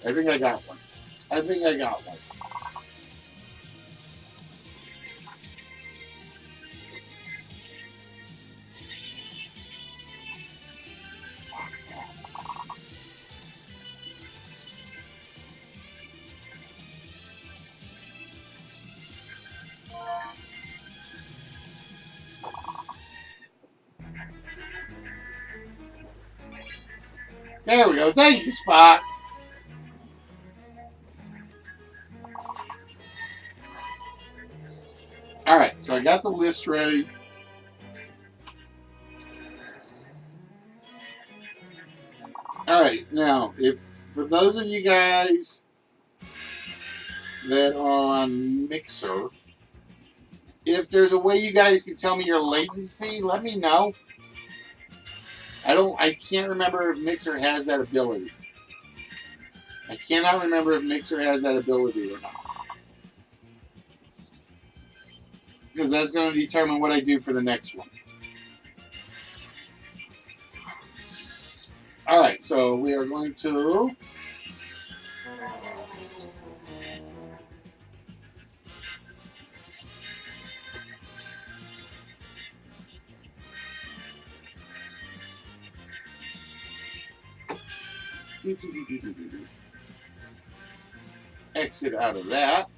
I think I got one. I think I got one. Access. There we go. Thank you, Spot. All right, so I got the list ready. All right, now, if for those of you guys that are on Mixer, if there's a way you guys can tell me your latency, let me know. I can't remember if Mixer has that ability. I cannot remember if Mixer has that ability or not. Because that's going to determine what I do for the next one. All right, so we are going to exit out of that.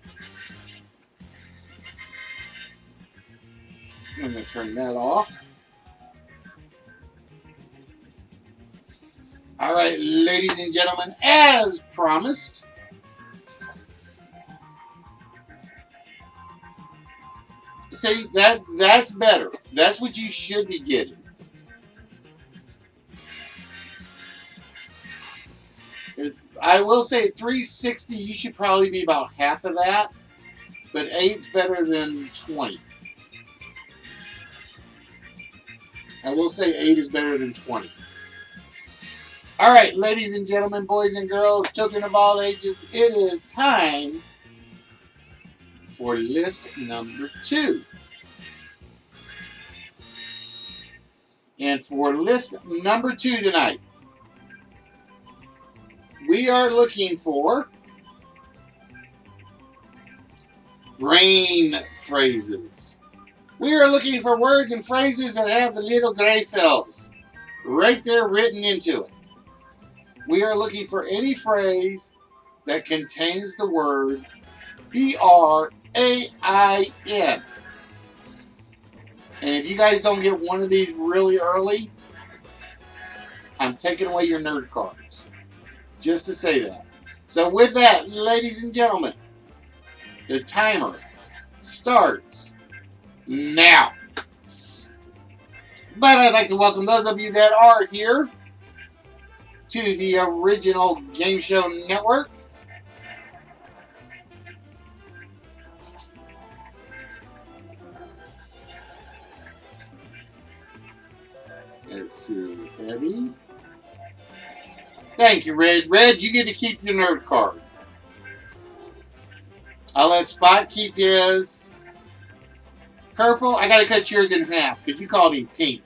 I'm going to turn that off. All right, ladies and gentlemen, as promised, see, that's better. That's what you should be getting. I will say 360, you should probably be about half of that, but 8's better than 20. I will say 8 is better than 20. All right, ladies and gentlemen, boys and girls, children of all ages, it is time for list number 2. And for list number 2 tonight, we are looking for brain phrases. We are looking for words and phrases that have the little gray cells right there written into it. We are looking for any phrase that contains the word B-R-A-I-N. And if you guys don't get one of these really early, I'm taking away your nerd cards. Just to say that. So with that, ladies and gentlemen, the timer starts now. But I'd like to welcome those of you that are here to the original Game Show Network. Let's see, Abby. Thank you, Red. Red, you get to keep your nerd card. I'll let Spot keep his. Purple, I gotta cut yours in half because you called him pink.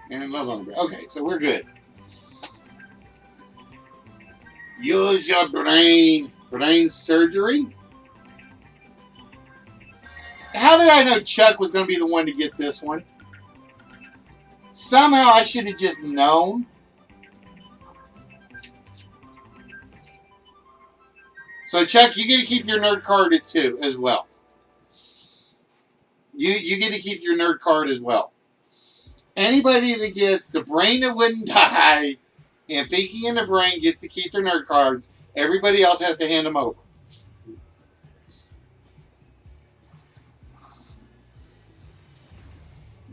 And love on the brain. Okay, so we're good. Use your brain. Brain surgery. How did I know Chuck was going to be the one to get this one? Somehow I should have just known. So Chuck, you get to keep your nerd card as well. You get to keep your nerd card as well. Anybody that gets the brain that wouldn't die and Pinky in the brain gets to keep their nerd cards. Everybody else has to hand them over.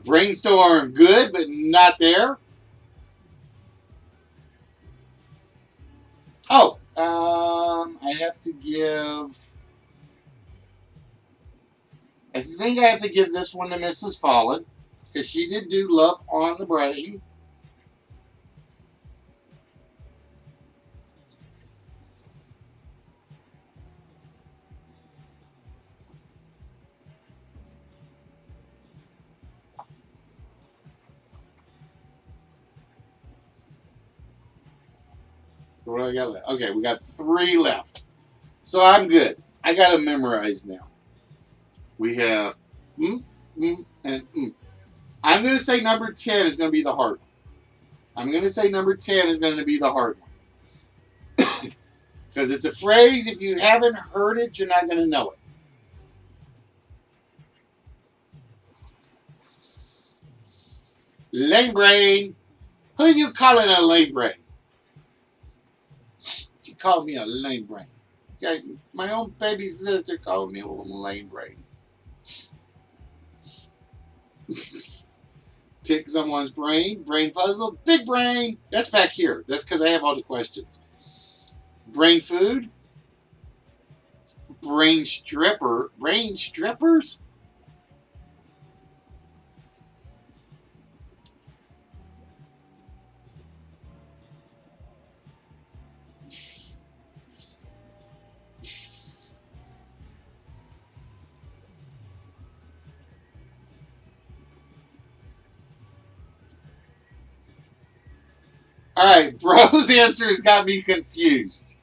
Brainstorm, good, but not there. Oh, I have to give I think I have to give this one to Mrs. Fallen, because she did do Love on the Brain. What do I got left? Okay, we got 3 left. So I'm good. I got to memorize now. We have and I'm going to say number 10 is going to be the hard one. I'm going to say number 10 is going to be the hard one. Because it's a phrase, if you haven't heard it, you're not going to know it. Lame brain. Who are you calling a lame brain? She called me a lame brain. Okay, my own baby sister called me a lame brain. Pick someone's brain. Brain puzzle. Big brain. That's back here. That's because I have all the questions. Brain food. Brain stripper. Brain strippers? Alright, bro's answer has got me confused.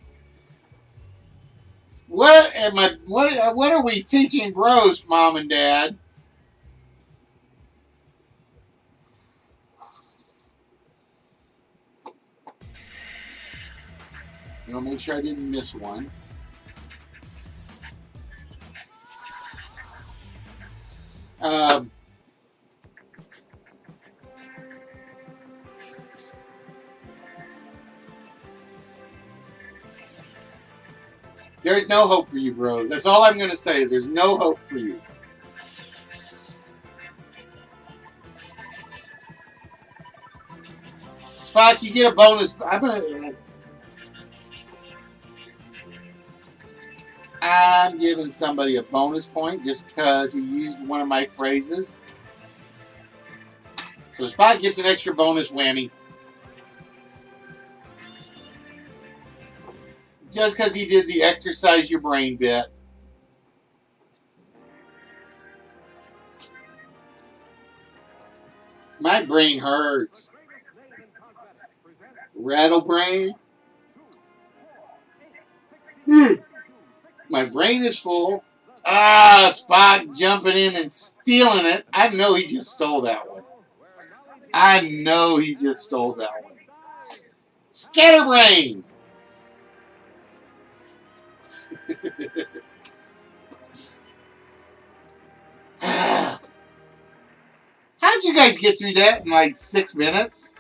What are we teaching bros, Mom and Dad? I'll make sure I didn't miss one. There's no hope for you, bros. That's all I'm going to say is there's no hope for you. Spock, you get a bonus. I'm giving somebody a bonus point just because he used one of my phrases. So Spock gets an extra bonus whammy. Just because he did the exercise your brain bit. My brain hurts. Rattle brain. My brain is full. Spock jumping in and stealing it. I know he just stole that one. I know he just stole that one. Scatterbrain. How'd you guys get through that in like 6 minutes?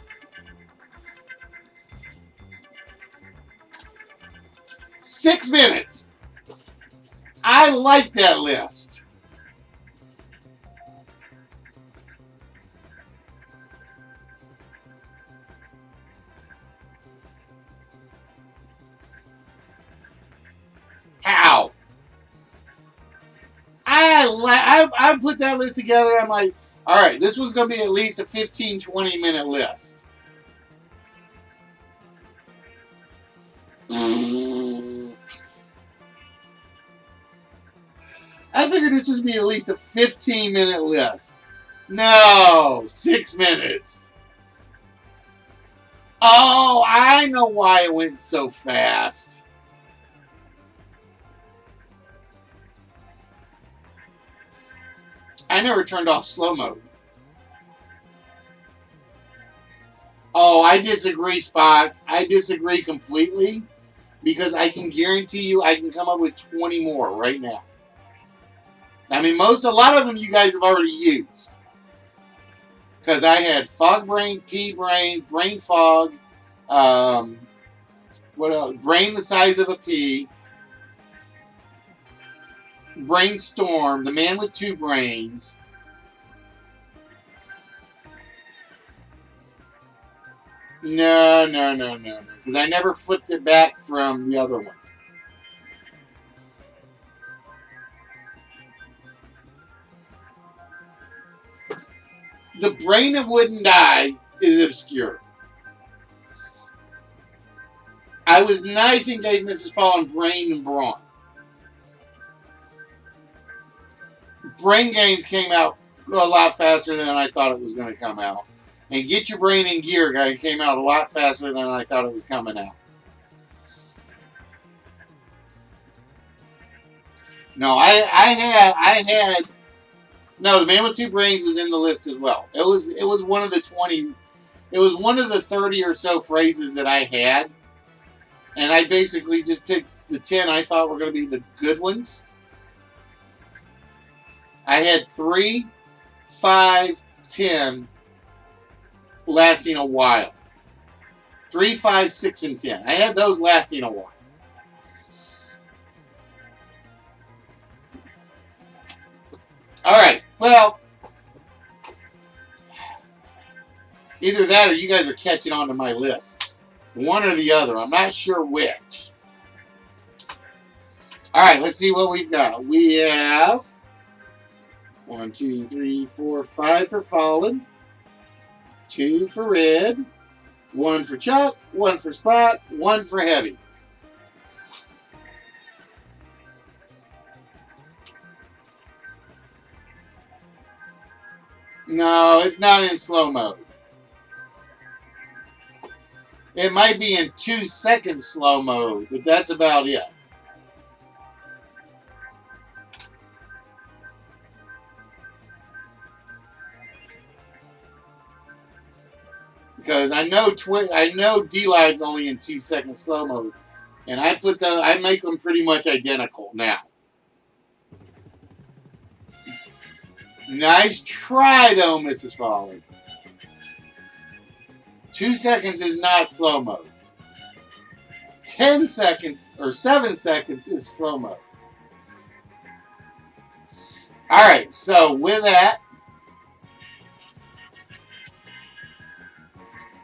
Six minutes. I like that list. How? I put that list together. I'm like, all right, this was going to be at least a 15, 20-minute list. I figured this would be at least a 15-minute list. No, 6 minutes. Oh, I know why it went so fast. I never turned off slow mode. Oh, I disagree, Spock. I disagree completely because I can guarantee you I can come up with 20 more right now. I mean, a lot of them you guys have already used. Because I had fog brain, pea brain, brain fog, what else? Brain the size of a pea, brainstorm, the man with 2 brains. No. Because I never flipped it back from the other one. The brain that wouldn't die is obscure. I was nice and gave Mrs. Fallen brain and brawn. Brain Games came out a lot faster than I thought it was going to come out. And Get Your Brain in Gear guy came out a lot faster than I thought it was coming out. No, no, The Man with Two Brains was in the list as well. It was one of the 20, it was one of the 30 or so phrases that I had. And I basically just picked the 10 I thought were going to be the good ones. I had 3, 5, 10 lasting a while. 3, 5, 6, and 10. I had those lasting a while. Alright, well, either that or you guys are catching on to my lists. One or the other. I'm not sure which. Alright, let's see what we've got. We have 1, 2, 3, 4, 5 for Fallen. 2 for Red. 1 for Chuck. 1 for Spot. 1 for Heavy. No, it's not in slow mode. It might be in 2-second slow mode, but that's about it. Because I know D-Live's only in 2-second slow mode, and I make them pretty much identical now. Nice try, though, Mrs. Foley. 2 seconds is not slow mode. 10 seconds or 7 seconds is slow mode. Alright, so with that,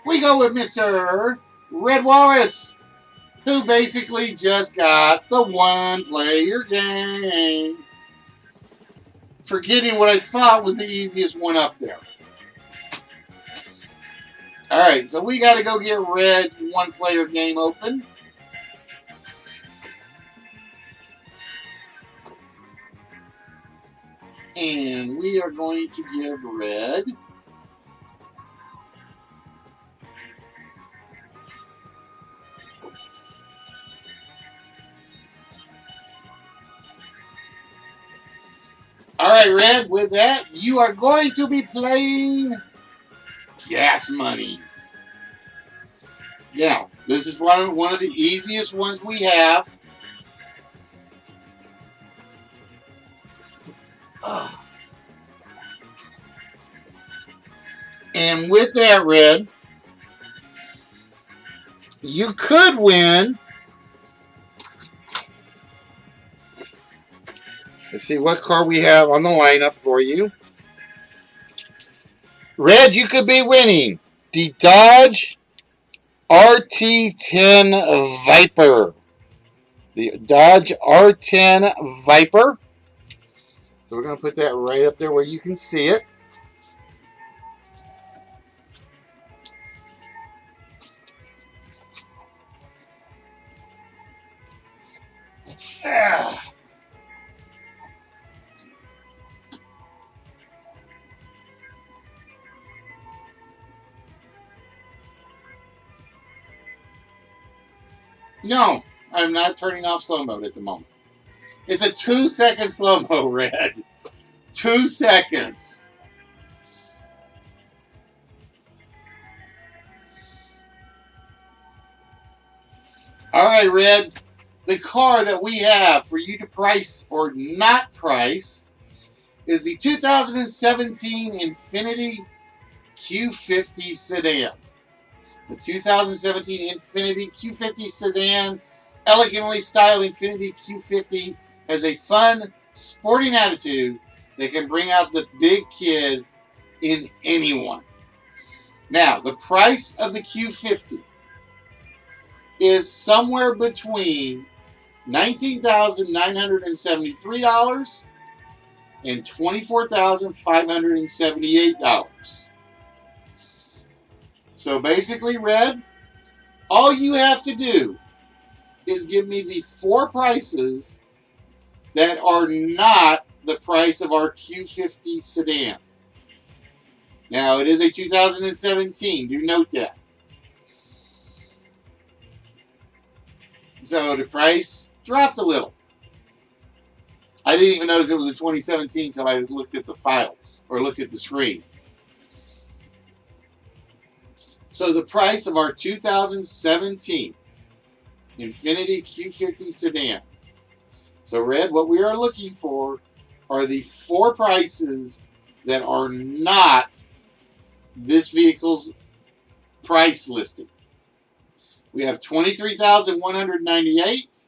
we go with Mr. Red Walrus, who basically just got the one-player game. Forgetting what I thought was the easiest one up there. Alright, so we got to go get Red's one-player game open. And we are going to give Red Alright, Red, with that, you are going to be playing Gas Money. Yeah, this is one of the easiest ones we have. And with that, Red, you could win. Let's see what car we have on the lineup for you. Red, you could be winning the Dodge RT10 Viper. The Dodge R10 Viper. So we're going to put that right up there where you can see it. No, I'm not turning off slow mode at the moment. It's a 2-second slow-mo, Red. 2 seconds. Alright, Red. The car that we have for you to price or not price is the 2017 Infiniti Q50 sedan. The 2017 Infiniti Q50 sedan, elegantly styled Infiniti Q50, has a fun, sporting attitude that can bring out the big kid in anyone. Now, the price of the Q50 is somewhere between $19,973 and $24,578. So basically, Red, all you have to do is give me the 4 prices that are not the price of our Q50 sedan. Now, it is a 2017. Do note that. So the price dropped a little. I didn't even notice it was a 2017 until I looked at the file or looked at the screen. So the price of our 2017 Infiniti Q50 sedan. So, Red, what we are looking for are the 4 prices that are not this vehicle's price listing. We have $23,198,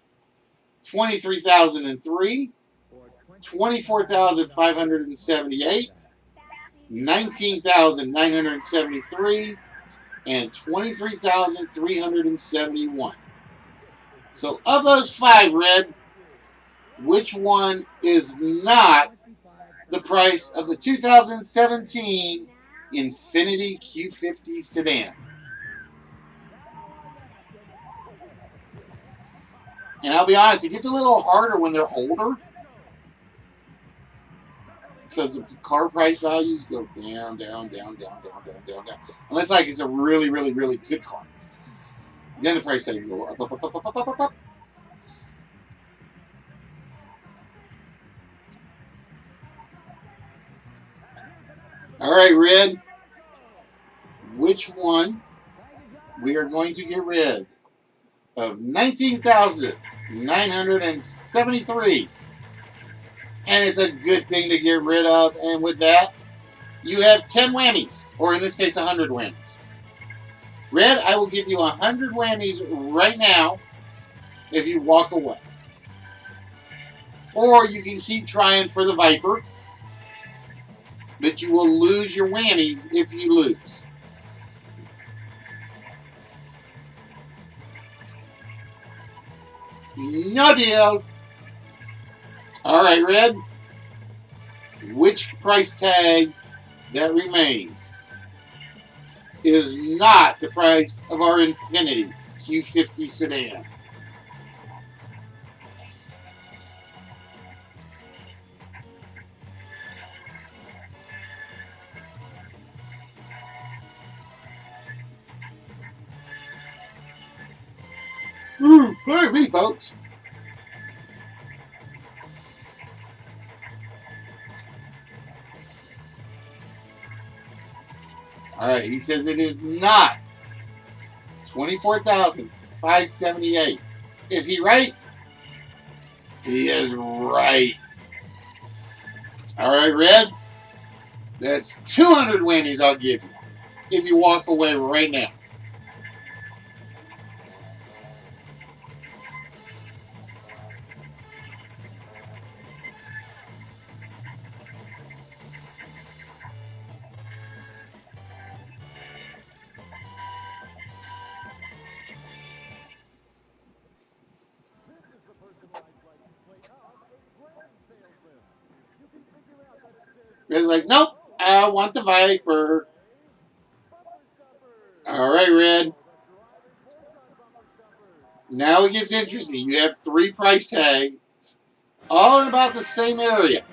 $23,003, $24,578, $19,973, and $23,371. So of those 5, Red, which one is not the price of the 2017 Infiniti Q50 sedan? And I'll be honest, it gets a little harder when they're older because the car price values go down, down, down, down, down, down, down, down. Unless like it's a really, really, really good car. Then the price tag can go up, up, up, up, up, up, up, up. All right, Red. Which one we are going to get rid of? 19,973. And it's a good thing to get rid of. And with that, you have 10 whammies. Or in this case, 100 whammies. Red, I will give you 100 whammies right now if you walk away. Or you can keep trying for the Viper. But you will lose your whammies if you lose. No deal. All right, Red. Which price tag that remains is not the price of our Infiniti Q50 sedan? Ooh, pardon me, folks. All right, he says it is not $24,578. Is he right? He is right. All right, Red. That's 200 whammies I'll give you if you walk away right now. Red's like, nope, I want the Viper. All right, Red. Now it gets interesting. You have 3 price tags, all in about the same area.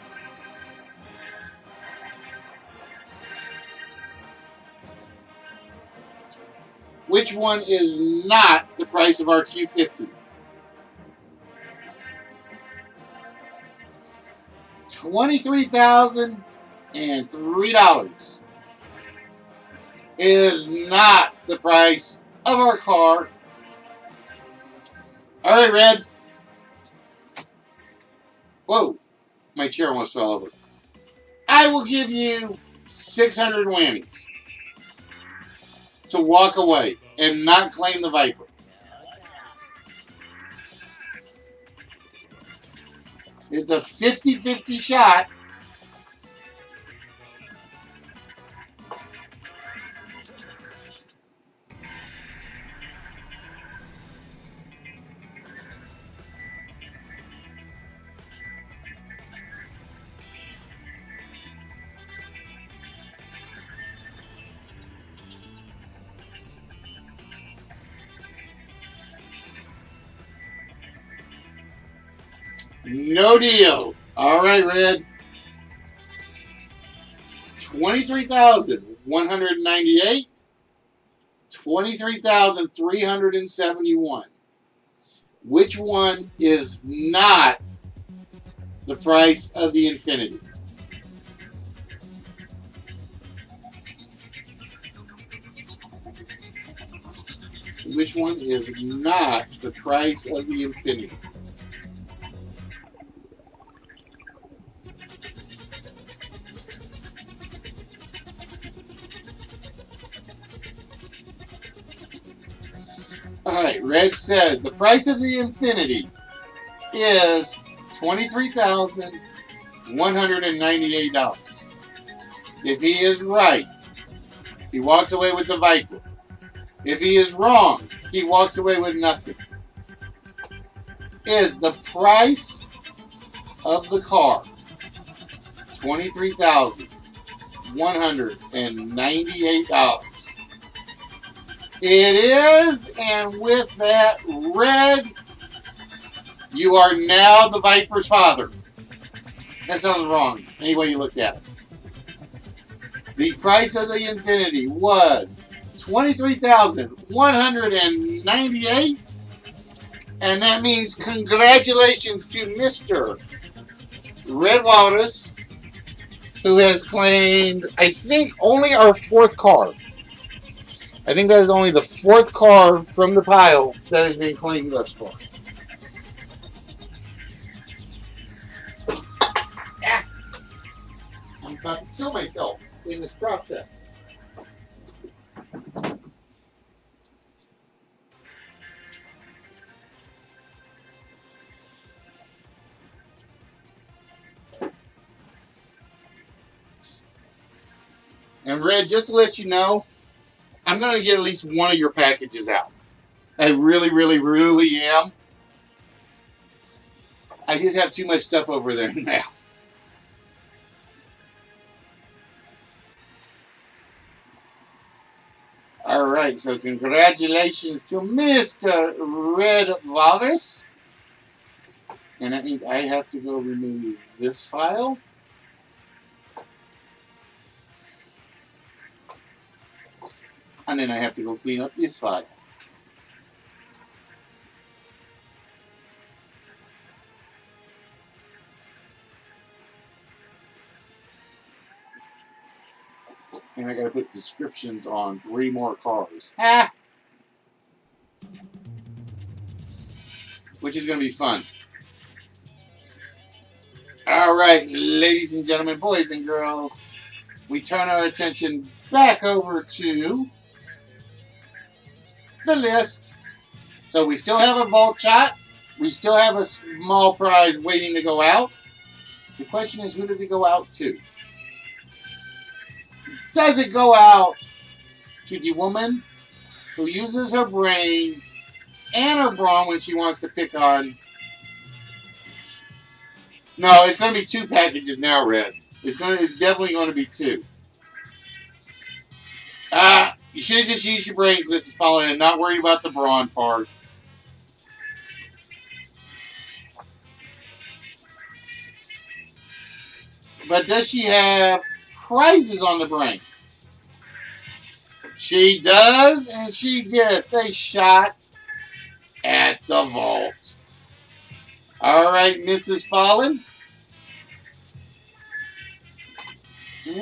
Which one is not the price of our Q50? $23,003 is not the price of our car. All right, Red. Whoa, my chair almost fell over. I will give you 600 whammies to walk away and not claim the Viper. It's a 50-50 shot. No deal. All right, Red. 23,198. 23,371. Which one is not the price of the Infinity? Which one is not the price of the Infinity? All right, Red says the price of the Infinity is $23,198. If he is right, he walks away with the Viper. If he is wrong, he walks away with nothing. Is the price of the car $23,198? It is, and with that, Red, you are now the Viper's father. That sounds wrong, any way you look at it. The price of the Infinity was $23,198, and that means congratulations to Mr. Red Walrus, who has claimed, I think, only our fourth car. I think that is only the fourth car from the pile that has been claimed thus far. I'm about to kill myself in this process. And Red, just to let you know, I'm going to get at least one of your packages out. I really, really, really am. I just have too much stuff over there now. All right, so congratulations to Mr. Red Walrus. And that means I have to go remove this file. And then I have to go clean up this file. And I gotta put descriptions on 3 more cars. Ah! Which is gonna be fun. Alright, ladies and gentlemen, boys and girls, we turn our attention back over to the list. So we still have a vault shot. We still have a small prize waiting to go out. The question is, who does it go out to? Does it go out to the woman who uses her brains and her brawn when she wants to pick on? No, it's going to be 2 packages now, Red. It's definitely going to be 2. You should have just used your brains, Mrs. Fallon, and not worried about the brawn part. But does she have prizes on the brain? She does, and she gets a shot at the vault. All right, Mrs. Fallon.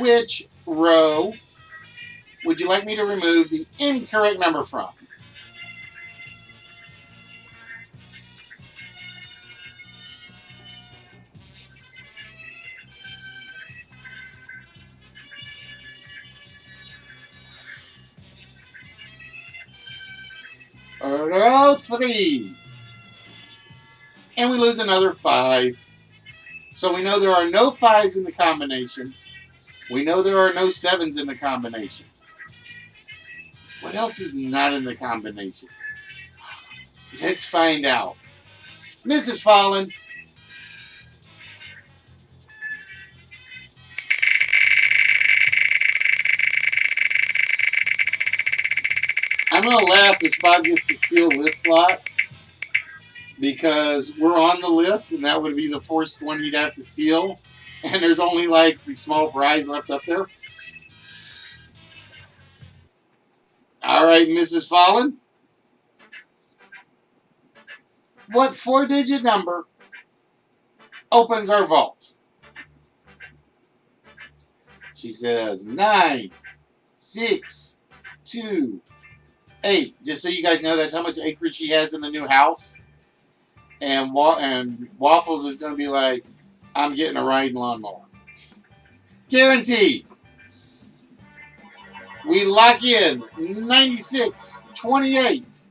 Which row would you like me to remove the incorrect number from? Row 3. And we lose another 5. So we know there are no 5s in the combination. We know there are no 7s in the combination. What else is not in the combination? Let's find out. Mrs. Fallon. I'm going to laugh if Spot gets to steal this slot. because we're on the list, and that would be the first one you'd have to steal. And there's only like the small prize left up there. All right, Mrs. Fallen. What 4-digit number opens our vault? She says 9, 6, 2, 8. Just so you guys know, that's how much acreage she has in the new house. And Waffles is going to be like, I'm getting a riding lawnmower. Guaranteed. We lock in 96-28.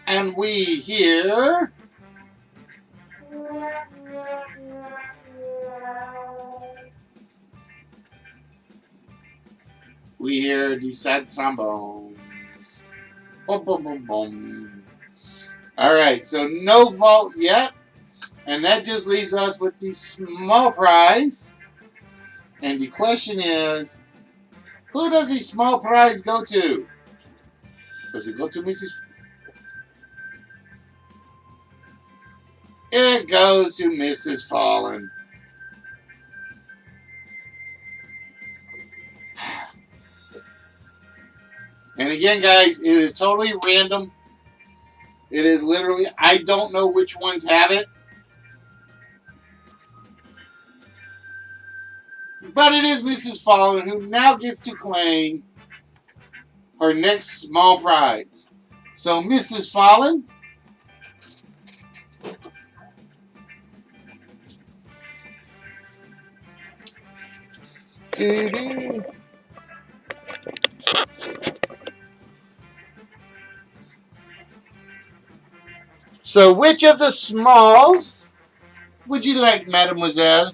And we hear... We hear the sad trombones. Boom, boom, boom, boom. All right, so no vault yet. And that just leaves us with the small prize. And the question is, who does the small prize go to? Does it go to Mrs. It goes to Mrs. Fallen. And again, guys, it is totally random. It is literally, I don't know which ones have it. But it is Mrs. Fallen who now gets to claim her next small prize. So, Mrs. Fallen, so which of the smalls would you like, mademoiselle?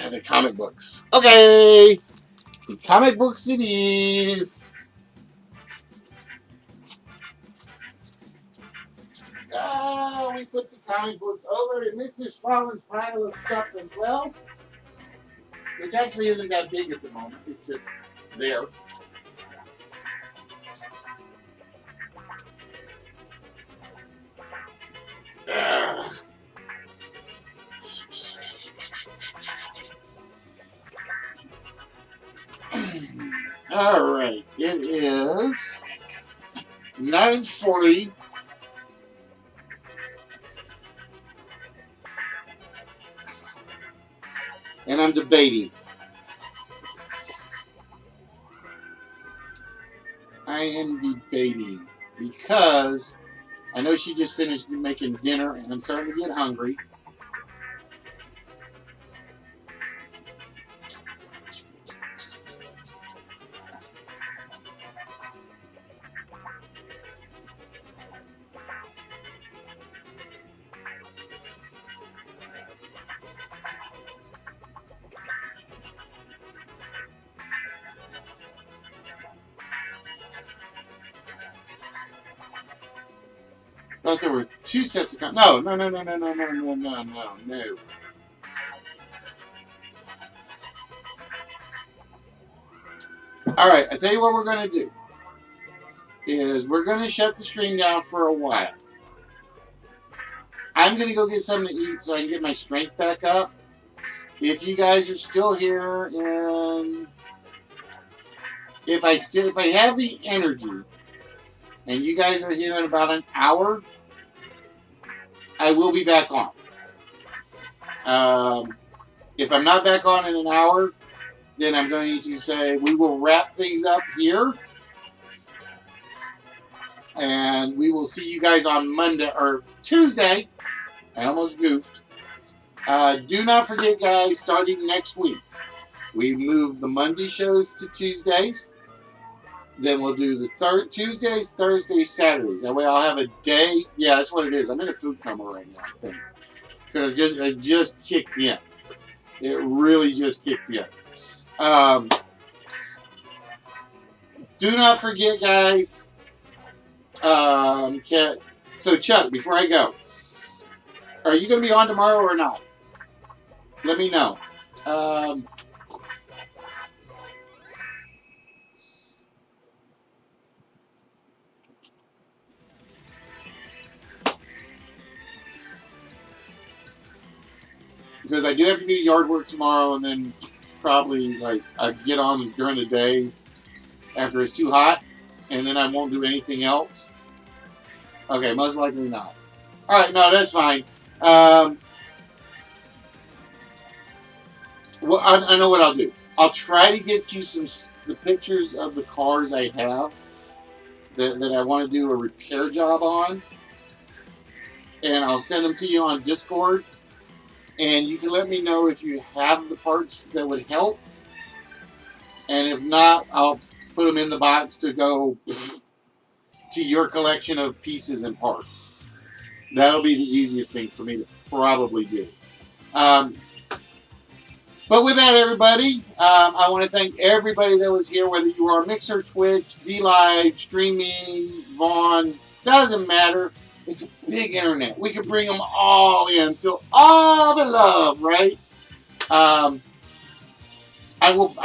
The comic books. Okay. The comic books it is. Oh, we put the comic books over in Mrs. Fallen's pile of stuff as well. Which actually isn't that big at the moment. It's just there. All right, it is 9:40. And I'm debating. I am debating because I know she just finished making dinner and I'm starting to get hungry. Thought there were two sets of no. All right, I tell you what we're going to do is we're going to shut the stream down for a while. I'm going to go get something to eat so I can get my strength back up. If you guys are still here and if I have the energy and you guys are here in about an hour, I will be back on. If I'm not back on in an hour, then I'm going to say we will wrap things up here. And we will see you guys on Monday or Tuesday. I almost goofed. Do not forget, guys, starting next week, we move the Monday shows to Tuesdays. Then we'll do the Tuesdays, Thursdays, Saturdays. That way I'll have a day. Yeah, that's what it is. I'm in a food coma right now, I think. Because it just kicked in. It really just kicked in. Do not forget, guys. So, Chuck, before I go, are you going to be on tomorrow or not? Let me know. because I do have to do yard work tomorrow, and then probably like I get on during the day after it's too hot, and then I won't do anything else. Okay, most likely not. All right, no, that's fine. Well, I know what I'll do. I'll try to get you the pictures of the cars I have that I want to do a repair job on, and I'll send them to you on Discord, and you can let me know if you have the parts that would help, and if not, I'll put them in the box to go to your collection of pieces and parts. That'll be the easiest thing for me to probably do. But with that, everybody, I want to thank everybody that was here, whether you are on Mixer, Twitch, DLive, Streaming, Vaughn, doesn't matter. It's a big internet. We can bring them all in, feel all the love, right? I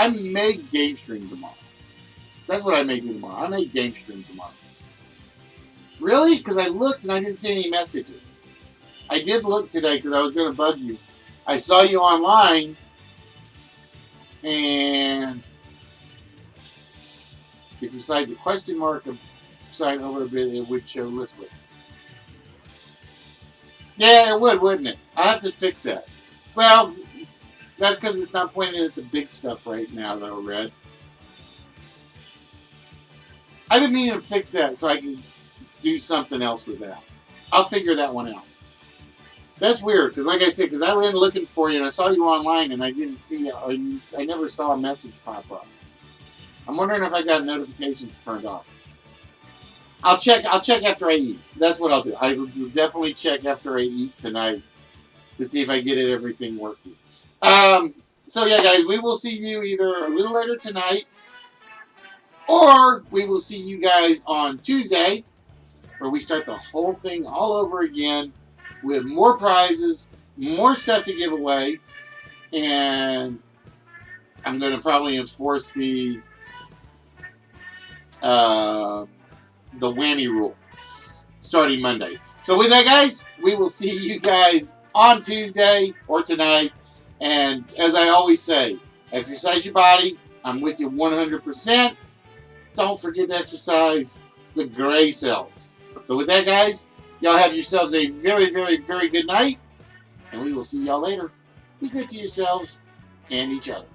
may game stream tomorrow. That's what I may do tomorrow. I may game stream tomorrow. Really? Because I looked and I didn't see any messages. I did look today because I was going to bug you. I saw you online, and if you slide the question mark of sign over a bit, it would show list widths. Yeah, it would, wouldn't it? I'll have to fix that. Well, that's because it's not pointing at the big stuff right now, though, Red. I've been meaning to fix that so I can do something else with that. I'll figure that one out. That's weird, because like I said, because I went looking for you, and I saw you online, and I didn't see, I never saw a message pop up. I'm wondering if I got notifications turned off. I'll check after I eat. That's what I'll do. I will definitely check after I eat tonight to see if I get everything working. So yeah, guys, we will see you either a little later tonight, or we will see you guys on Tuesday, where we start the whole thing all over again with more prizes, more stuff to give away, and I'm going to probably enforce the whammy rule starting Monday. So with that, guys, we will see you guys on Tuesday or tonight. And as I always say, exercise your body. I'm with you 100%. Don't forget to exercise the gray cells. So with that, guys, y'all have yourselves a very, very, very good night. And we will see y'all later. Be good to yourselves and each other.